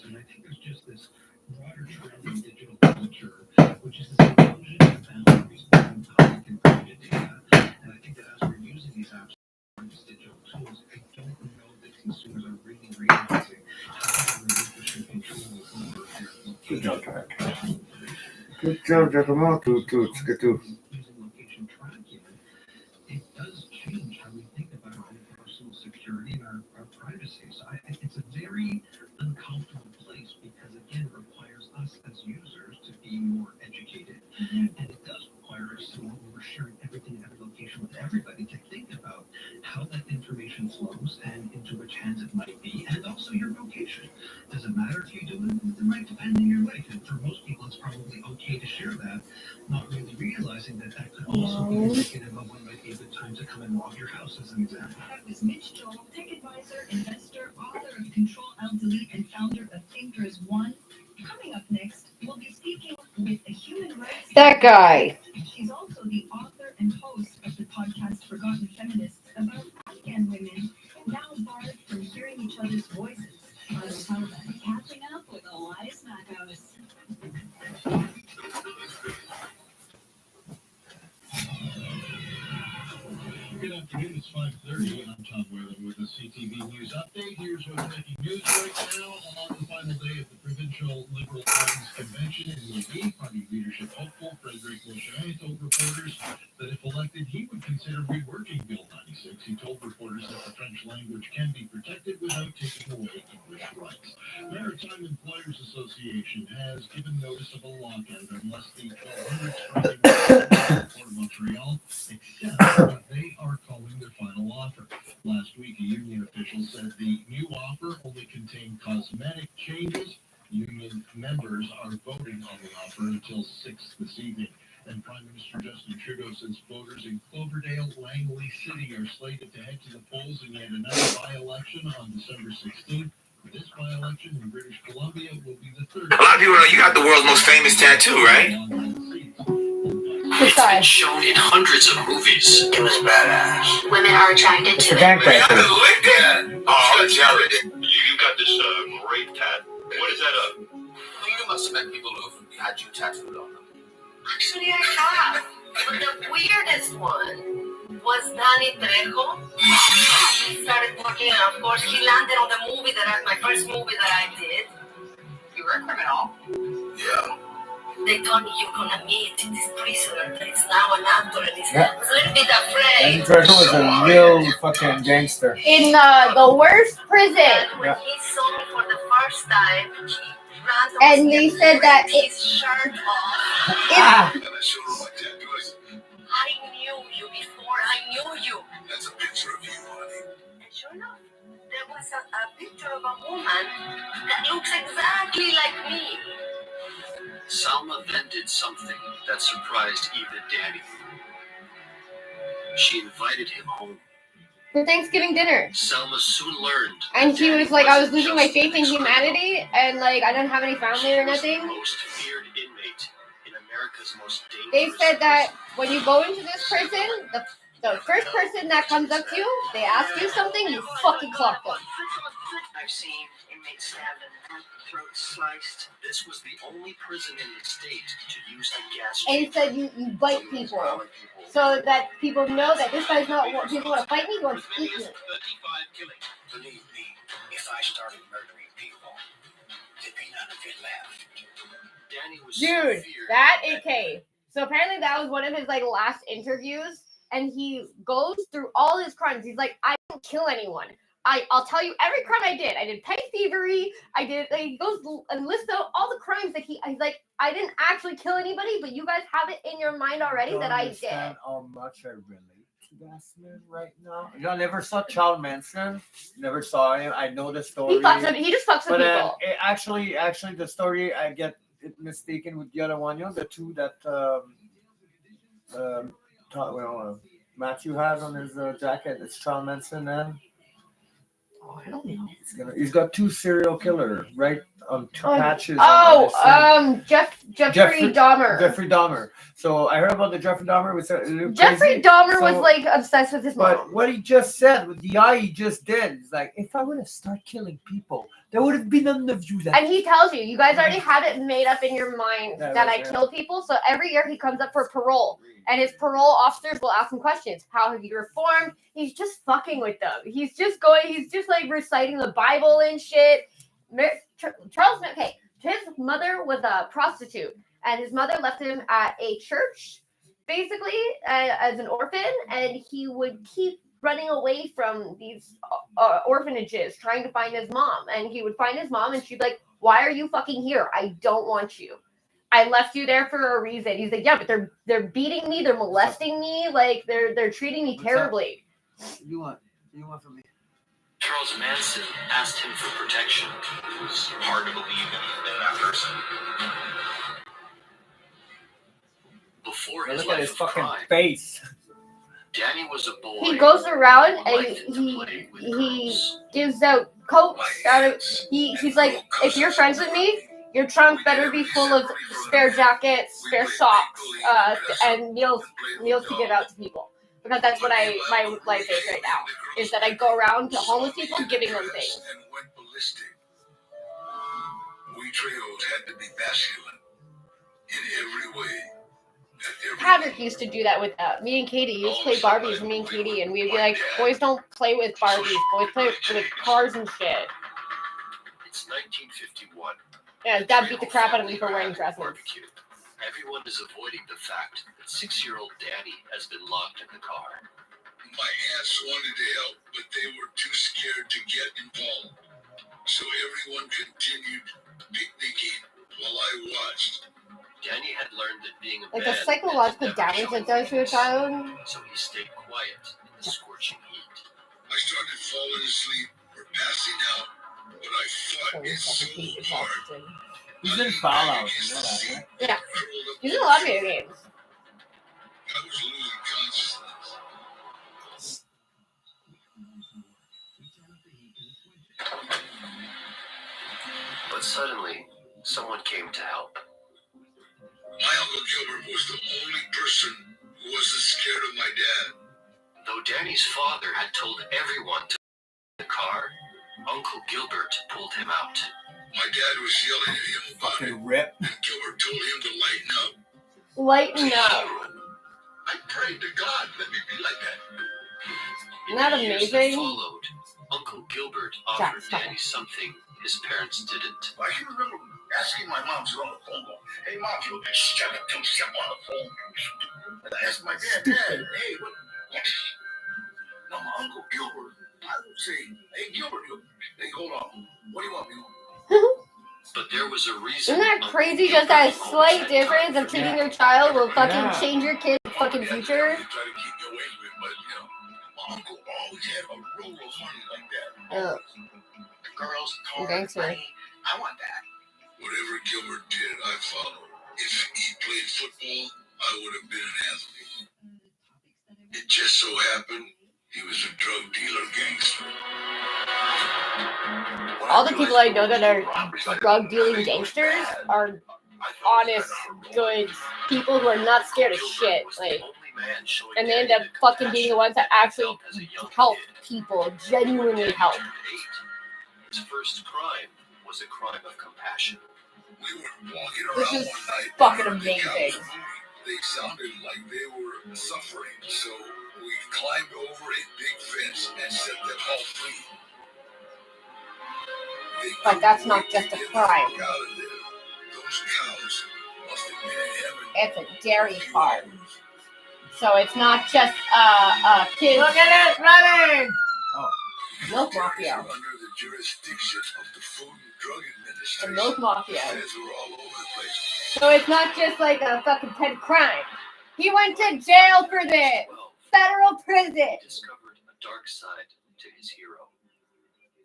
And I think there's just this broader trend in digital culture, which is this illusion of boundaries between public and private data. And I think that as we're using these apps, these digital tools, I don't know that consumers are really realizing how they're relinquishing control over their location. Good job, Jack. Good job, Giacomo. Good. Using location tracking, it does change how we think about our own personal security and our privacy. So it's a very uncomfortable place, because again, it requires us as users to be more educated, and it does require us to, when we're sharing everything in every location with everybody, to think about how that information flows and into which hands it might be, and also your vocation. Does it matter if you do it with the right depending on your life? And for most people, it's probably okay to share that, not really realizing that that could also be indicative of when might be a good time to come and rob your house, as an example. That was Mitch Joel, tech advisor, investor, author of Control Alt Delete, and founder of Thinkers One. Coming up next, we'll be speaking with a human rights. That guy. She's also the author and host of the podcast Forgotten Feminists, about Afghan women now barred from hearing each other's voices. Catching up with Elias Mackhouse. Good afternoon, it's 5:30. I'm Tom Whalen with the CTV News Update. Here's what's making news right now on the final day of the Provincial Liberal Party's convention in Lévis. Party leadership hopeful Frédéric Lechaussee told reporters that if elected, he would consider reworking Bill 96. He told reporters that the French language can be protected without taking away English rights. Maritime Employers Association has given notice of a lockout unless the 1,200 strike Port of Montreal accepts what they are calling their final offer. Last week, a union official said the new offer only contained cosmetic changes. Union members are voting on the offer until 6 this evening. And Prime Minister Justin Trudeau says voters in Cloverdale, Langley City are slated to head to the polls in yet another by-election on December 16th. This by-election in British Columbia will be the third. A lot of people know you got the world's most famous tattoo, right? It's been shown in hundreds of movies. It was badass. Women are attracted to it. Man, I can lick that. Oh, I'm telling you. You got this great tat. What is that? You must have met people who've had you tattooed on them. Actually, I have. But the weirdest one was Danny Trejo. He started working, and of course, he landed on the movie my first movie that I did. You were a criminal. Yeah. They told me you're gonna meet this prisoner that is now an actor, and I was a little bit afraid. Danny Trejo was a real fucking gangster. In the worst prison. When he saw me for the first time, he ran towards And me they and said that ripped his shirt off. Ah. I knew you sure enough, there was a picture of a woman that looks exactly like me. Salma then did something that surprised even Danny. She invited him home. For Thanksgiving dinner. Selma soon learned. And she was like, I was losing my faith in criminal. humanity, and like I didn't have any family or nothing. The most feared inmate in America's most dangerous. They said that when you go into this prison, the first person that comes up to you, they ask you something, you fucking clock them. I've seen inmates stabbed and throats sliced. This was the only prison in the state to use a gas And he said you bite people, so that people know that this guy's not. He doesn't want to fight me. He wants to eat me. Believe me, if I started murdering people, there'd be none of it left. Danny was Dude, that okay. So apparently that was one of his like last interviews, and he goes through all his crimes. He's like, I didn't kill anyone. I'll tell you every crime I did. I did petty thievery. I did. Like, he goes and lists out all the crimes that he's like, I didn't actually kill anybody, but you guys have it in your mind already that I did. How much I relate to that man right now. You know, I never saw Charles Manson. Never saw him. I know the story. He just fucks with people. Actually, the story I get it mistaken with the other one. You know, the two that Matthew has on his jacket. It's Charles Manson and. Oh, I don't know. He's got two serial killers right on two patches. Jeffrey Dahmer. Jeffrey Dahmer. So I heard about the Jeffrey Dahmer. Jeffrey Dahmer was like obsessed with his mom. But what he just said with the eye he just did, is like, if I would have started killing people, there would have been none of you that. And he tells you guys already had it made up in your mind that I kill people. So every year he comes up for parole. And his parole officers will ask him questions. How have you reformed? He's just fucking with them. He's just like reciting the Bible and shit. Charles, okay, his mother was a prostitute. And his mother left him at a church, basically, as an orphan. And he would keep running away from these orphanages, trying to find his mom. And he would find his mom, and she'd be like, why are you fucking here? I don't want you. I left you there for a reason. He's like, yeah, but they're beating me, they're molesting me, like they're treating me terribly. What do you want from me? Charles Manson asked him for protection. It was hard to believe that person. Before his look life at his of fucking crime, face. Danny was a boy. He goes around and he gives out coats. He's like, if you're friends with me, your trunk better be full of spare jackets, spare socks, and meals to give out to people. Because that's what my life is right now. Is that I go around to homeless people giving them things. We trios had to be masculine in every way. Patrick used to do that with me and Katie. He used to play Barbies with me and Katie, and we'd be like, boys don't play with Barbies, boys play with cars and shit. It's 1951. Yeah, Dad beat the crap out of me for wearing dresses. Everyone is avoiding the fact that 6-year-old Danny has been locked in the car. My aunts wanted to help, but they were too scared to get involved. So everyone continued picnicking while I watched. Danny had learned that being a like man the psychological damage that does to a child. So he stayed quiet in the scorching heat. I started falling asleep or passing out, but I fought it so hard. He's in Fallout. You know that, right? Yeah. He's in a lot of video games. I was losing consciousness. But suddenly, someone came to help. My Uncle Gilbert was the only person who wasn't scared of my dad. Though Danny's father had told everyone to the car, Uncle Gilbert pulled him out. My dad was yelling at him about it, and Gilbert told him to lighten up. Lighten up. I prayed to God, let me be like that. Isn't that amazing? Followed, Uncle Gilbert offered Danny something his parents didn't. I can remember asking my mom to on the phone call, hey mom, you shut up, don't step on the phone. And I asked my dad, hey, what? Now my Uncle Gilbert, I would say, hey Gilbert, hey, hold on, what do you want me on? But there was a reason. Isn't that crazy? Just that slight difference of treating your child will fucking change your kid's fucking future. Try to keep me away from it, but you know, my uncle always had a roll of money like that. The girls, cars, Gangster. money. I want that. Whatever Gilbert did, I followed. If he played football, I would have been an athlete. It just so happened he was a drug dealer gangster. All the people I know that are drug dealing gangsters are honest, good people who are not scared of shit. Like, and they end up fucking being the ones that actually help people, genuinely help. His first crime was a crime of compassion. We were walking This around is one night. fucking amazing. They sounded like they were suffering, so we climbed over a big fence and set them all free. But that's not just a crime. Those cows must have been in heaven. It's a dairy farm. So it's not just kids. Look at it running! Milk mafia. Under the jurisdiction of the Food and Drug The Administration. milk mafia. Feds were all over the place. So it's not just like a fucking petty crime. He went to jail for this. Federal prison. Discovered a dark side to his hero.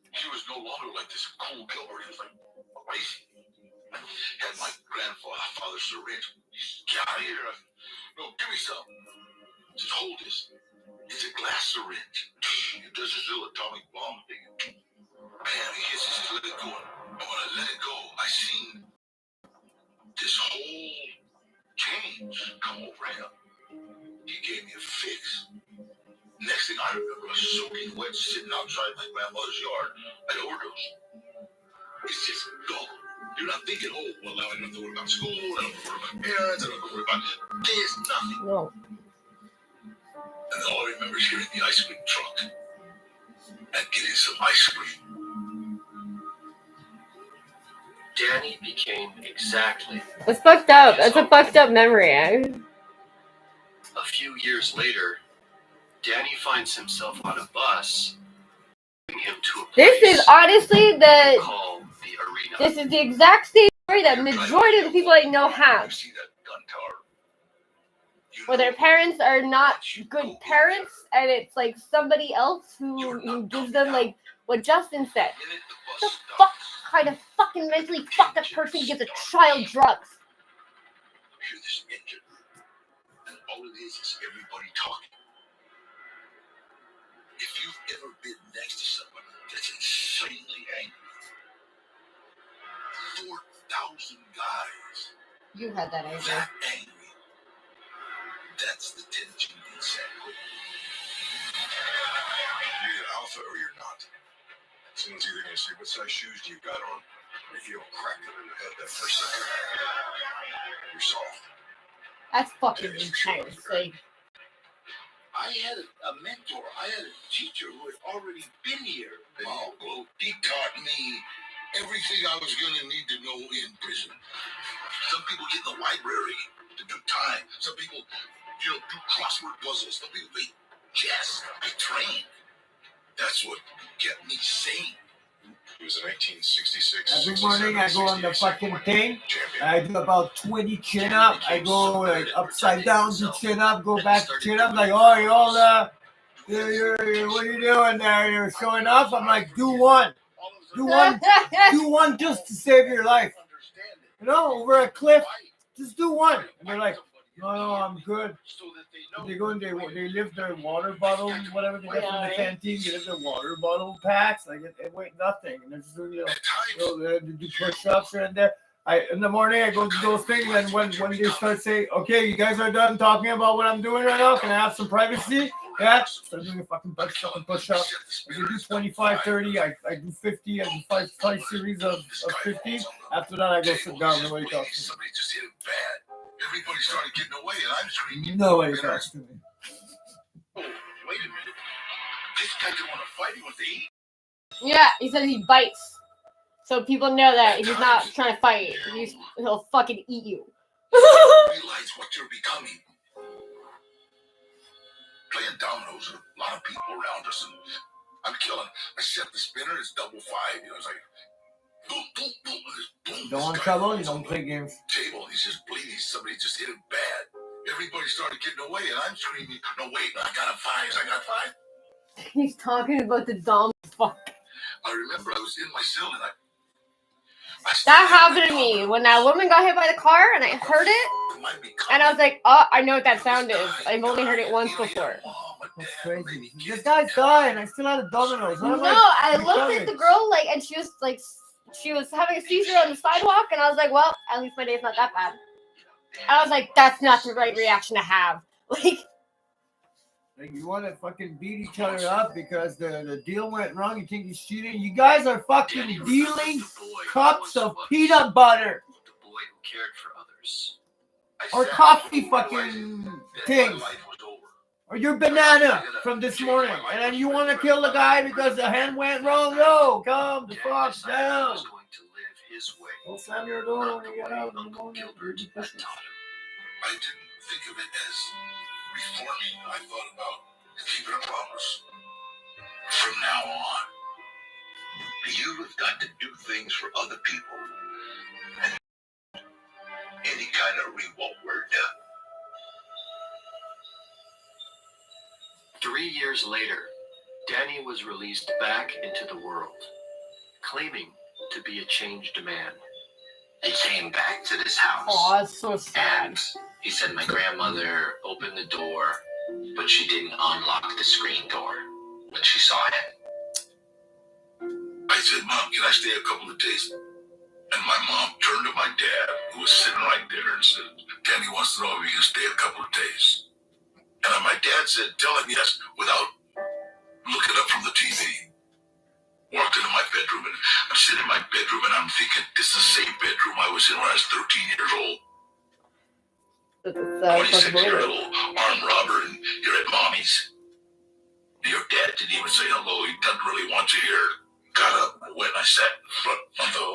He was no longer like this cool Gilbert. He was like crazy. Had my grandfather's syringe. Get out of here. No, give me some. Just hold this. It's a glass syringe. It does his little atomic bomb thing. Bam, he hits his leg going. And when I let it go, I seen this whole change come over him. He gave me a fix. Next thing I remember, I was soaking wet, sitting outside my grandmother's yard at overdose. It's just dull. You're not thinking, oh, well, now I don't have to worry about school, I don't have to worry about parents, I don't have to worry about... There's nothing. No. And all I remember is hearing the ice cream truck and getting some ice cream. Danny became exactly. It's fucked up. That's a fucked up memory, eh? A few years later, Danny finds himself on a bus, taking him to a place This is honestly called the arena. This is the exact same story that majority of the people I know have. Where their parents are not good parents, and it's like somebody else who gives them like what Justin said. The fuck kind of fucking mentally fucked up person gives a child drugs? Hear this engine, and all it is everybody talking. If you've ever been next to somebody that's insanely angry, 4,000 guys You had that idea. that angry, that's the tension inside. You're either alpha or you're not. Someone's either going to say, what size shoes do you got on? And if you don't crack them in the head that first second, you're soft. That's fucking intense. Like, I had a mentor. I had a teacher who had already been here. Well, he taught me everything I was going to need to know in prison. Some people get in the library to do time. Some people, do crossword puzzles. Some people play chess. I trained. That's what kept me sane. It was in 1966. Every morning I go on the fucking thing. I do about 20 chin up. I go like upside down to chin up, go back to chin up. Like, oh, you're all what are you doing there? You're showing off. I'm like, do one just to save your life. You know, over a cliff, just do one. And they're like, no, I'm good. They go and they lift their water bottles, whatever they get from the canteen. They lift their water bottle packs. Like it weight nothing, and they're just doing they do push-ups here and there. In the morning I go to those things, and when they start saying, okay, you guys are done talking about what I'm doing right now. Can I have some privacy? Yeah. Start doing a fucking push-up. I can do 25, 30. I do 50. I do five series of 50. After that, I go sit down. Nobody talks to me. Somebody just hit it bad. Everybody started getting away, and I'm screaming. Nobody talks to me. Oh, wait a minute. This guy didn't want to fight. He wants to eat. yeah, he says he bites. So people know that he's not trying to fight. He'll fucking eat you. Realize what you're becoming. Playing dominoes with a lot of people around us, and I'm killing. I set the spinner. It's double 5. It's like boom, boom, boom. Boom. Don't want trouble. You don't play games. Table. He's just bleeding. Somebody just hit him bad. Everybody started getting away, and I'm screaming, "No, wait! I got 5s. I got 5." He's talking about the dumb fuck. I remember I was in my cell and That happened to me when that woman got hit by the car and I heard it. And I was like, oh, I know what that sound is. I've only heard it once before. That's crazy. This guy's dying. I still had a Domino's. No, I looked at the girl and she was having a seizure on the sidewalk, and I was like, well, at least my day's not that bad. I was like, that's not the right reaction to have. Like you want to fucking beat each other up because the deal went wrong. You think he's cheating? You guys are fucking dealing cups of peanut butter or coffee fucking things. Or your banana from this morning. And then you want to kill the guy because the hand went wrong? No, calm the fuck down. Don't slam your door when you get out in the morning. I didn't think of it as reforming. I thought about keeping a promise. From now on, you've got to do things for other people. And any kind of reward. 3 years later, Danny was released back into the world, claiming to be a changed man. He came back to this house. Oh, that's so sad. And he said my grandmother opened the door, but she didn't unlock the screen door when she saw him. I said, Mom, can I stay a couple of days? And my mom turned to my dad, who was sitting right there, and said, Danny wants to know if he can stay a couple of days. And my dad said, tell him yes, without looking up from the TV. Walked into my bedroom, and I'm sitting in my bedroom, and I'm thinking, this is the same bedroom I was in when I was 13 years old. 26-year-old armed robber, and you're at mommy's. Your dad didn't even say hello. He doesn't really want you here. Got up, went, and I sat in front of the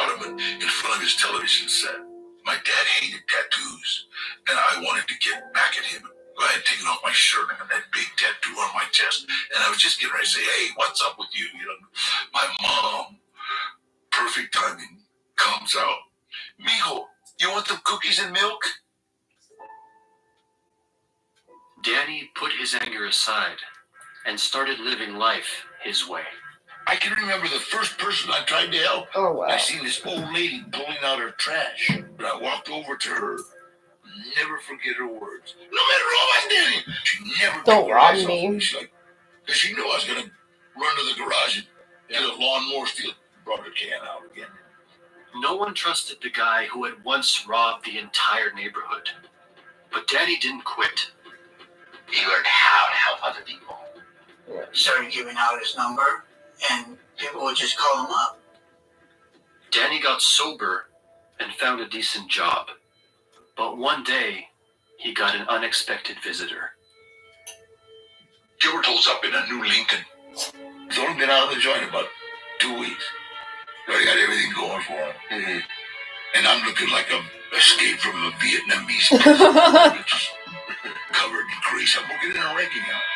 ottoman in front of his television set. My dad hated tattoos, and I wanted to get back at him. I had taken off my shirt and that big tattoo on my chest, and I was just getting ready to say, hey, what's up with you? You know, my mom, perfect timing, comes out. Mijo, you want some cookies and milk? Danny put his anger aside and started living life his way. I can remember the first person I tried to help. Oh, wow. I seen this old lady pulling out her trash, and I walked over to her. Never forget her words. No matter how I did it, she never don't rob me. She's like, because she knew I was gonna run to the garage and get a lawnmower, steal, brought her can out again. No one trusted the guy who had once robbed the entire neighborhood. But Danny didn't quit. He learned how to help other people. Started giving out his number, and people would just call him up. Danny got sober and found a decent job. But one day, he got an unexpected visitor. Gilbert pulls up in a new Lincoln. He's only been out of the joint about 2 weeks. Already got everything going for him. Mm-hmm. And I'm looking like I'm escaped from a Vietnamese just covered in grease. I'm looking in a wrecking out.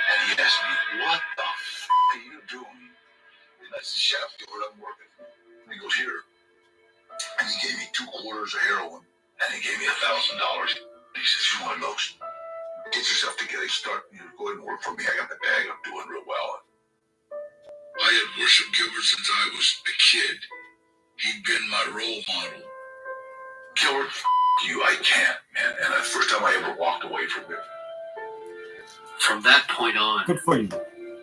And he asked me, what the f*** are you doing? And I said, Chef, Gilbert, I'm working. And he goes, here. And he gave me 2 quarters of heroin. And he gave me $1,000. He says, you want those? Get yourself together, start, go ahead and work for me. I got the bag, I'm doing real well. I had worshipped Gilbert since I was a kid. He'd been my role model. Gilbert, you, I can't, man. And the first time I ever walked away from him. From that point on, good for you.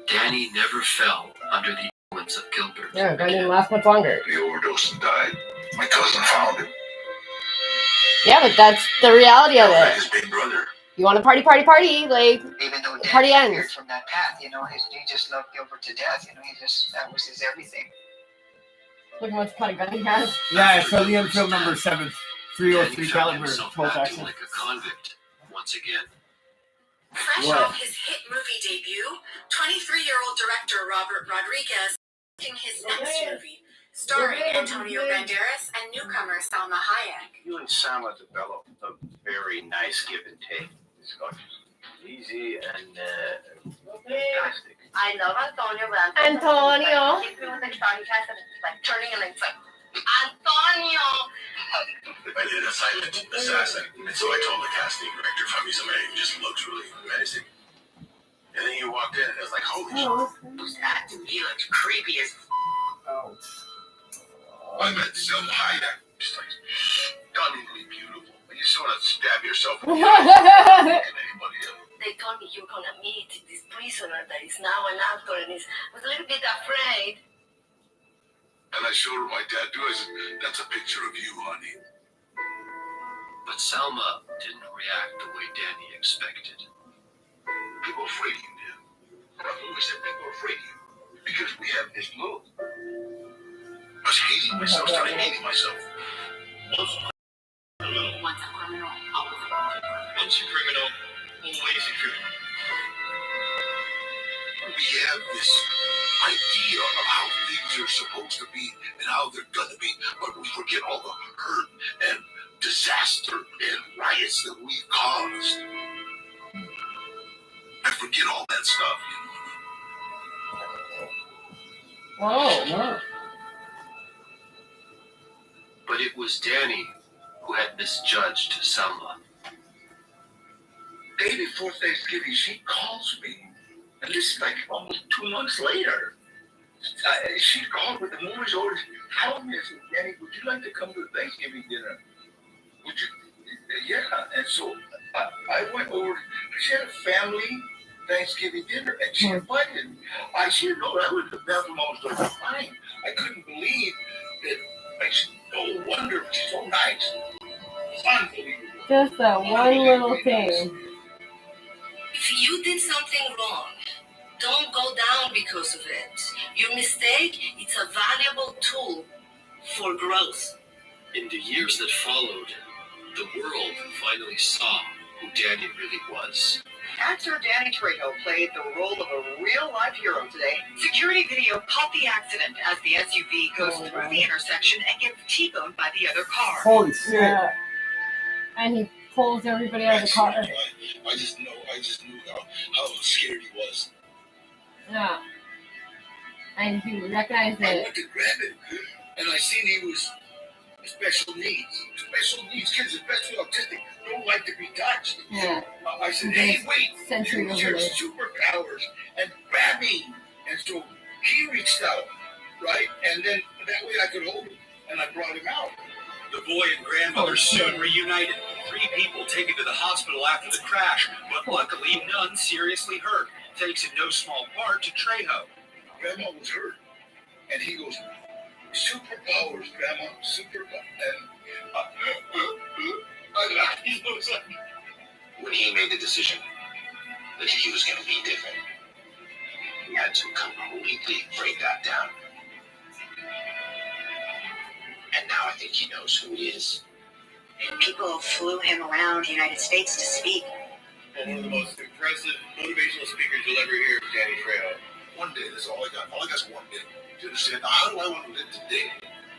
Danny never fell under the influence of Gilbert. Yeah, guy didn't last much longer. He overdosed and died. My cousin found him. Yeah, but that's the reality of it. His big brother. You want to party, like, even though the party Danny ends. from that path, he just loved Gilbert to death. That was his everything. Look how much kind of gun he has. Yeah, it's Charlie Enfield number 7, 303 caliber. Himself acting like a convict once again. Fresh off his hit movie debut, 23-year-old director Robert Rodriguez making his next movie, starring Antonio Banderas and newcomer Salma Hayek. You and Salma developed a very nice give and take. It's got easy and fantastic. I love Antonio, but Antonio. He's doing the Charlie Cast and it's like turning and it's like, Antonio! I did a silent assassin, and so I told the casting director, Fami Samay, just looks really menacing. And then you walked in and it was like, holy shit. Who's acting? He looks creepy as I met Selma Hayek. She's like stunningly beautiful. And you sort of stab yourself in the eye. Anybody else. They told me you were gonna meet this prisoner that is now an actor and was a little bit afraid. And I showed her my tattoo. I said, that's a picture of you, honey. But Selma didn't react the way Danny expected. People are afraid of you, man. I've always said people are afraid of you. Because we have this move. I was hating myself, started hating myself. Once a criminal, always a criminal. Once a criminal, always a criminal. We have this idea of how things are supposed to be and how they're gonna be, but we forget all the hurt and disaster and riots that we've caused. I forget all that stuff. Whoa. But it was Danny who had misjudged Selma. Day before Thanksgiving, she calls me, and this is like almost 2 months later. She called with the movie's orders. Tell me, I said, Danny, would you like to come to the Thanksgiving dinner? Would you? Yeah. And so I went over. She had a family Thanksgiving dinner, and she invited me. I said, no, I went to the bathroom. I was like, fine. I couldn't believe that. I said, no wonder she's so nice. Unbelievable. Just that one little thing. If you did something wrong, don't go down because of it. Your mistake, it's a valuable tool for growth. In the years that followed, the world finally saw who Danny really was. Actor Danny Trejo played the role of a real-life hero today. Security video caught the accident as the SUV goes through the intersection and gets T-boned by the other car. Holy shit. Yeah. And he pulls everybody out of the car. I just knew how scared he was. Yeah. And he recognized I it. went to grab him, and I seen he was special needs. Special needs kids, especially autistic, don't like to be touched. Yeah. I said, hey, wait, Sensory use your overload. superpowers and grab me. And so he reached out, right? And then that way I could hold him, and I brought him out. The boy and grandmother soon reunited. 3 people taken to the hospital after the crash, but luckily none seriously hurt. Thanks in no small part to Trejo. Grandma was hurt, and he goes, superpowers, Grandma, superpowers. And he was like, when he made the decision that he was going to be different, he had to completely break that down. And now I think he knows who he is. People flew him around the United States to speak. One of the most impressive motivational speakers you'll ever hear, Danny Trejo. One day, that's all I got. All I got is one day. Do you understand? Now, how do I want to live today?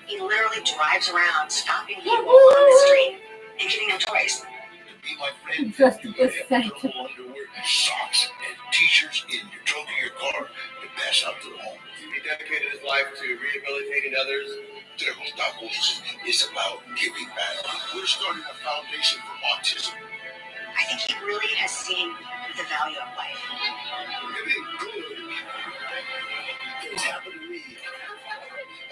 He literally drives around, stopping people on the street and giving them toys. To be my friend, Just you this gotta have second. purple underwear, socks, and t-shirts in your trunk of your car to pass out to the homeless. He dedicated his life to rehabilitating others. Trejos Tacos is about giving back. We're starting a foundation for autism. I think he really has seen the value of life. Living good. Things happen to me.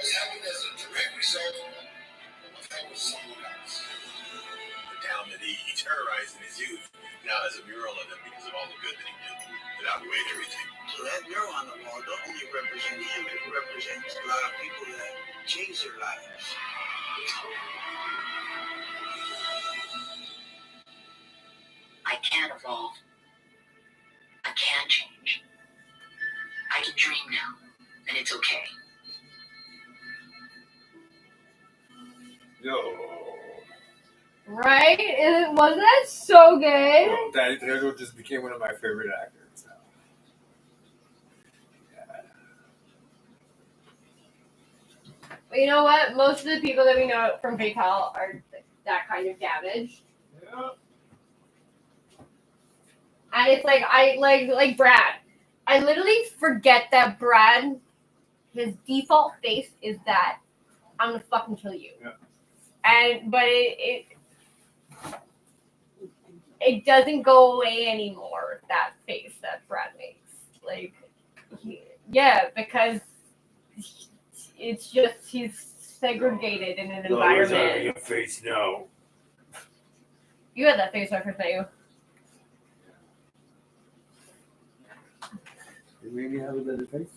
Has happened as a direct result of helping someone else. The town that he terrorized in his youth now has a mural of him because of all the good that he did. It outweighed everything. So that mural on the wall don't only represent him, it represents a lot of people that changed their lives. I can evolve. I can change. I can dream now, and it's okay. Yo. Right? Wasn't that so good? Danny Trejo just became one of my favorite actors. But you know what? Most of the people that we know from Fatal are that kind of damaged. Yeah. And it's like like Brad. I literally forget that Brad, his default face is that I'm gonna fucking kill you. Yeah. But it doesn't go away anymore, that face that Brad makes. Like, yeah, because it's just he's segregated in an environment. Your face now. You had that face when I first met you. You maybe have a better face.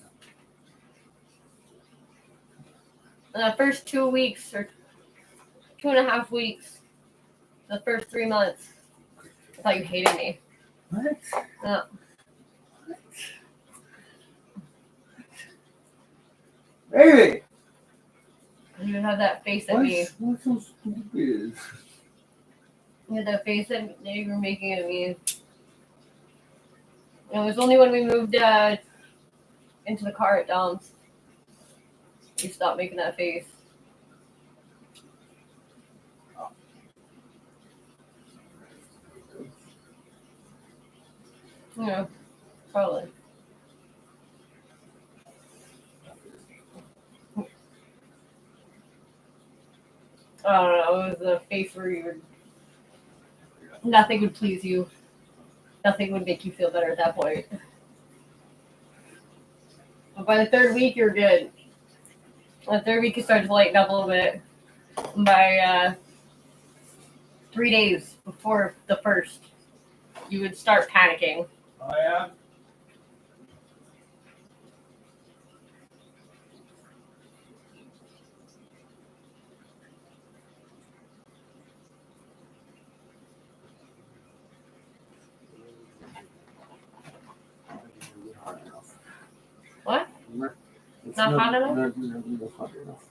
The first 2 weeks or 2.5 weeks, the first 3 months, I thought you hated me. What? No. Baby! You had that face at me. What's so stupid? You had that face that you were making at me. It was only when we moved into the car at Dom's you stopped making that face. Yeah, probably. I don't know. It was a face where you would. Nothing would please you. Nothing would make you feel better at that point. But by the third week, you're good. By the third week, you started to lighten up a little bit. And by 3 days before the first, you would start panicking. Oh, yeah? What? It's Not hot enough? Not hot enough.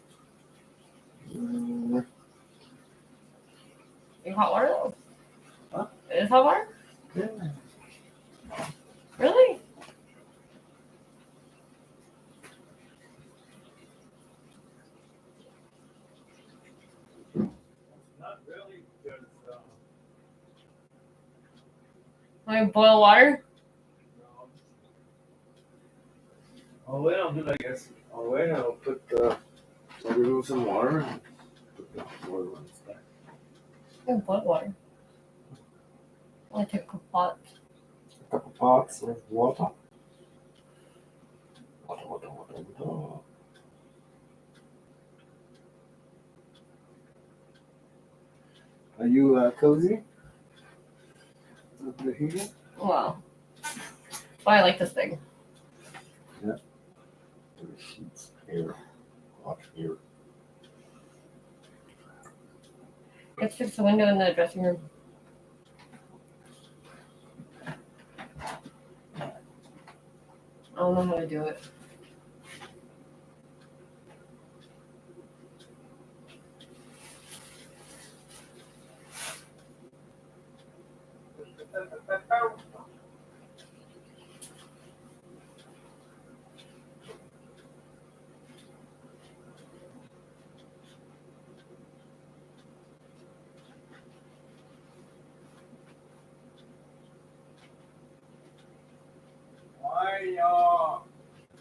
You hot water though? Huh? It is hot water? Yeah. Really? Not really, because Like boil water? I'll wait until I guess. I'll wait and I'll put I'll remove some water and put the water on its back. Oh, boil water. Only take a couple pots. A couple pots of water. Water. Are you cozy? With the heater? Wow. Why I like this thing. Yeah. Sheets here. Hot here. Let's fix the window in the dressing room. I don't know how to do it.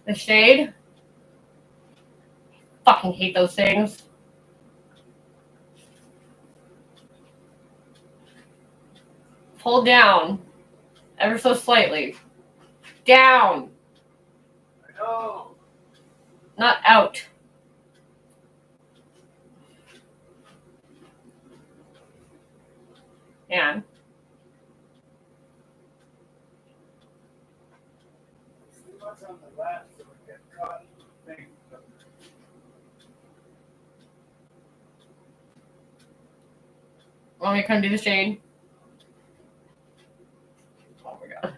The shade? Fucking hate those things. Pull down. Ever so slightly. Down. No. Not out. And Too much on the left so it gets caught. want me to come do the shade? Oh my god.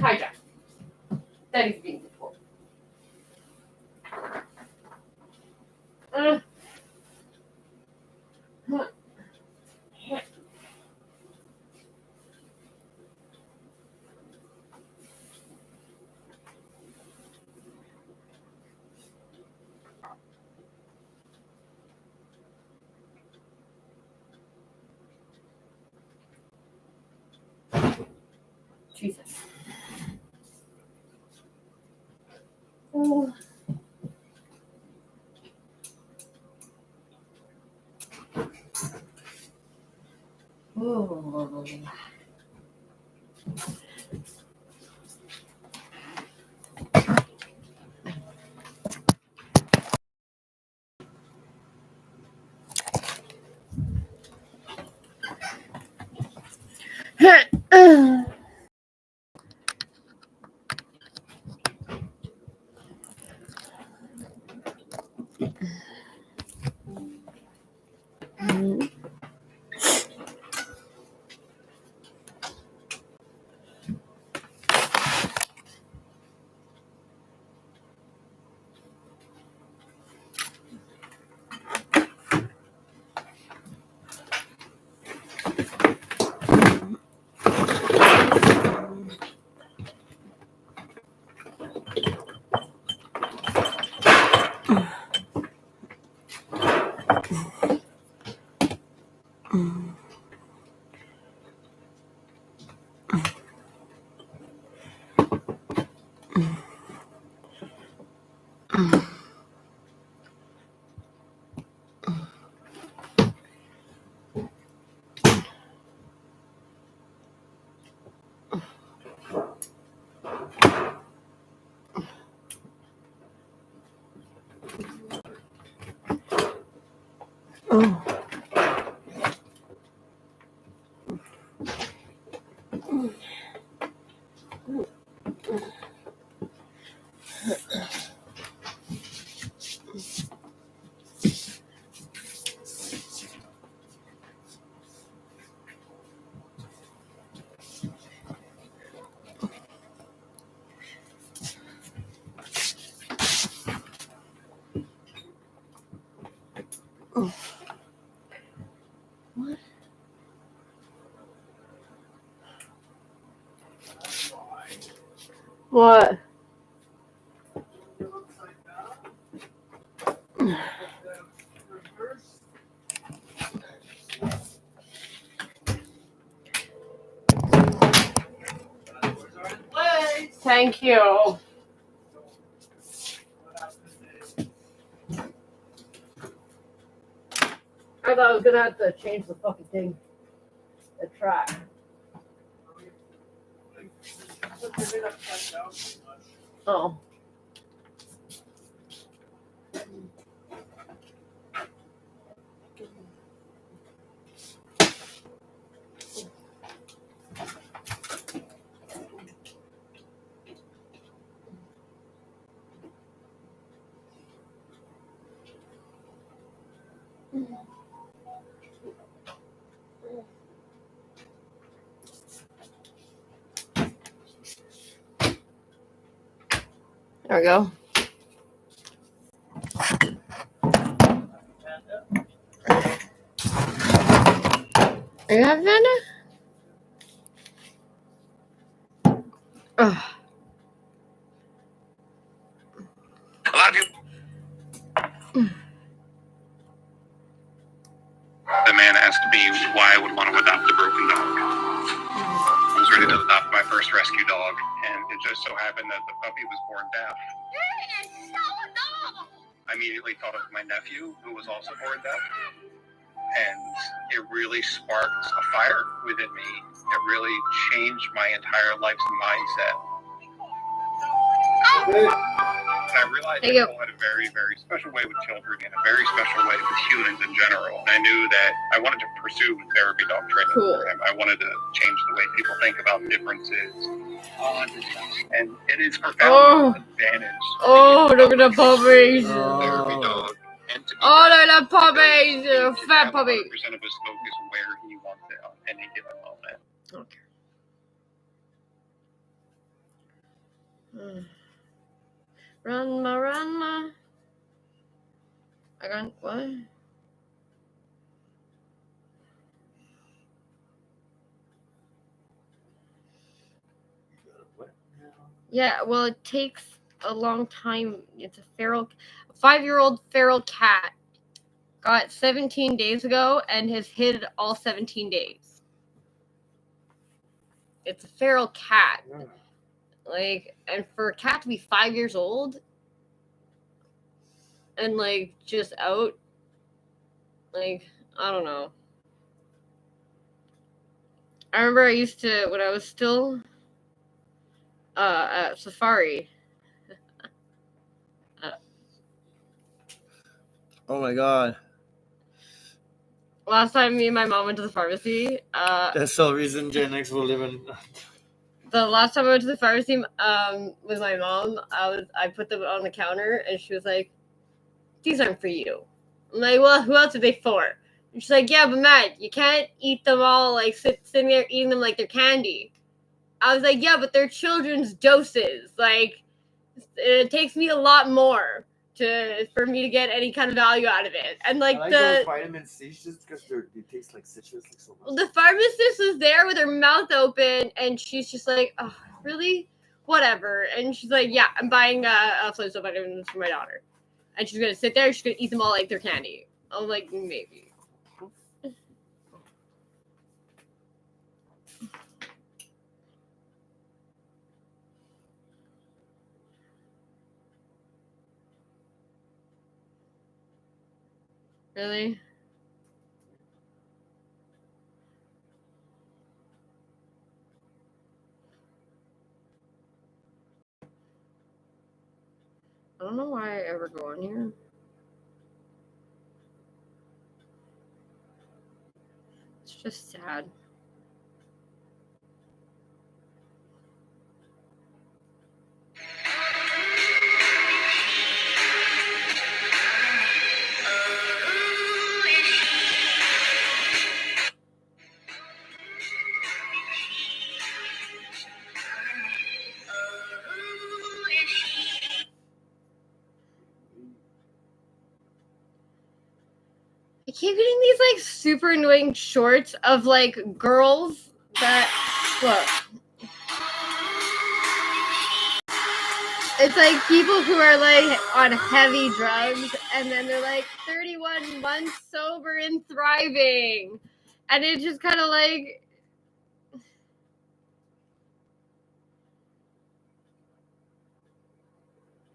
Hi, Jack. Daddy's being before. Jesus. Oh. Oh. What? Thank you. I thought I was gonna have to change the fucking thing. The track. Oh. There we go. Are you having Fanta? Ugh. A lot of people. The man asked me why I would want to adopt a broken dog. I was ready to adopt my first rescue dog, and it just so happened that the puppy was born deaf. I immediately thought of my nephew, who was also born deaf, and it really sparked a fire within me. It really changed my entire life's mindset. And I realized that people had a very, very special way with children and a very special way with humans in general. And I knew that I wanted to pursue therapy dog training for him. I wanted to change the way people think about differences. And it is profound advantage. Oh, look at the puppies. Therapy dog. And to be Oh, look at the puppies. Fat puppy. 100% of his focus where he wants it on any given moment. Okay. Run, ma. I got what? Yeah, well, it takes a long time. It's a 5-year-old feral cat. Got 17 days ago and has hid all 17 days. It's a feral cat. Like, and for a cat to be 5 years old and, like, just out, like, I don't know. I remember I used to, when I was still at Safari. Oh my god. Last time me and my mom went to the pharmacy. That's the reason Gen X will live in. The last time I went to the pharmacy with my mom, I put them on the counter and she was like, "These aren't for you." I'm like, "Well, who else are they for?" And she's like, "Yeah, but Matt, you can't eat them all like sitting there eating them like they're candy." I was like, "Yeah, but they're children's doses. Like, it takes me a lot more for me to get any kind of value out of it." And like, I like those vitamin C just because they taste like citrus, like so much. the pharmacist was there with her mouth open, and she's just like, "Oh, really? Whatever." And she's like, "Yeah, I'm buying Flintstone vitamins for my daughter." And she's gonna sit there and she's gonna eat them all like they're candy. I was like, maybe. Really? I don't know why I ever go on here. It's just sad. I keep getting these like super annoying shorts of like girls that look. It's like people who are like on heavy drugs and then they're like 31 months sober and thriving. And it's just kind of like,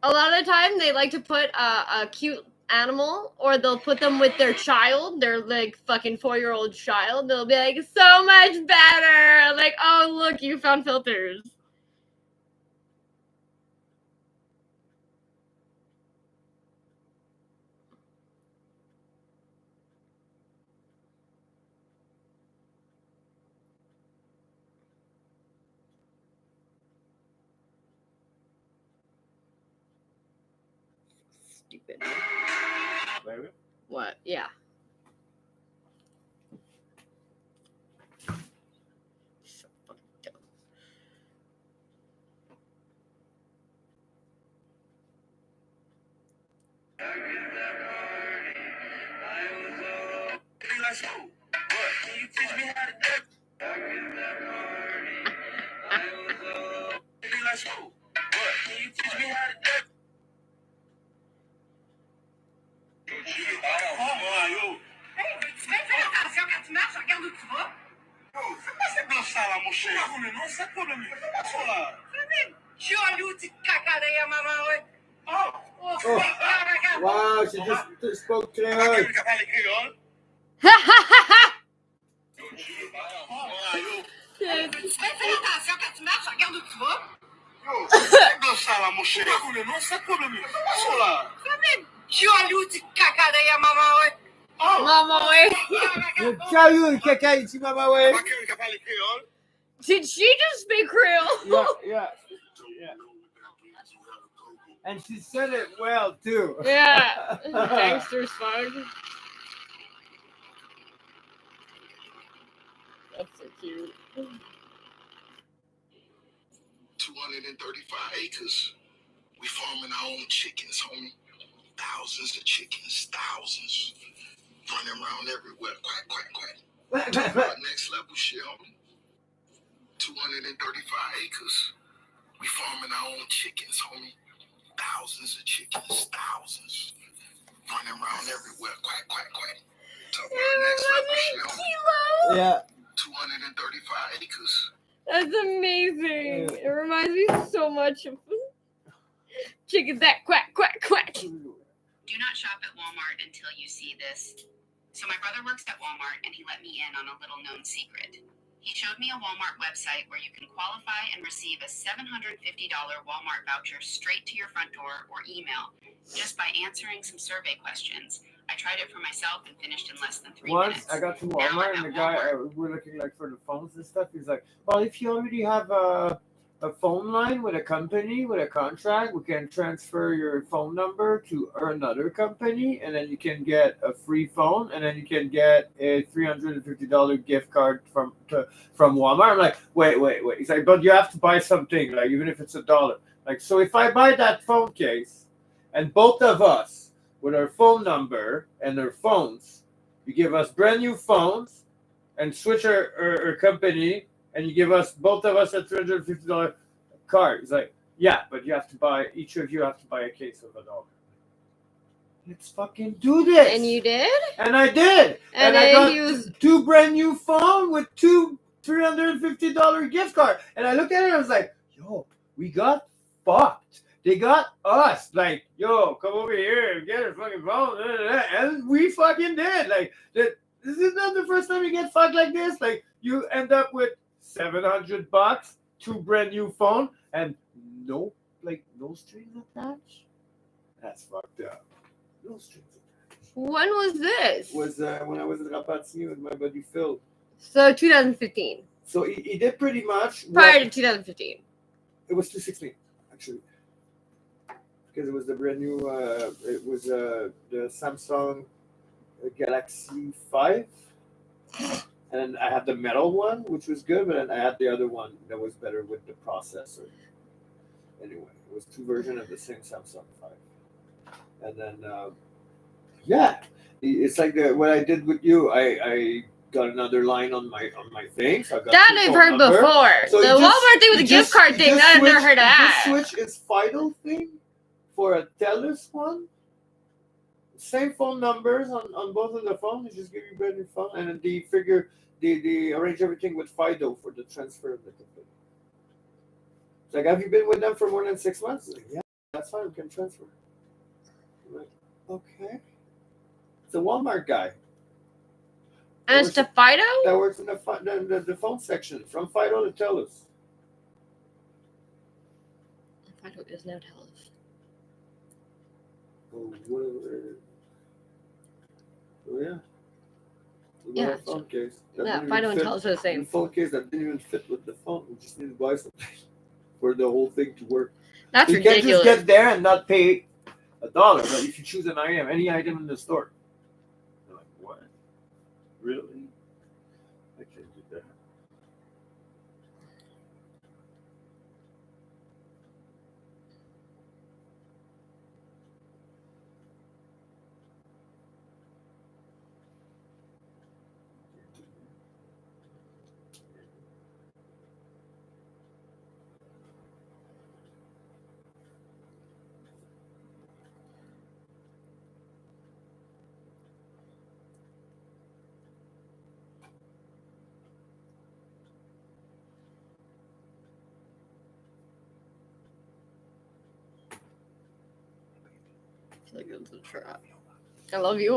a lot of the time they like to put a cute animal, or they'll put them with their child, their like fucking 4-year-old child. They'll be like, "So much better." I'm like, "Oh, look, you found filters." Stupid. What? Yeah. So fucking dumb. Let's go. What? Can you teach me how to dance? Let's go. What? Can you teach me how to dance? Hey, tu fais attention quand tu marches, regarde où tu vas. Fais pas cette blanche-là, là, mon cher. Non, c'est quoi le mieux? Fais pas ça, là. Tu as l'eau, tu caca derrière maman, ouais. Oh. Wow, she just spoke Creole. Tu parles créole? Tu fais attention quand tu marches, regarde où tu vas. Cette blanche-là, là, mon cher. Non, c'est quoi le mieux? Fais pas ça, là. Tu as l'eau, tu caca derrière maman, ouais. Mama way. Tell you, Kaka, it's Mama way. Did she just speak Creole? Yeah. And she said it well too. Yeah. Gangster's fun. That's so cute. 235 acres. We farming our own chickens, homie. Thousands of chickens, thousands. Running around everywhere. Quack, quack, quack. Next level shit, homie. 235 acres. We farming our own chickens, homie. Thousands of chickens, thousands. Running around everywhere. Quack, quack, quack. Talk about next level shit, homie. Yeah. 235 acres. That's amazing. It reminds me so much of chicken that quack, quack, quack. Do not shop at Walmart until you see this. So my brother works at Walmart and he let me in on a little known secret. He showed me a Walmart website where you can qualify and receive a $750 Walmart voucher straight to your front door or email just by answering some survey questions. I tried it for myself and finished in less than 3 minutes. Once I got to Walmart and the guy, we're looking like for the phones and stuff. He's like, well, if you already have a phone line with a company, with a contract, we can transfer your phone number to another company, and then you can get a free phone, and then you can get a $350 gift card from Walmart. I'm like, wait. He's like, but you have to buy something, like even if it's $1. Like, so if I buy that phone case, and both of us with our phone number and our phones, you give us brand new phones, and switch our company. And you give us, both of us, a $350 card. It's like, yeah, but you have to buy, each of you have to buy a case of $1. Let's fucking do this. And you did? And I did. And I got then two brand new phone with two $350 gift card. And I looked at it and I was like, yo, we got fucked. They got us. Like, yo, come over here and get a fucking phone. And we fucking did. Like, this is not the first time you get fucked like this. Like, you end up with $700, two brand new phone, and no strings attached. That's fucked up. No strings attached. When was this? Was when I was in Rapatini with my buddy Phil. So 2015. So he did pretty much prior to 2015. It was 2016 actually, because it was the brand new. It was the Samsung Galaxy 5. And I had the metal one, which was good, but then I had the other one that was better with the processor. Anyway, it was two versions of the same Samsung 5. And then, yeah, it's like what I did with you. I got another line on my thing. So I got that I've heard number. before. So the Walmart thing with the gift card thing, I've never heard of that. Switch is FIDO thing for a TELUS one. Same phone numbers on both of the phones. They just give you brand new phone, and then they arrange everything with FIDO for the transfer of the company. It's like, have you been with them for more than 6 months? Like, yeah, that's fine. We can transfer. I'm like, okay. It's a Walmart guy. And it's to FIDO? That works in the phone section from FIDO to TELUS. FIDO is now TELUS. Oh, whatever. Oh, yeah. Yeah. Phone case. Yeah, FIDO and TELUS are the same. The phone case that didn't even fit with the phone. We just need to buy something for the whole thing to work. That's ridiculous. You can't just get there and not pay $1. But if you choose an item, any item in the store, you're like, what? Really? I can't do that. Like it's a trap. I love you.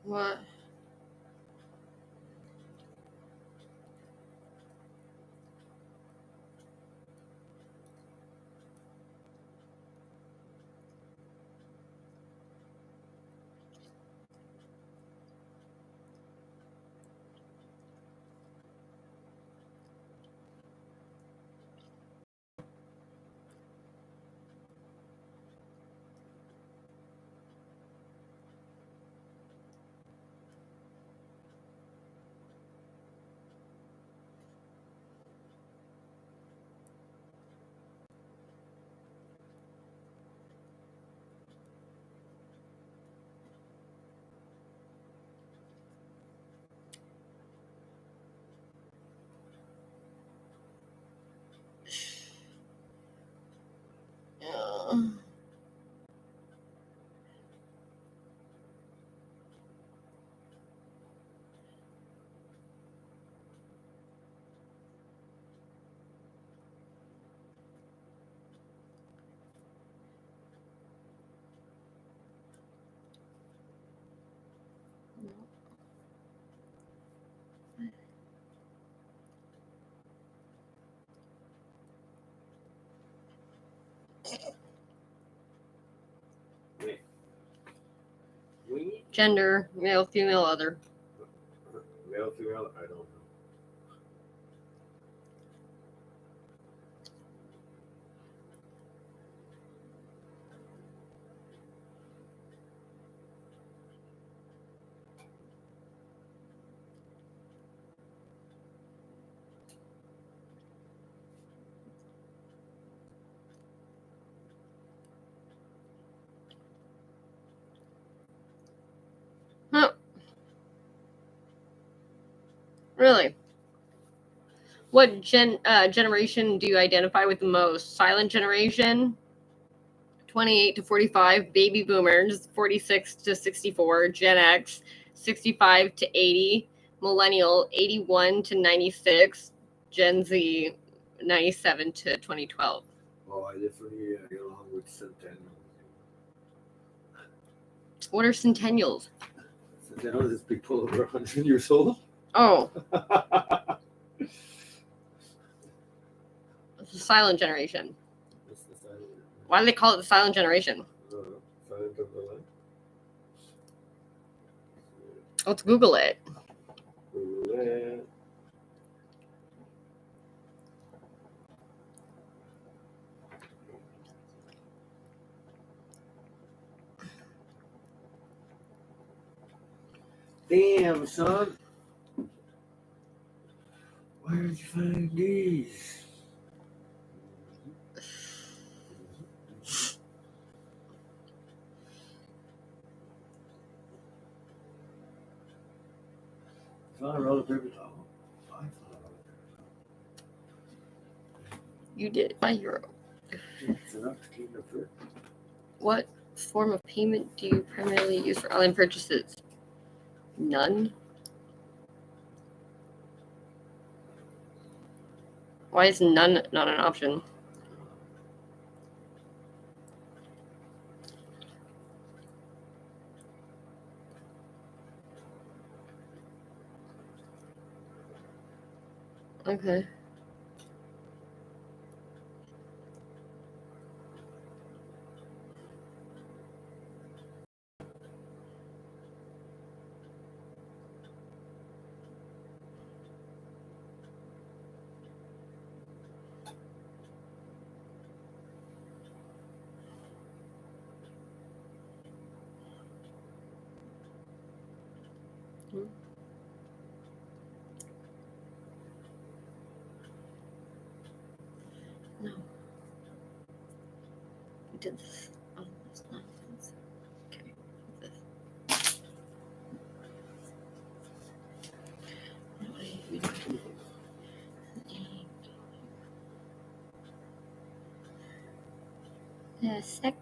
What? Gender, male, female, other. Male, female, I don't know. Huh. Really? What generation do you identify with the most? Silent generation, 28 to 45, baby boomers, 46 to 64, Gen X, 65 to 80, millennial, 81 to 96, Gen Z, 97 to 2012. Oh, I definitely get along with Centennial. What are centennials? Centennial is people over 100 years old. Oh. It's the silent generation. What's the silent? Why do they call it the silent generation? Silent of the line. Let's Google it. Google it. Damn, son. Where did you find these? Found a roll of paper towel. You did, my hero. It's enough to keep the fruit. What form of payment do you primarily use for online purchases? None. Why is none not an option? Okay. No. We did this. Oh, that's nonsense. Okay. This. What do you do? A sec.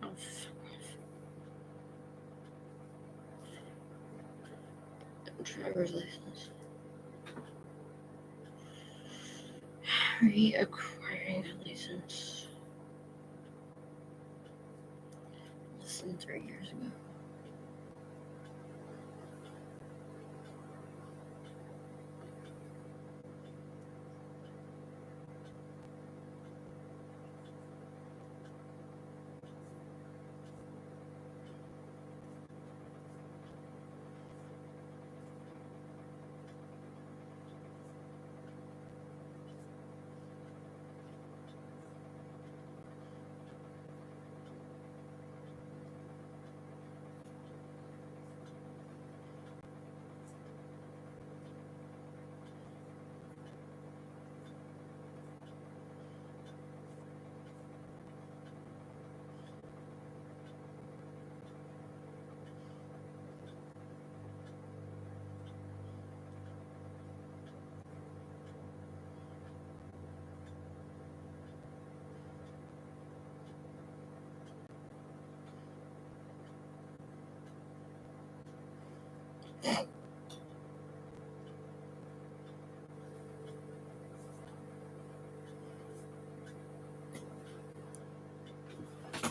Oh, driver's license. Reacquiring a license. Less than 3 years ago.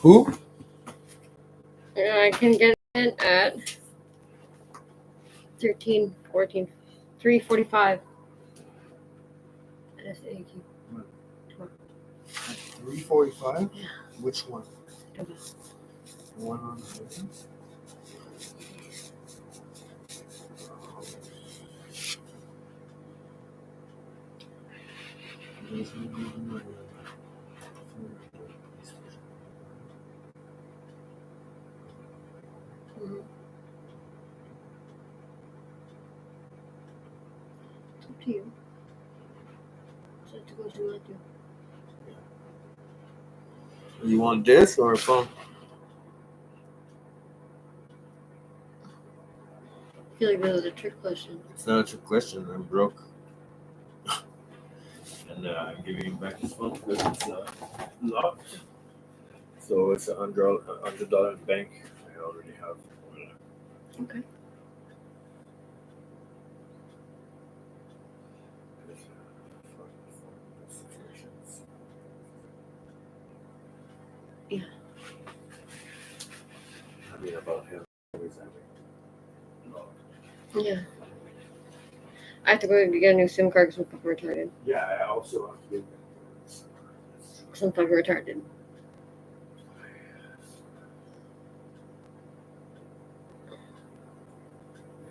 Who? Yeah, I can get it at 13, 14, 3:45. At SAQ. 3:45? Yeah. Which one? Okay. The one on the building? Mhm. It's up to you. So to go to Matthew. You want this or a phone? I feel like that was a trick question. It's not a trick question. I'm broke. And I'm giving you back this phone because it's locked. So it's $100 in bank. I already have. Okay. Yeah. I mean, about him. Yeah. I have to go get a new SIM card because I'm fucking retarded. Yeah, I also have to get Because I'm fucking retarded.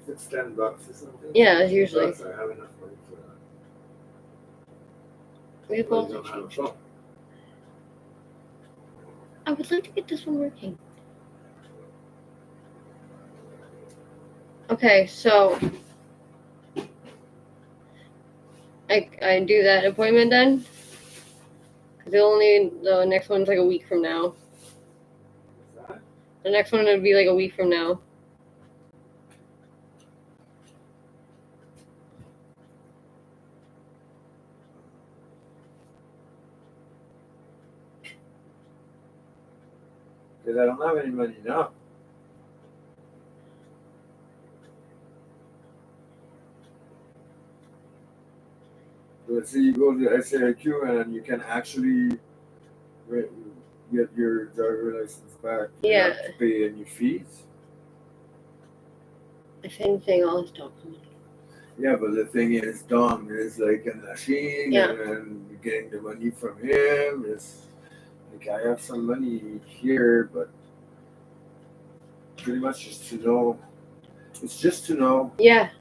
If it's $10 or something. Yeah, it's usually. I have enough money for that. We have But all you to don't have a change. phone. I would like to get this one working. Okay, so I do that appointment then? Because the next one's like a week from now. What's that? The next one would be like a week from now. Because I don't have any money now. Let's say you go to SAIQ and you can actually get your driver license back. You Yeah. have to pay any fees. If anything, I'll just talk to me. Yeah, but the thing is, Dom is like a machine, Yeah. and getting the money from him is like I have some money here, but pretty much just to know. It's just to know Yeah.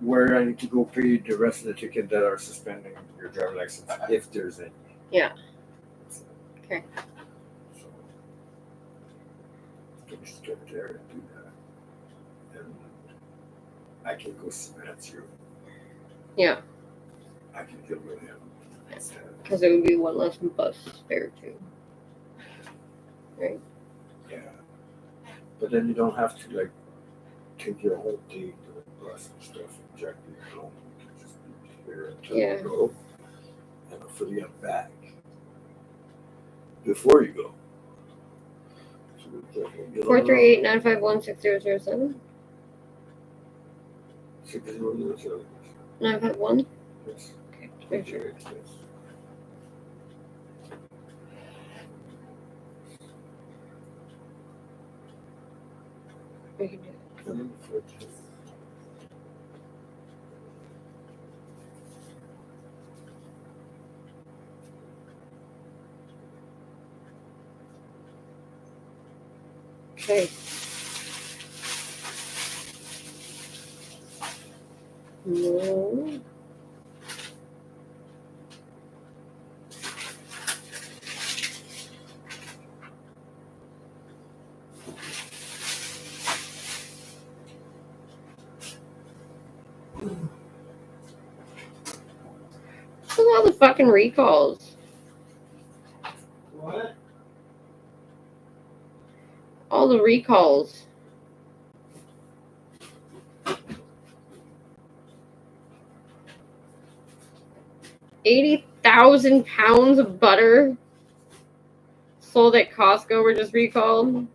where I need to go pay the rest of the ticket that are suspending your driver license, if there's any. Yeah. Okay. So, can you just get there and do that? And I can go smash you. Yeah. I can deal with him. Because it would be one less bus fare too. Right? Yeah. But then you don't have to like take your whole day to the bus and stuff and check your home. You can just be here until Yeah. you go. And hopefully I'm back before you go. 438-951-6007. 6007. 951. Yes. Okay. Make sure. Yes. We can do it. Okay. No. Look at all the fucking recalls. What? All the recalls. £80,000 of butter sold at Costco were just recalled.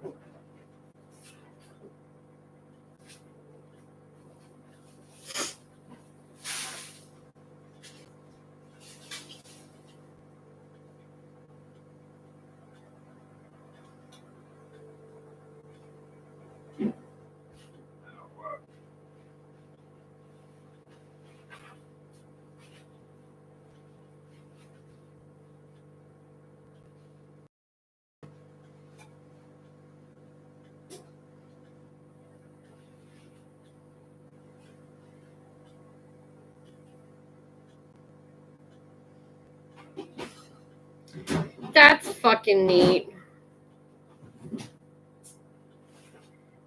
That's fucking neat.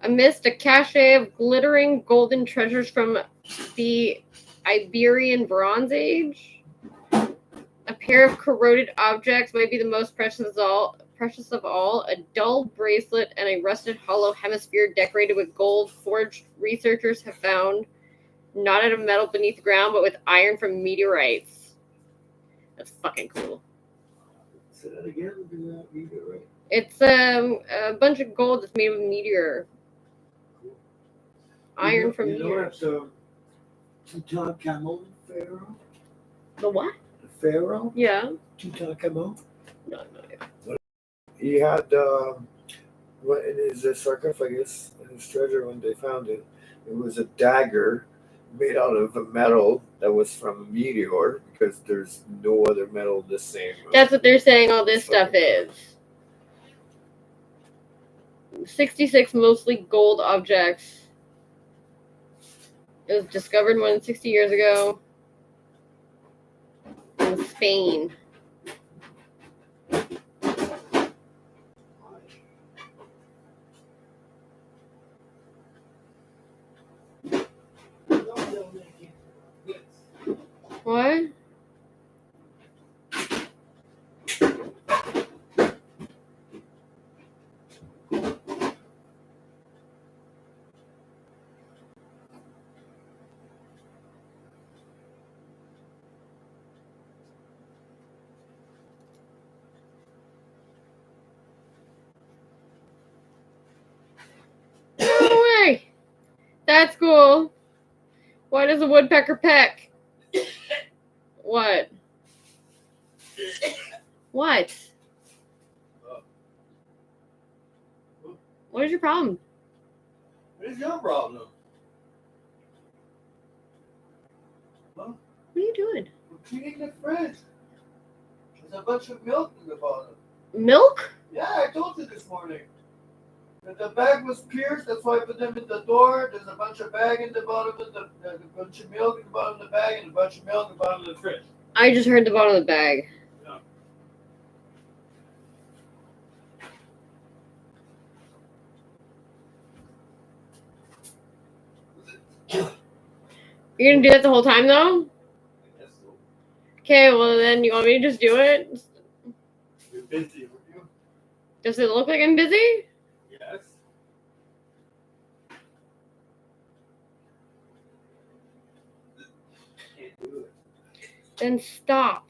Amidst a cache of glittering golden treasures from the Iberian Bronze Age, a pair of corroded objects might be the most precious of all. A dull bracelet and a rusted hollow hemisphere decorated with gold, forged researchers have found not out of metal beneath the ground, but with iron from meteorites. That's fucking cool. Say that again. Meteorite. It's a bunch of gold that's made of meteor. Iron from meteors. The Tutankhamun pharaoh. The what? The pharaoh. Yeah. Tutankhamun. No. He had in his sarcophagus, in his treasure when they found it, it was a dagger made out of a metal that was from a meteor, because there's no other metal the same. That's what they're saying all this stuff is. 66 mostly gold objects. It was discovered more than 60 years ago in Spain. What? No way! That's cool. Why does a woodpecker peck? What? What? What is your problem? What is your problem? Huh? What are you doing? We're cleaning the fridge. There's a bunch of milk in the bottom. Milk? Yeah, I told you this morning. That the bag was pierced, that's why I put them in the door. There's a bunch of bag in the bottom of a bunch of milk in the bottom of the bag, and a bunch of milk in the bottom of the fridge. I just heard the bottom of the bag. You're gonna do that the whole time, though? Okay, well then you want me to just do it? You're busy, were you? Does it look like I'm busy? Yes. Can't do it. Then stop.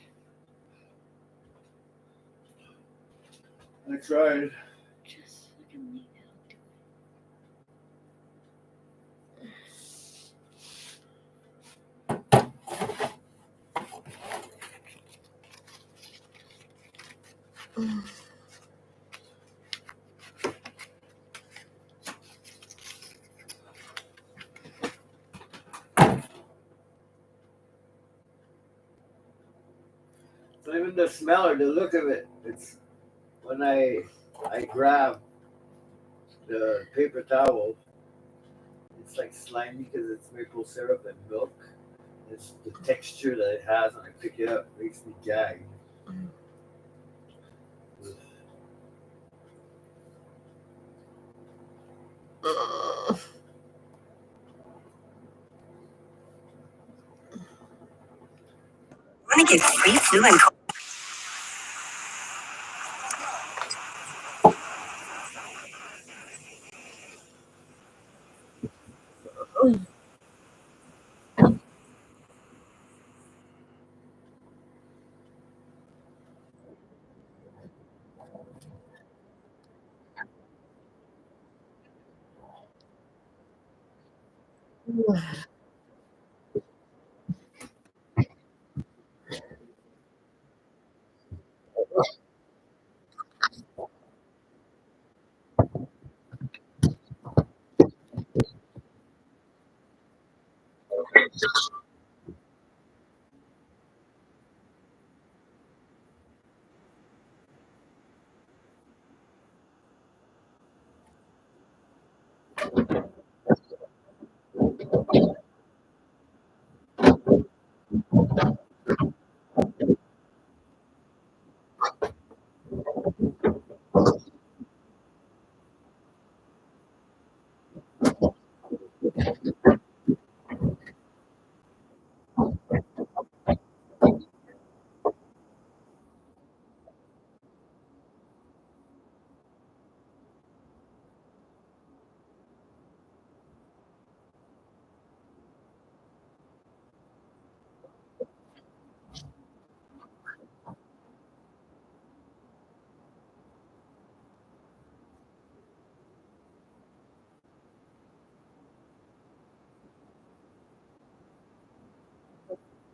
I tried. Just fucking leave it. So even the smell or the look of it, it's when I grab the paper towel, it's like slimy because it's maple syrup and milk. It's the texture that it has when I pick it up makes me gag. Want to get free flu and cold?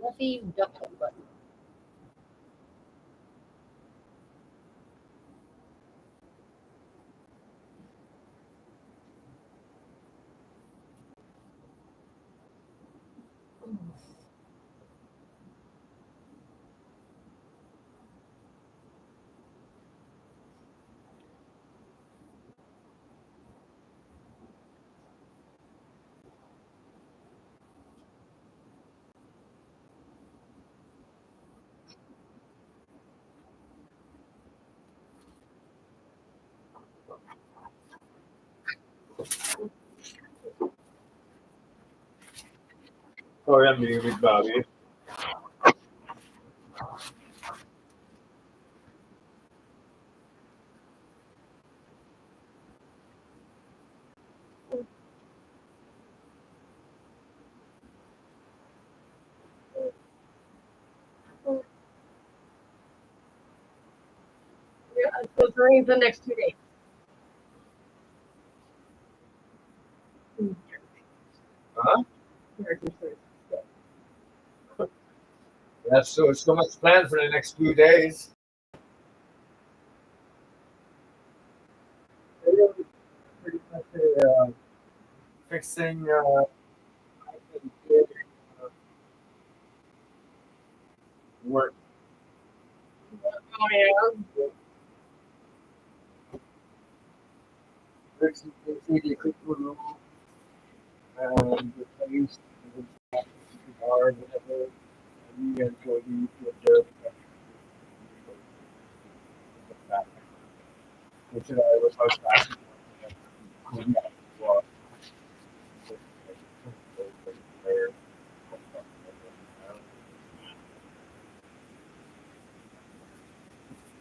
Fluffy duck butt. Sorry, I'm being a bit Bobby. Yeah, so during the next 2 days. Huh? That's so much planned for the next few days. Pretty much fixing work. Oh yeah. Fixing the equipment room and the place, the bar, whatever. And me and Cody to observe that. Which I was back.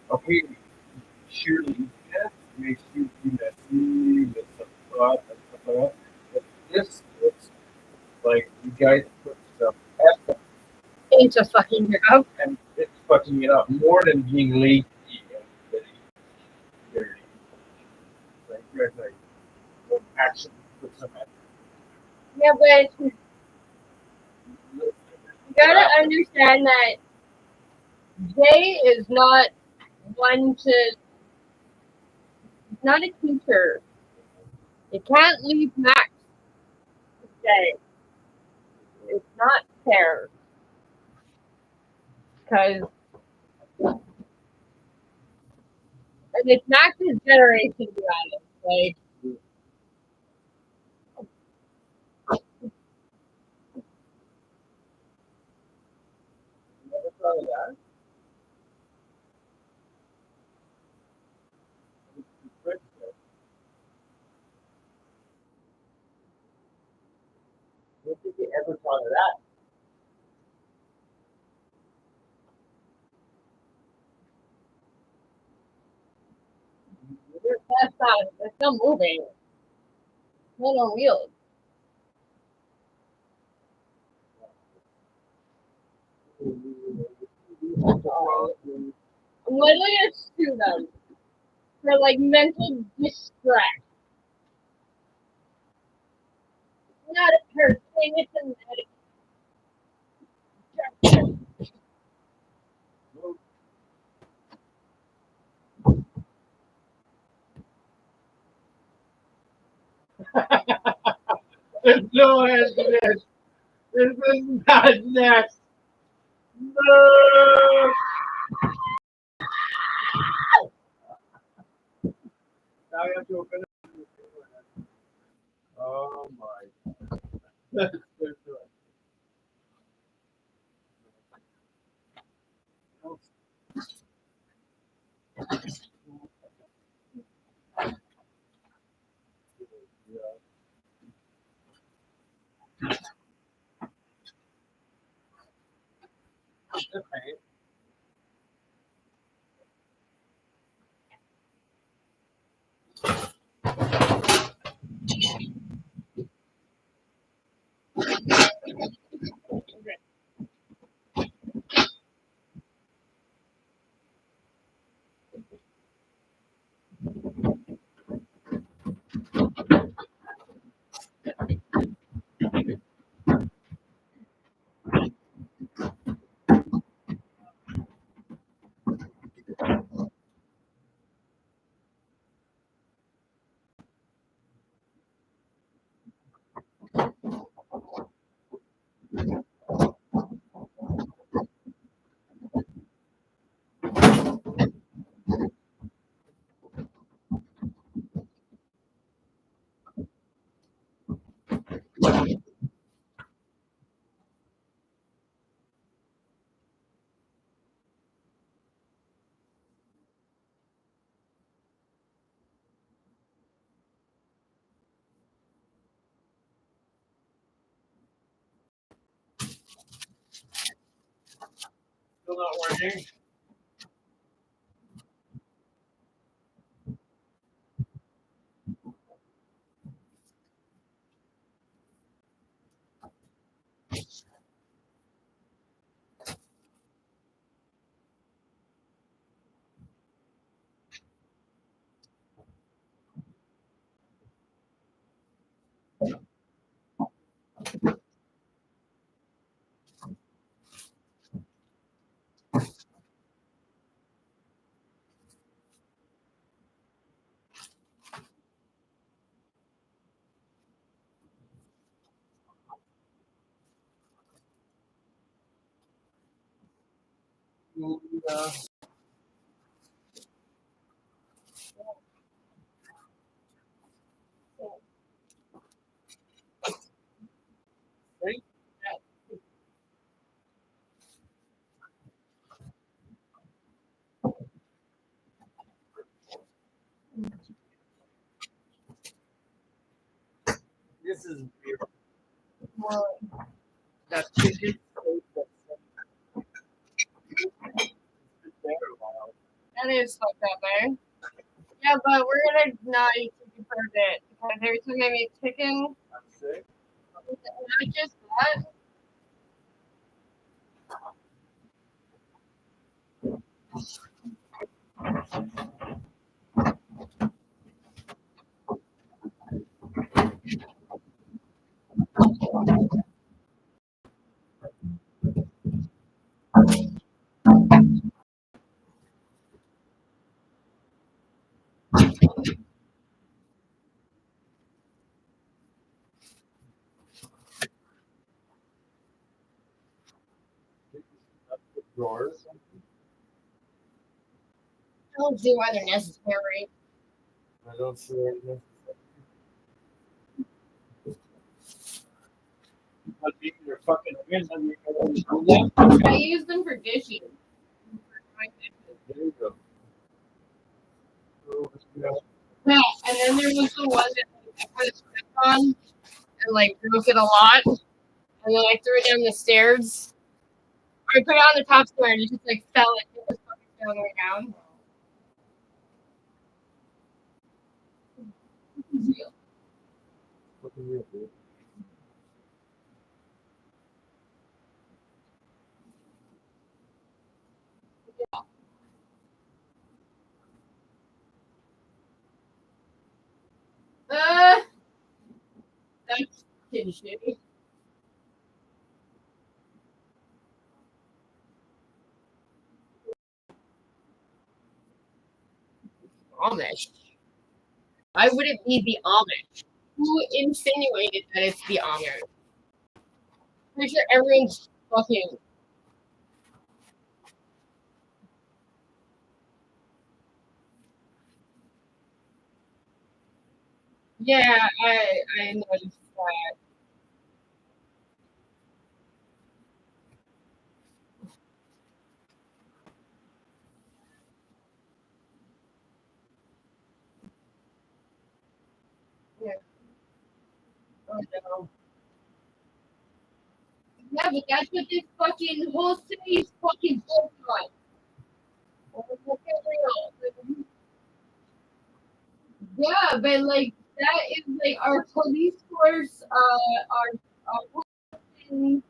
Okay, surely that makes you do that with some thought and stuff like that. But this looks like you guys put some effort Into fucking it up. and it's fucking it up more than being lazy and dirty. Like you guys like actually put some effort. Yeah, but you gotta understand that Jay is not one to, not a teacher. You can't leave Max to Jay. It's not fair. Because, and it's Max's generation to be honest. Like, Never thought of that. When did you ever thought of that? it's not moving. It's not on wheels. I'm literally gonna sue them for like mental distress. It's not a person, it's a medication. There's no end to this. This is not next. No. Now you have to open it. Oh my. Let's do it. Still not working. Yeah. Right? This is weird. That chicken. That is fucked up, eh? Yeah, but we're gonna not eat chicken for a bit because every time I make chicken, I'm sick. not just that. Drawers. I don't see why they're necessary. I don't see it. But these are fucking hands on your I use them for dishing. There you go. Yeah, and then there was the one that I put a strip on and like broke it a lot, and then I threw it down the stairs. I put it on the top stair and it just like fell. It just fucking fell on the way down. Fucking real, dude. That's fucking shitty. Amish. Why would it be the Amish? Who insinuated that it's the Amish? Pretty sure everyone's fucking. Yeah, I noticed that. Yeah. Oh no. Yeah, but that's what this fucking whole city is fucking built on. Look at real. Yeah, but like that is like our police force, our fucking-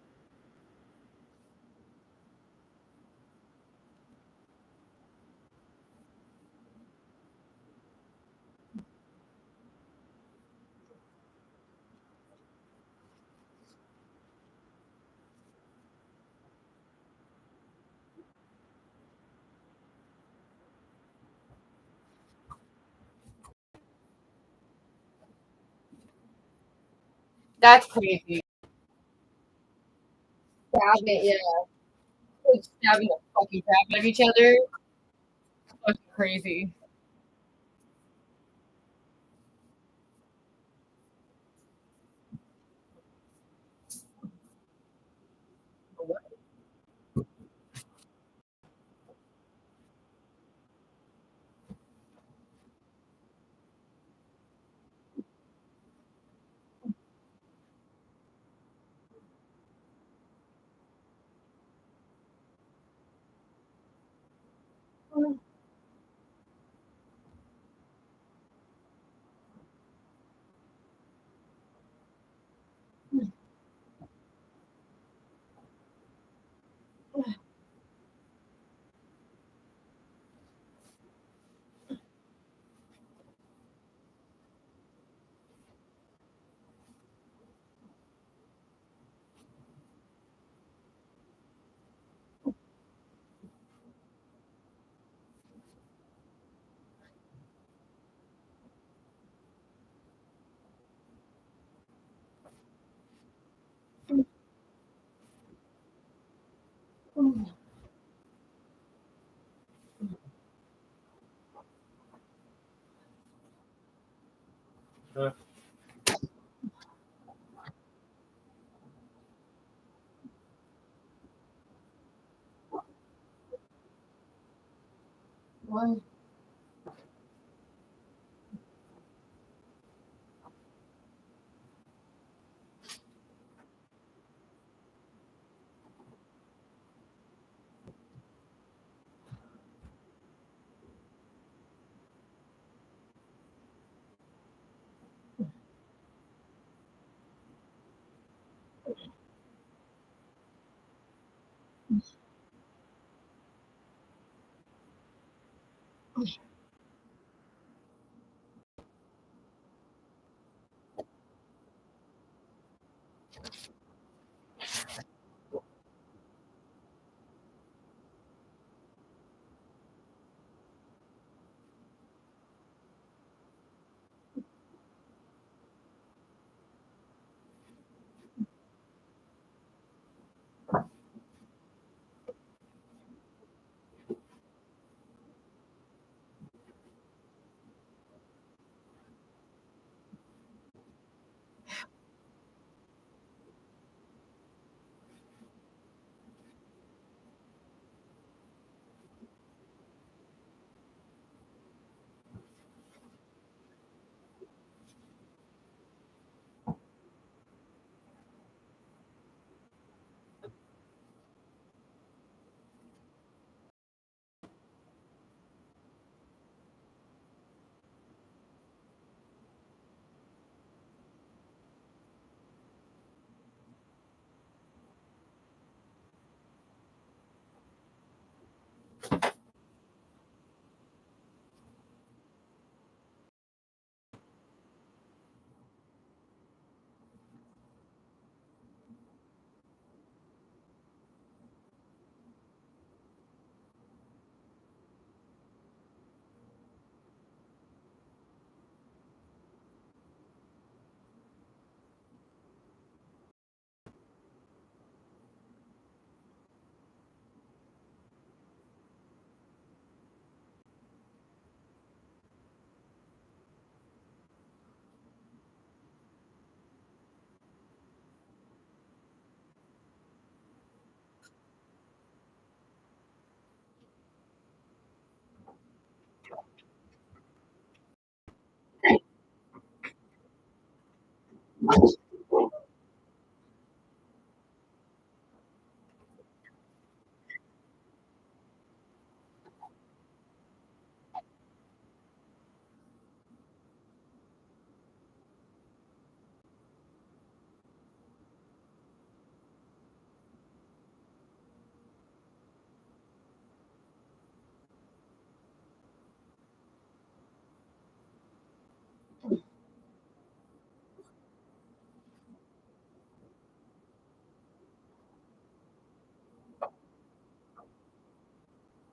that's crazy. Stabbing, yeah, like stabbing the fucking crap out of each other. Fucking crazy. Why?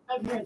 Okay.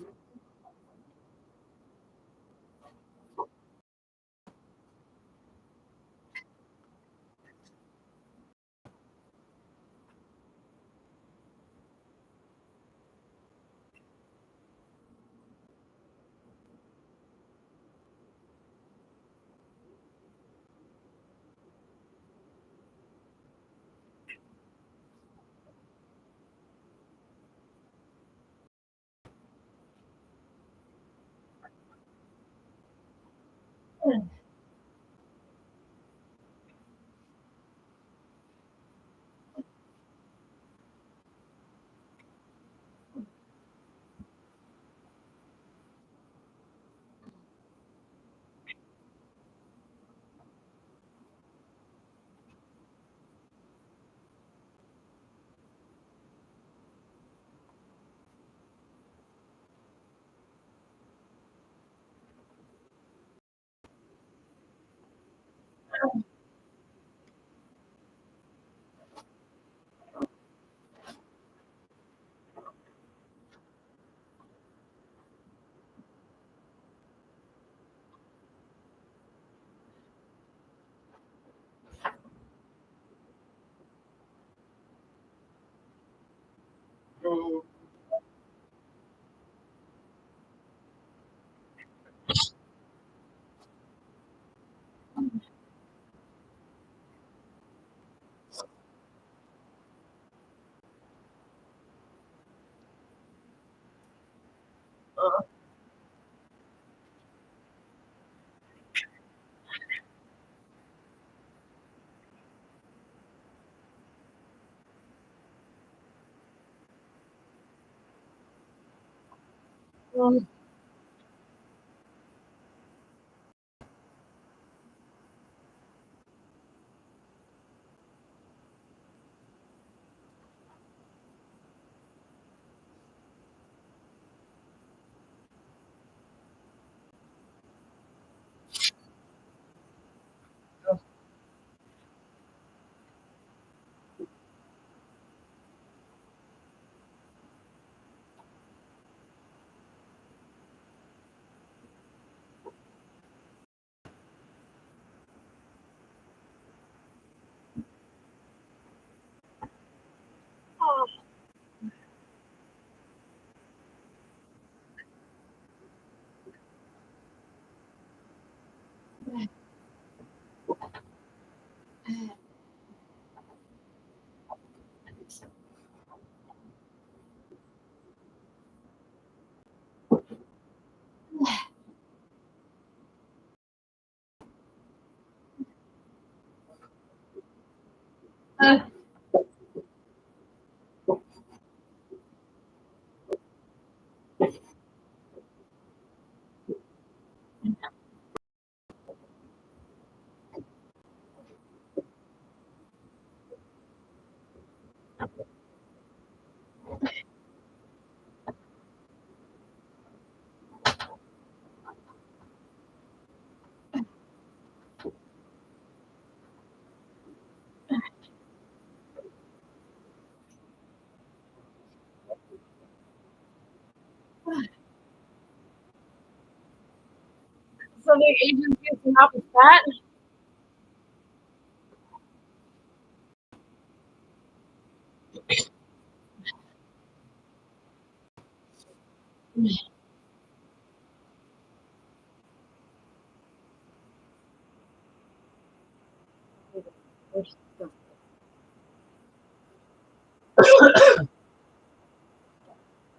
So the agency is not with that?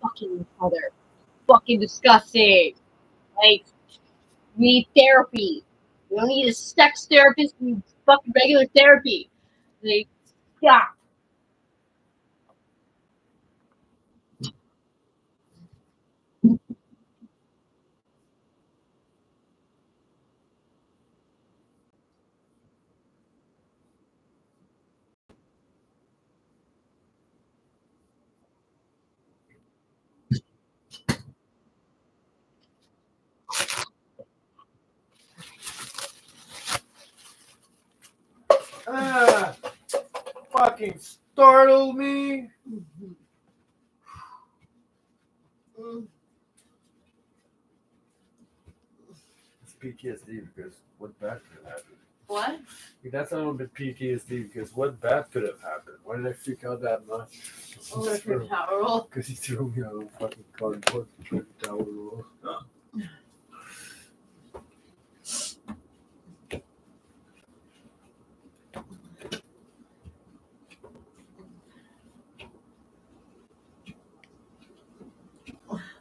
Fucking mother. Fucking disgusting. Like, you need therapy. You don't need a sex therapist, you need fucking regular therapy. Like, stop. Fucking startled me. It's PTSD because what bad could have happened? What? That's a little bit PTSD because what bad could have happened? Why did I freak out that much? Oh, that's your power roll. Because he threw me on a fucking cardboard tower roll.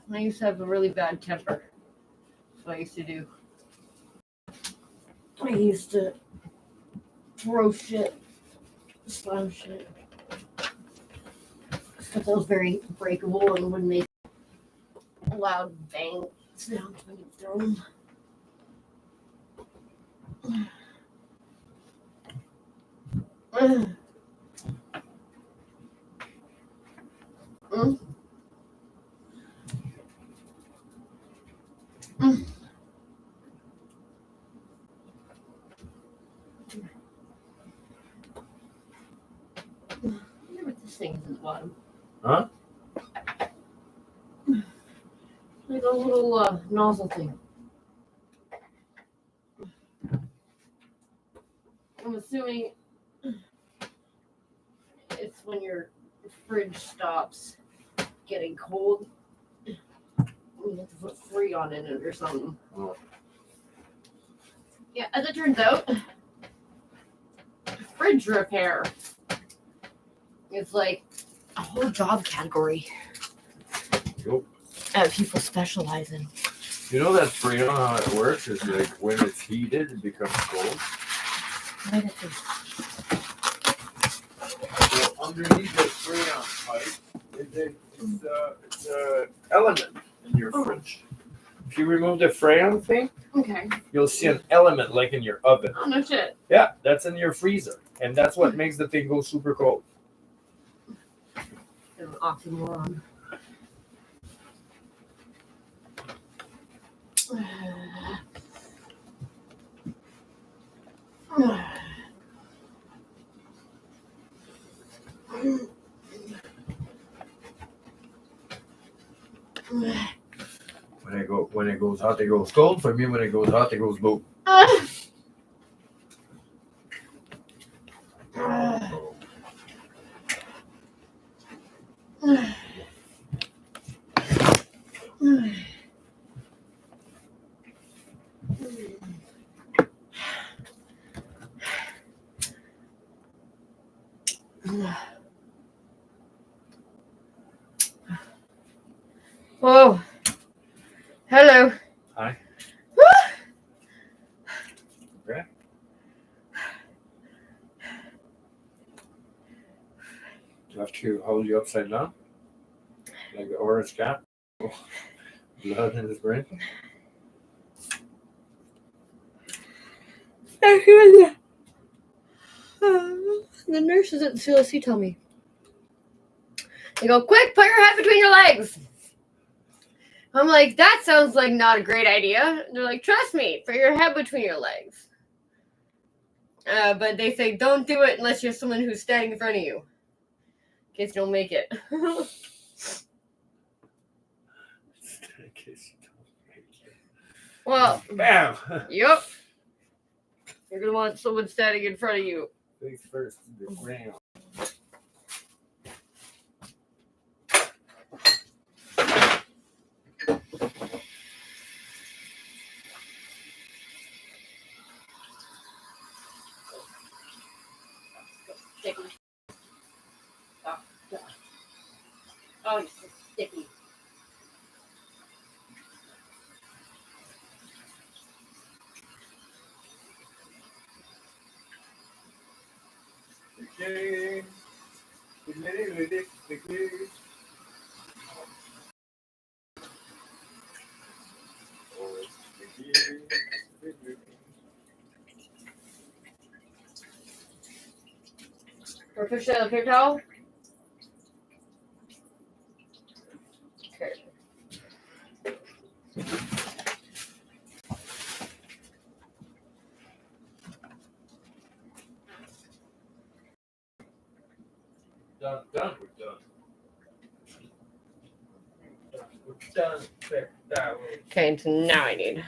I used to have a really bad temper. That's what I used to do. I used to throw shit, slam shit. Stuff that was very breakable and would make loud bang sounds when you throw them. I wonder what this thing is at the bottom. Huh? Like a little nozzle thing. I'm assuming it's when your fridge stops getting cold. You have to put Freon in it or something. Oh. Yeah, as it turns out, fridge repair is like a whole job category Yep. that people specialize in. You know that Freon, how it works is like when it's heated, it becomes cold. What is it? So underneath the Freon pipe, it's a element, in your fridge. If you remove the Freon thing, Okay. you'll see an element like in your oven. Oh, no shit. Yeah, that's in your freezer. And that's what makes the thing go super cold. An oxymoron. When it goes hot, it goes cold. For me, when it goes hot, it goes boom. Whoa. Hello. Hi. Okay. Do I have to hold you upside down? Like the orange cat? Blood in his brain? The nurses at the CLC tell me. They go, quick, put your head between your legs. I'm like, that sounds like not a great idea. They're like, trust me, put your head between your legs. But they say, don't do it unless you're someone who's standing in front of you. In case you don't make it. Well, bam. Yep. You're gonna want someone standing in front of you. Face first, the ground. Sticky. Oh, you're so sticky. Or fish out of paper towel? Okay. Done, we're done. We're done. That way. Okay, so now I need.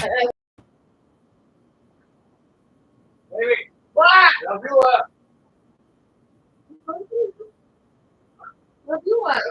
Baby, What? love you up. What do you want?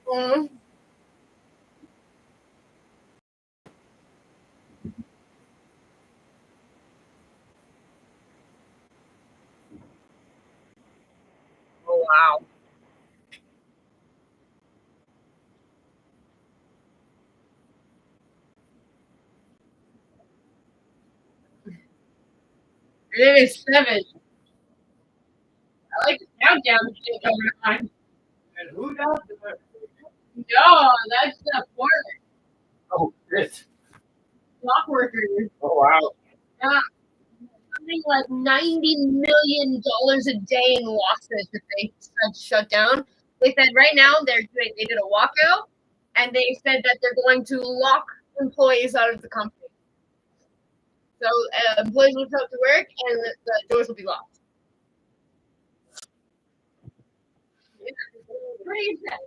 Mm. Oh, wow. It is 7. I like the countdown shit going on. And who does it? No, that's the pork. Oh, shit. Clock workers. Oh, wow. Yeah. Something like $90 million a day in losses if they shut down. They said right now they did a walkout, and they said that they're going to lock employees out of the company. So employees will show up to work, and the doors will be locked. Pretty sad.